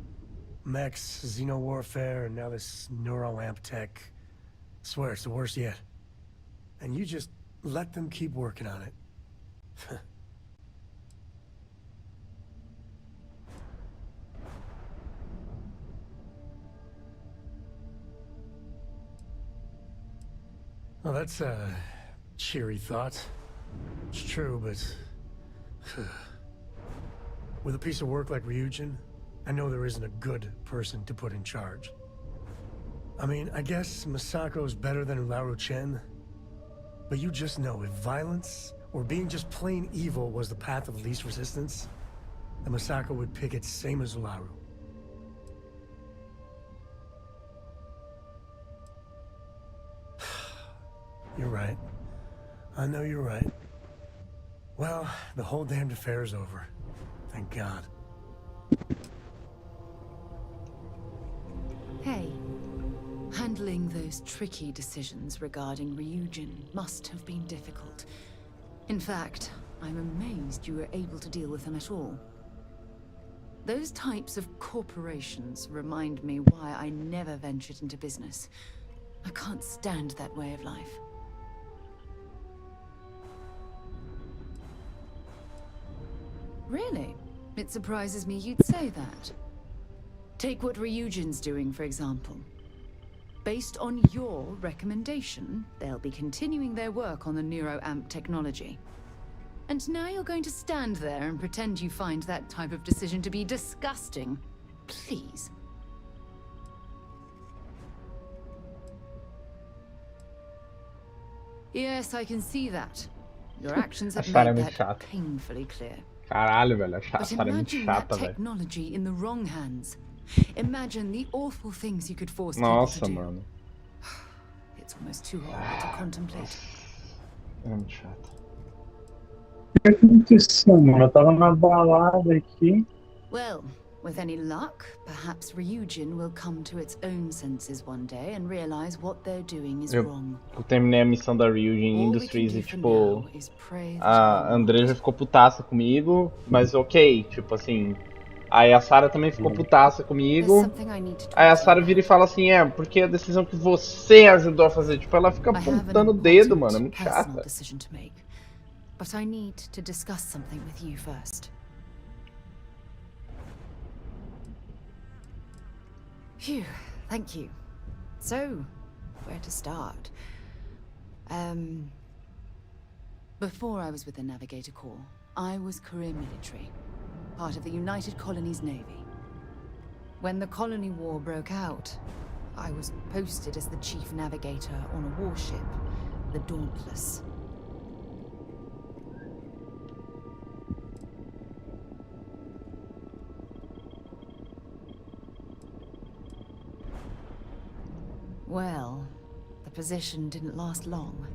Mechs, xeno-warfare, and now this neuroamp tech. Swear it's the worst yet. And you just let them keep working on it. Well, that's a cheery thought. It's true, but... with a piece of work like Ryujin, I know there isn't a good person to put in charge. I mean, I guess Masako's better than Ularu Chen, but you just know if violence, or being just plain evil was the path of least resistance, then Masako would pick it same as Ularu. You're right. I know you're right. Well, the whole damned affair is over. Thank God. Hey, handling those tricky decisions regarding Ryujin must have been difficult. In fact, I'm amazed you were able to deal with them at all. Those types of corporations remind me why I never ventured into business. I can't stand that way of life. Really? It surprises me you'd say that. Take what Ryujin's doing, for example. Based on your recommendation, they'll be continuing their work on the neuroamp technology. And now you're going to stand there and pretend you find that type of decision to be disgusting. Please. Yes, I can see that. Your actions have made that painfully clear. Caralho, velho, a But história é muito imagine that chata, velho. technology in the wrong hands. Imagine the awful things you could force Nossa, people to do. mano. It's almost too horrible to contemplate. É muito chato. O que aconteceu, mano? Eu tava na balada aqui. Well, with any luck, perhaps Ryujin will come to its own senses one day and realize what they're doing is wrong. Eu terminei a missão da Ryujin Industries e, tipo, a Andrea ficou putaça comigo, mas ok, tipo assim. Aí a Sarah também ficou putaça comigo. Aí a Sarah vira e fala assim, porque é a decisão que você ajudou a fazer. Tipo, ela fica apontando o dedo, mano, é muito chata. But I need to discuss something with you first. Phew, thank you. So, where to start? Before I was with the Navigator Corps, I was career military, part of the United Colonies Navy. When the Colony War broke out, I was posted as the chief navigator on a warship, the Dauntless. Well, the position didn't last long.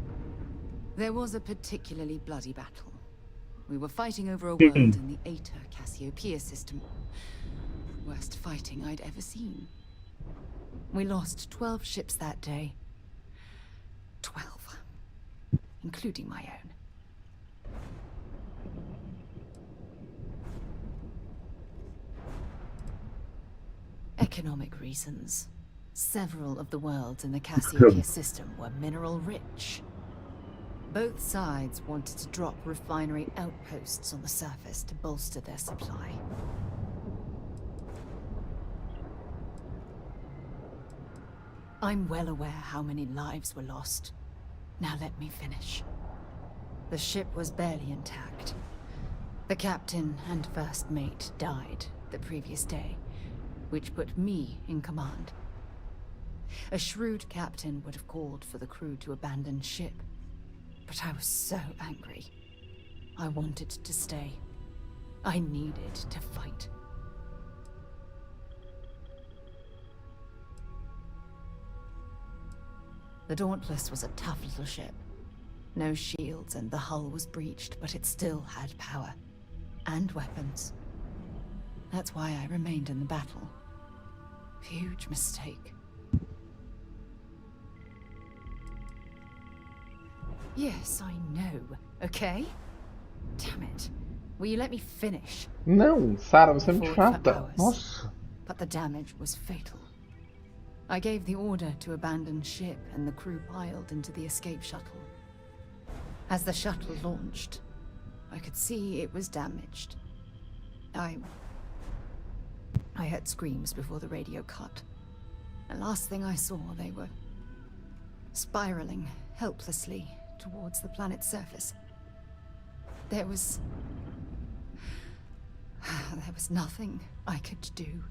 There was a particularly bloody battle. We were fighting over a world in the Eta Cassiopeia system. Worst fighting I'd ever seen. We lost 12 ships that day. 12. Including my own. Economic reasons. Several of the worlds in the Cassiopeia system were mineral rich. Both sides wanted to drop refinery outposts on the surface to bolster their supply. I'm well aware how many lives were lost. Now let me finish. The ship was barely intact. The captain and first mate died the previous day, which put me in command. A shrewd captain would have called for the crew to abandon ship, but I was so angry. I wanted to stay. I needed to fight. The Dauntless was a tough little ship. No shields and the hull was breached, but it still had power. And weapons. That's why I remained in the battle. Huge mistake. Yes, I know, okay? Damn it. Will you let me finish? Não, Sarah, você é I muito fought for chata. hours, Nossa. But the damage was fatal. I gave the order to abandon ship and the crew piled into the escape shuttle. As the shuttle launched, I could see it was damaged. I heard screams before the radio cut. And last thing I saw, they were spiraling helplessly towards the planet's surface. There was nothing I could do.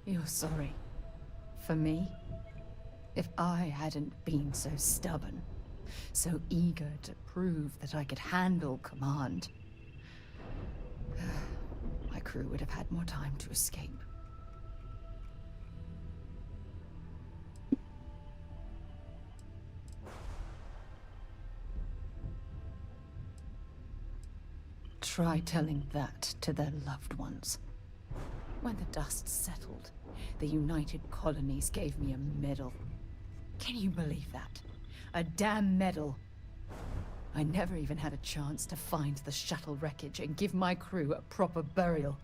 You're sorry. For me? If I hadn't been so stubborn, so eager to prove that I could handle command, my crew would have had more time to escape. Try telling that to their loved ones. When the dust settled, the United Colonies gave me a medal. Can you believe that? A damn medal. I never even had a chance to find the shuttle wreckage and give my crew a proper burial.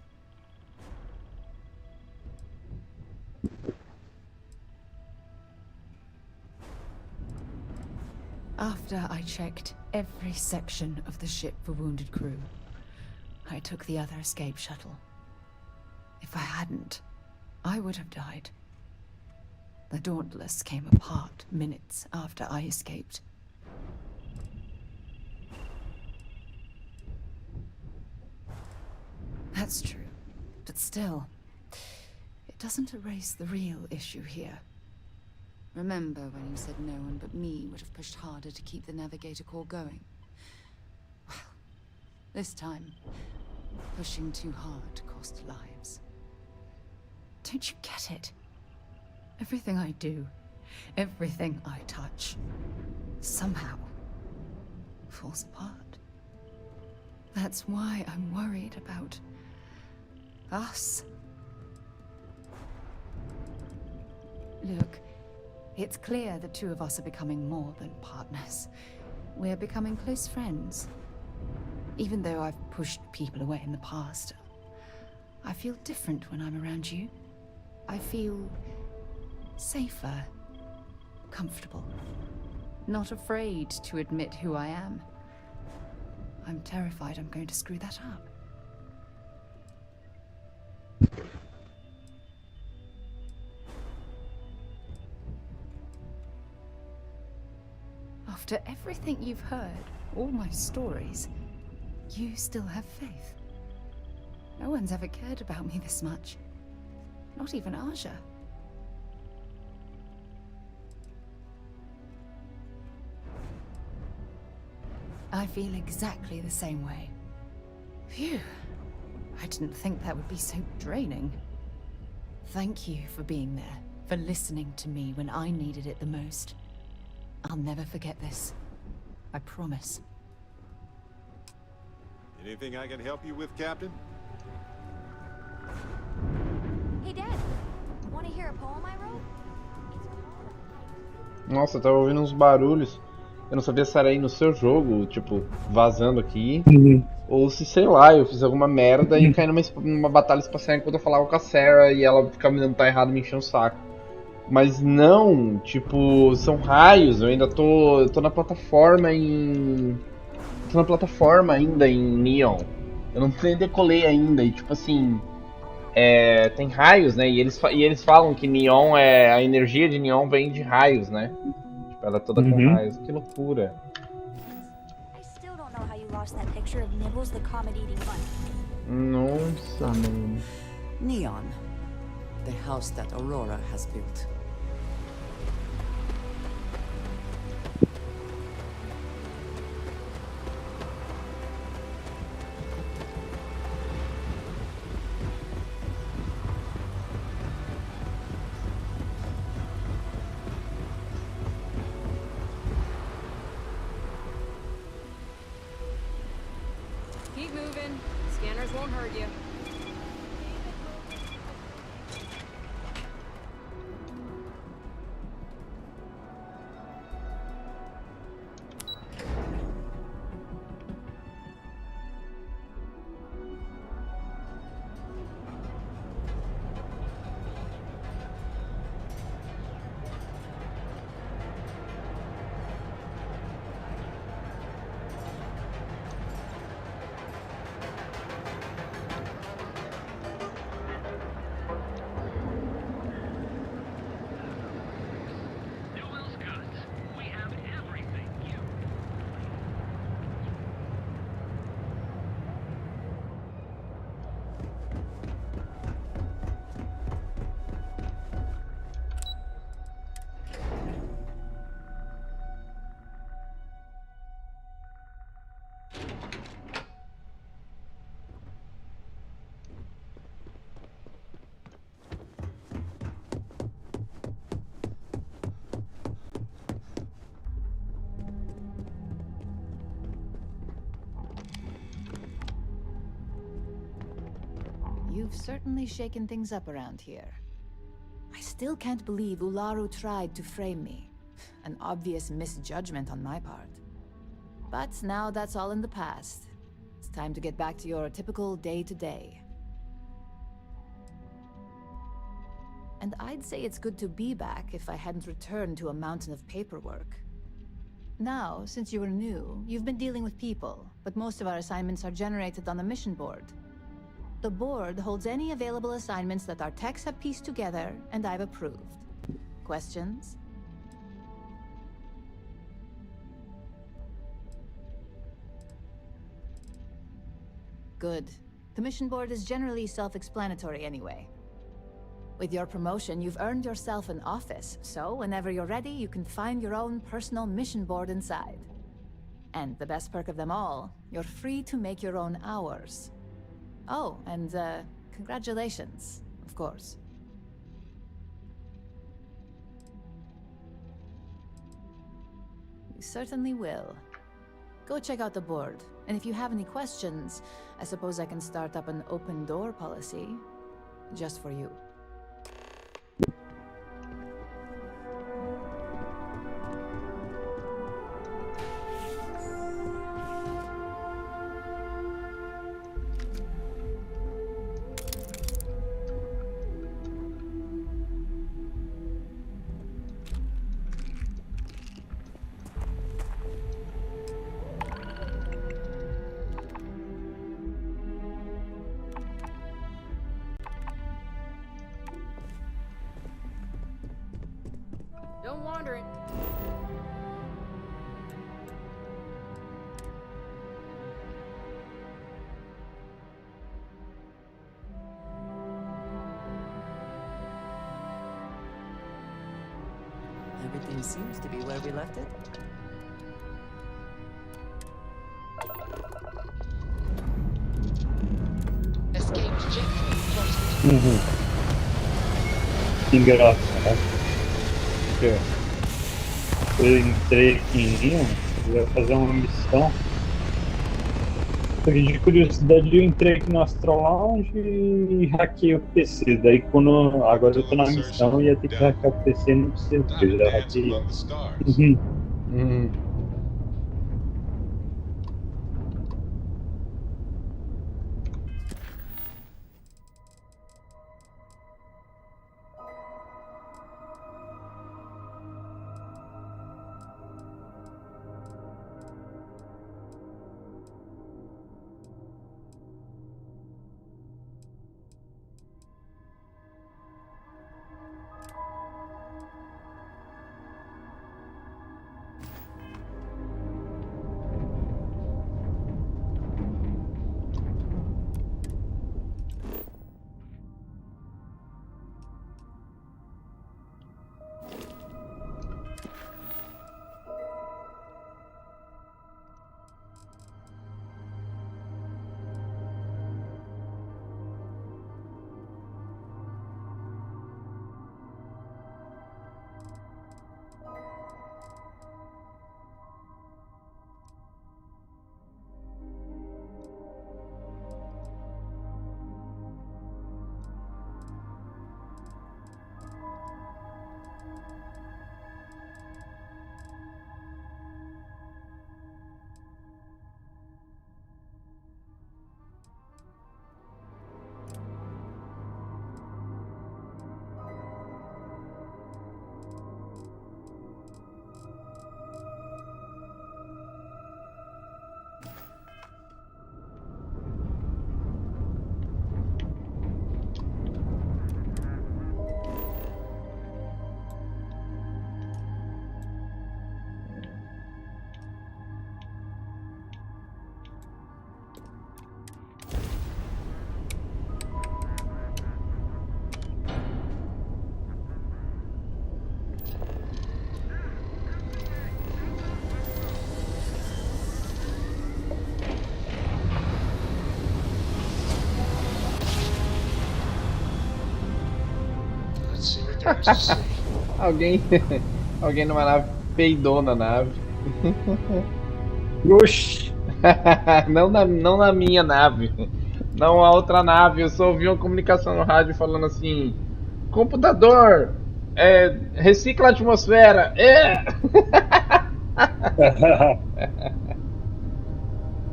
After I checked every section of the ship for wounded crew, I took the other escape shuttle. If I hadn't, I would have died. The Dauntless came apart minutes after I escaped. That's true, but still, it doesn't erase the real issue here. Remember when you said no one but me would have pushed harder to keep the Navigator Corps going? Well, this time, pushing too hard cost lives. Don't you get it? Everything I do, everything I touch, somehow falls apart. That's why I'm worried about us. Look, it's clear the two of us are becoming more than partners. We're becoming close friends. Even though I've pushed people away in the past, I feel different when I'm around you. I feel safer, comfortable, not afraid to admit who I am. I'm terrified I'm going to screw that up. After everything you've heard, all my stories, you still have faith. No one's ever cared about me this much. Not even Aja. I feel exactly the same way. Phew. I didn't think that would be so draining. Thank you for being there, for listening to me when I needed it the most. I'll never forget this. I promise. Anything I can help you with, Captain? Hey, Dad. Want to hear a poem I wrote? Nossa, eu tava ouvindo uns barulhos. Eu não sabia se era aí no seu jogo, tipo, vazando aqui. Ou se, sei lá, eu fiz alguma merda e caí numa batalha espacial enquanto eu falava com a Sarah e ela ficava me dando tá errado e me enchendo o saco. Mas não, tipo, são raios, eu ainda tô na plataforma em... Tô na plataforma ainda em Neon. Eu não nem decolei ainda e tipo assim... tem raios, né? E eles falam que Neon a energia de Neon vem de raios, né? Tipo, ela é toda com raios. Que loucura. I still don't know how you lost that picture of Nibbles the comet-eating bunny. Nossa, mano. Neon, the house that Aurora has built. Keep moving. Scanners won't hurt you. You've certainly shaken things up around here. I still can't believe Ularu tried to frame me. An obvious misjudgment on my part. But now that's all in the past. It's time to get back to your typical day-to-day. And I'd say it's good to be back if I hadn't returned to a mountain of paperwork. Now, since you were new, you've been dealing with people, but most of our assignments are generated on the mission board. The board holds any available assignments that our techs have pieced together, and I've approved. Questions? Good. The mission board is generally self-explanatory anyway. With your promotion, you've earned yourself an office, so whenever you're ready, you can find your own personal mission board inside. And the best perk of them all, you're free to make your own hours. Oh, and congratulations, of course. You certainly will. Go check out the board, and if you have any questions, I suppose I can start up an open door policy, just for you. Don't wander it. Everything seems to be where we left it. Escaped gently. Engraçado. O quê? Eu entrei aqui em Rio, eu ia fazer uma missão. Só que de curiosidade eu entrei aqui no Astro Lounge e hackei o PC. Daí quando. Agora eu tô na missão e ia ter que hackear o PC e não precisa, porque eu já hackei. Among the stars. Alguém, alguém numa nave peidou na nave. Oxi! não na minha nave. Não a outra nave. Eu só ouvi uma comunicação no rádio falando assim: computador, recicla a atmosfera.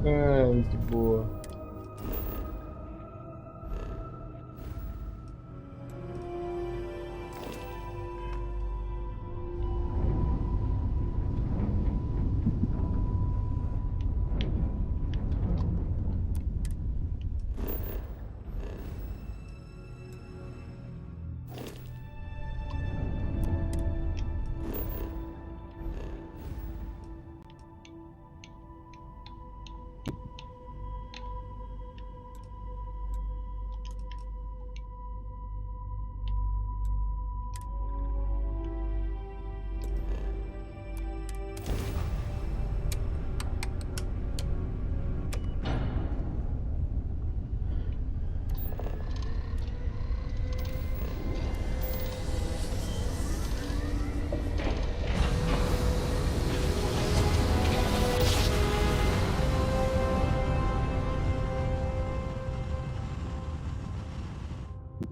Muito boa.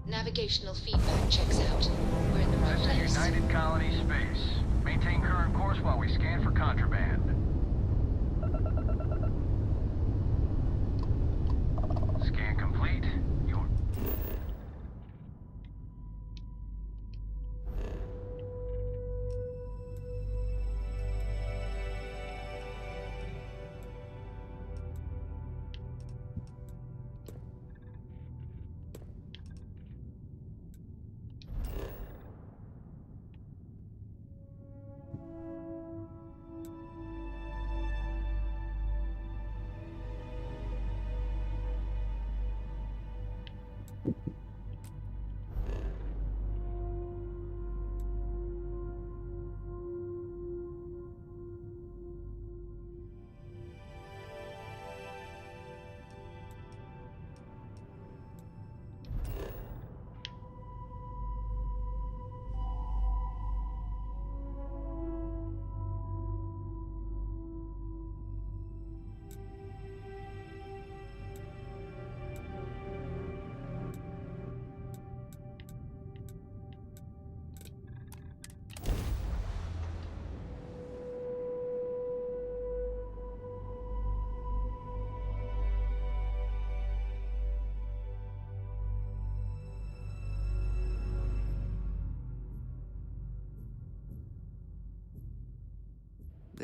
Navigational feedback checks out. We're in the right place. This is United Colony Space. Maintain current course while we scan for contraband. Scan complete.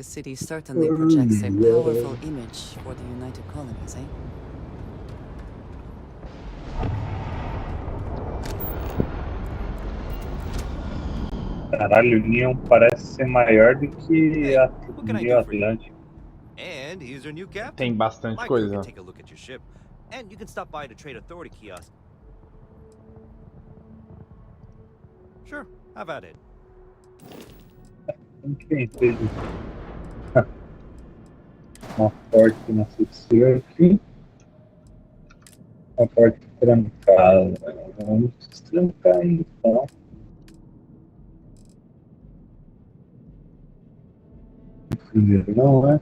The city certainly projects a powerful image for the United Colonies, eh? Caralho, o Neon parece ser maior do que a New Atlântica. And here's our new captain. Tem bastante My crew can coisa. take a look at your ship, and you can stop by the Trade Authority kiosk. Sure, have at it. Quem fez uma porta na secção aqui. Uma porta trancada. Vamos trancar então. Primeiro não é.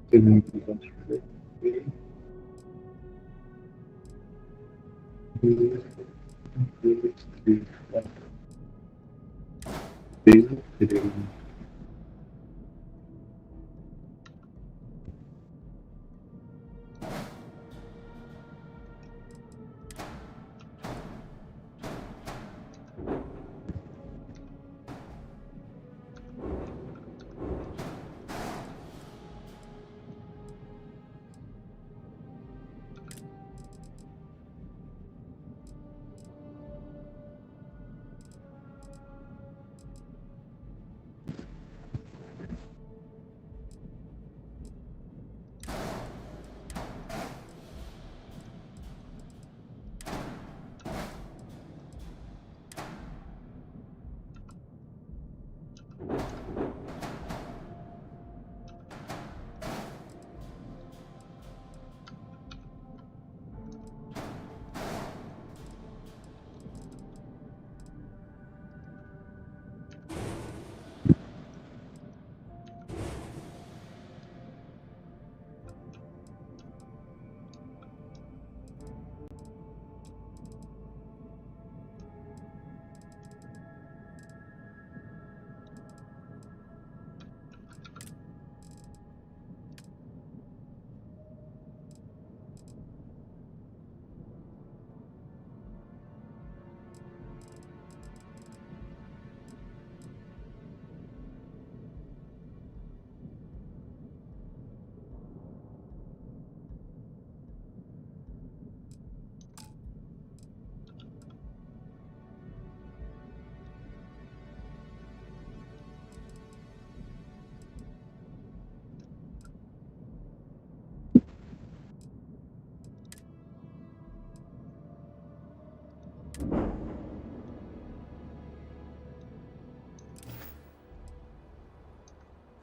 Segundo vamos fazer.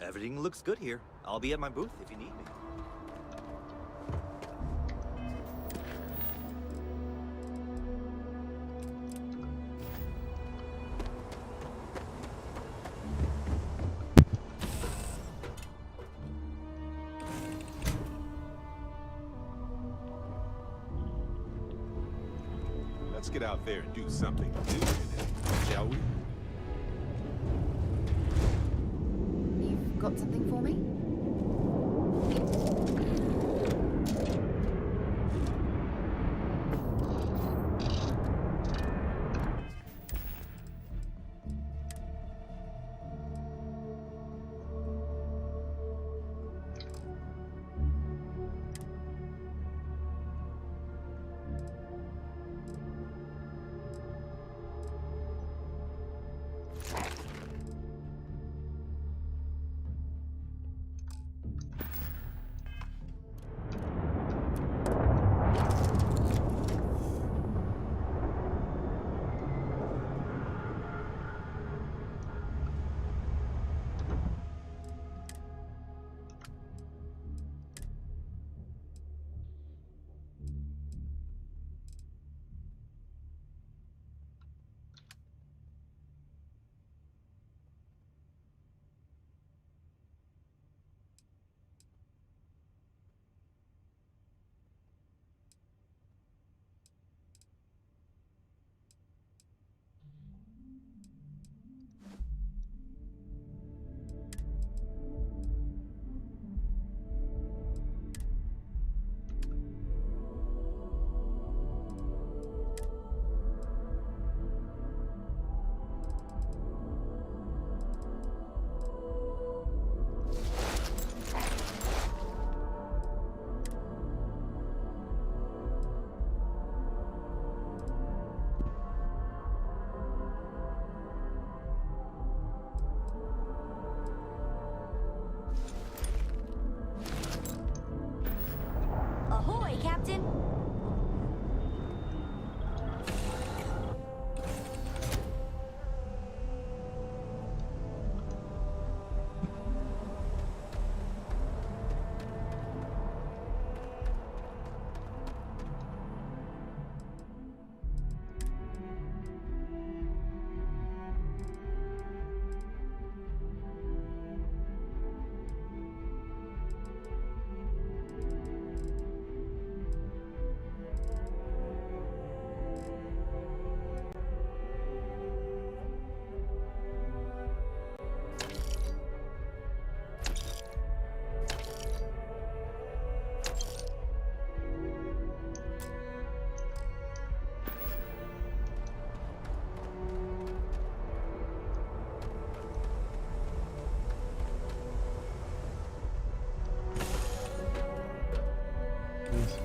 Everything looks good here. I'll be at my booth if you need me. Let's get out there and do something new today, shall we? You've got something for me?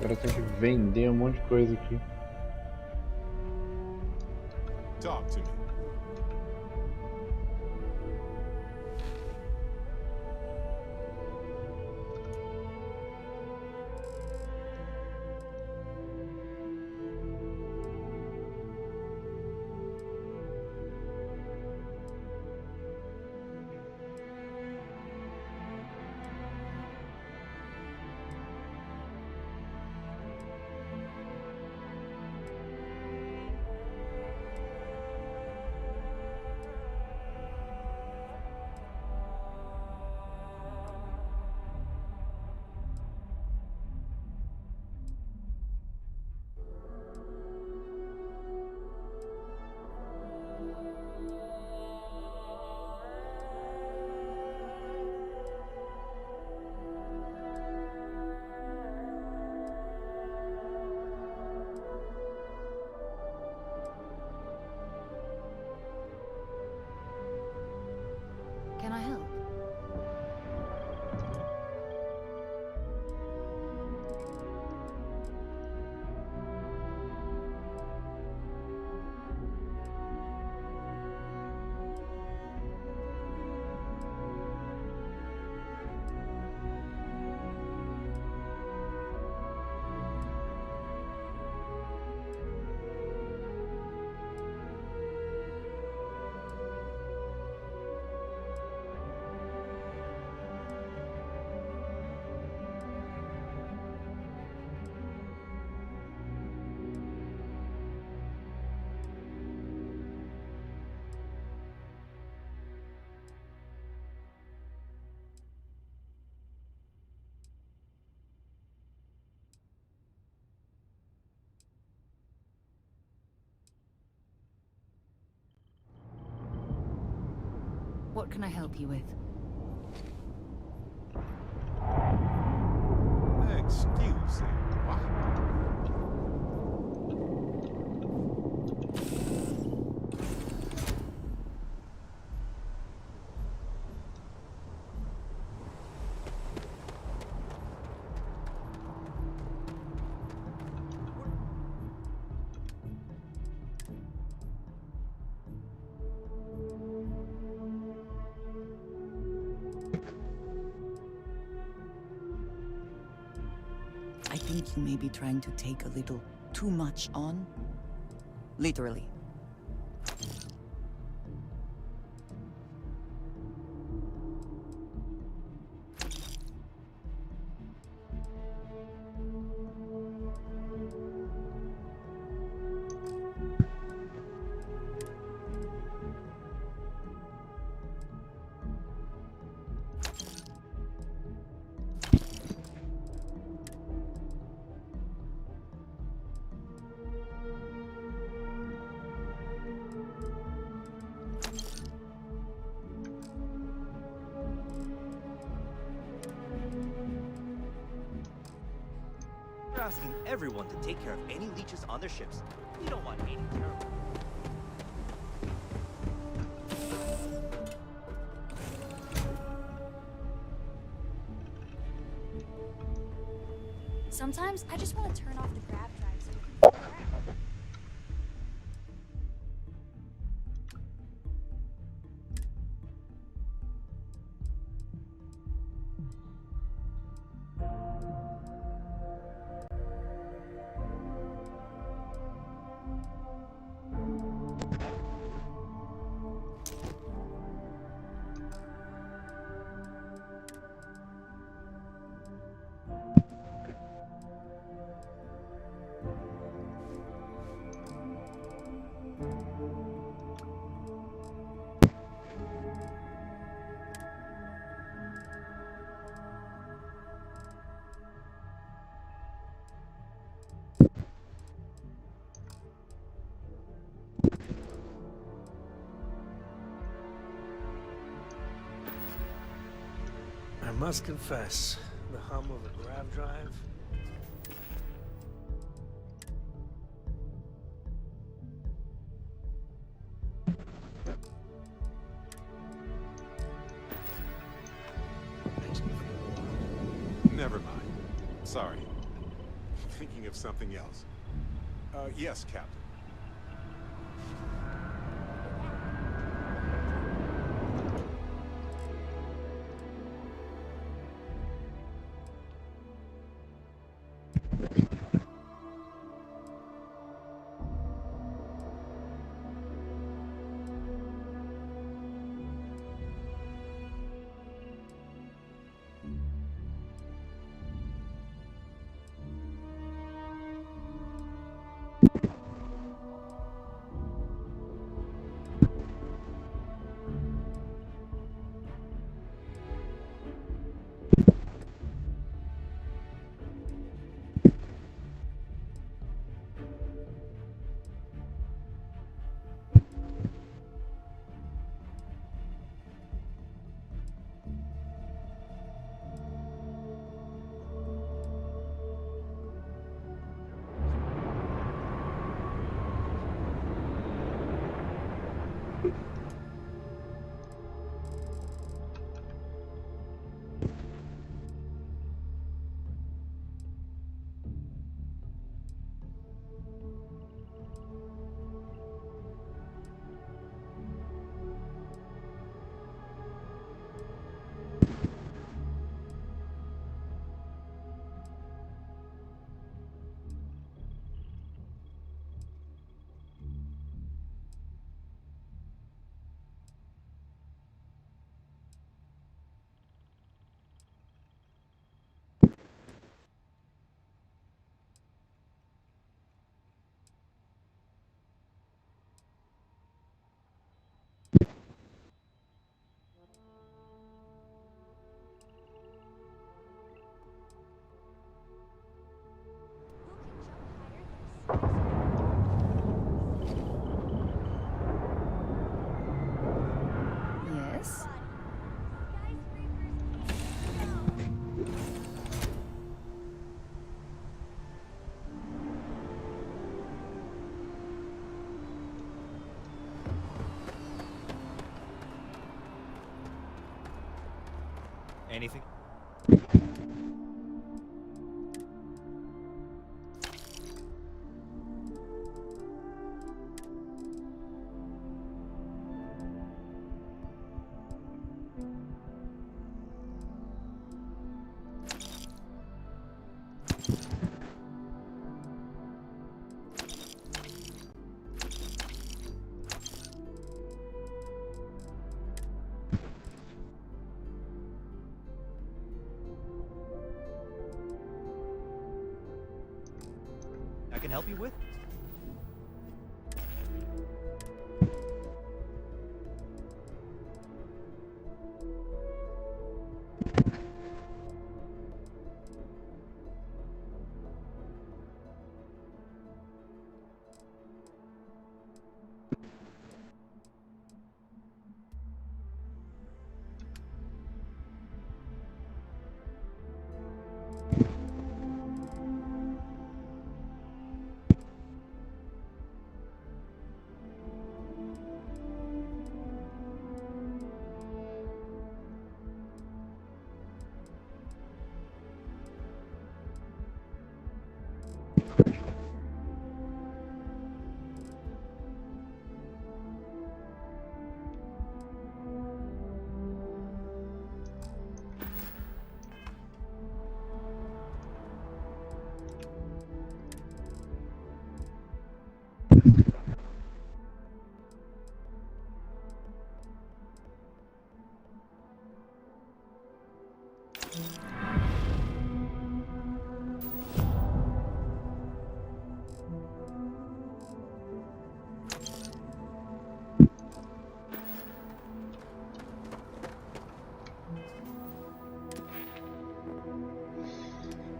Agora tem que vender um monte de coisa aqui. Talk to me. Can I help? What can I help you with? Excuse me. What? I think you may be trying to take a little too much on. Literally. You're asking everyone to take care of any leeches on their ships. You don't want any terrible. Sometimes I just want to turn off the grav drive so you can move around. I must confess, the hum of a grav drive. Never mind. Sorry. thinking of something else. Yes, Captain. Yes? Anything? I can help you with?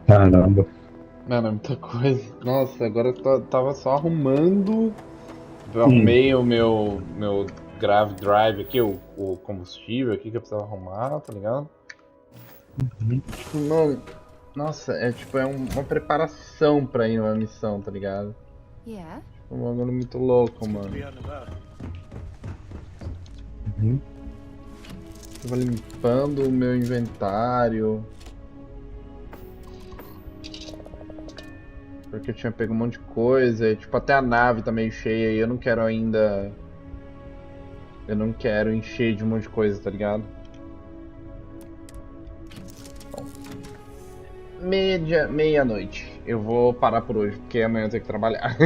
Caramba. Mano, é muita coisa. Nossa, agora eu tava só arrumando. Eu arrumei o meu Grav Drive aqui, o combustível aqui que eu precisava arrumar, tá ligado? Tipo, mano, nossa, é uma preparação pra ir numa missão, tá ligado? Yeah? Um bagulho muito louco, mano. Tava limpando o meu inventário. Porque eu tinha pego um monte de coisa, e, tipo, até a nave tá meio cheia e eu não quero ainda... Eu não quero encher de um monte de coisa, tá ligado? Bom, meia-noite. Eu vou parar por hoje, porque amanhã eu tenho que trabalhar.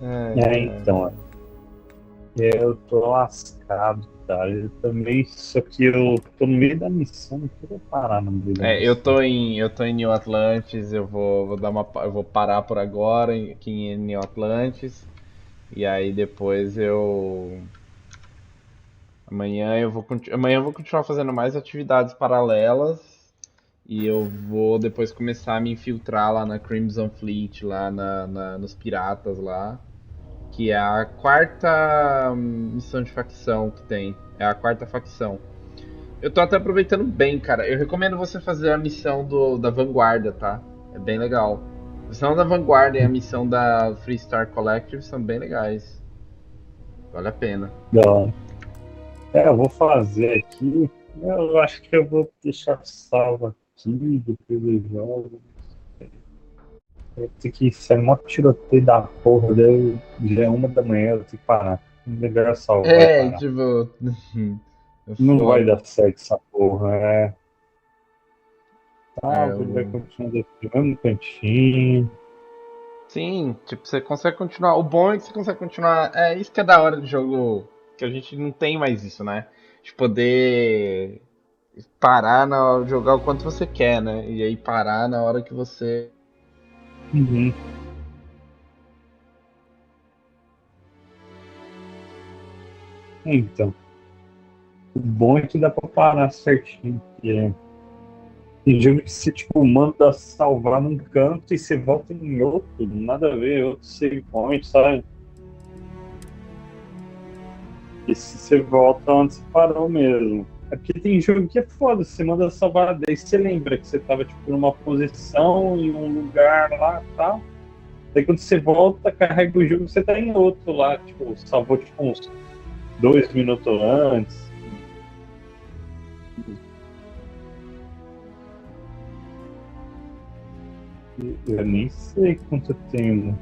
Então, eu tô lascado, cara. Eu também, só que eu tô no meio da missão, não queria parar no meio da Eu missão. tô em New Atlantis, eu vou parar por agora aqui em New Atlantis. E aí depois amanhã eu vou continuar fazendo mais atividades paralelas e eu vou depois começar a me infiltrar lá na Crimson Fleet, lá nos piratas lá, que é a quarta missão de facção que tem. É a quarta facção. Eu tô até aproveitando bem, cara. Eu recomendo você fazer a missão da Vanguarda, tá? É bem legal. A missão da Vanguarda e a missão da Freestar Collective são bem legais. Vale a pena. Não. Eu vou fazer aqui. Eu acho que eu vou deixar salvo aqui, depois eu jogo. Eu tenho que ser mó tiroteio da porra, daí já é 1 da manhã, eu tenho que parar. Melhor salvar e parar. Tipo. É Não vai foda. dar certo essa porra, Salva, ele vai Eu... continuar no mesmo cantinho. Sim, tipo, você consegue continuar. O bom é que você consegue continuar. É isso que é da hora do jogo. Que a gente não tem mais isso, né? De poder parar jogar o quanto você quer, né? E aí parar na hora que você. Uhum. Então, o bom é que dá pra parar certinho. Tem jogo que você, tipo, manda salvar num canto e você volta em outro, nada a ver, outro save point, sabe? E se você volta onde você parou mesmo. É porque tem jogo que é foda, você manda salvar, daí você lembra que você tava, tipo, numa posição, em um lugar lá e tal. Daí quando você volta, carrega o jogo, você tá em outro lá, tipo, salvou, tipo, uns 2 minutos antes. Eu nem sei quanto eu tenho.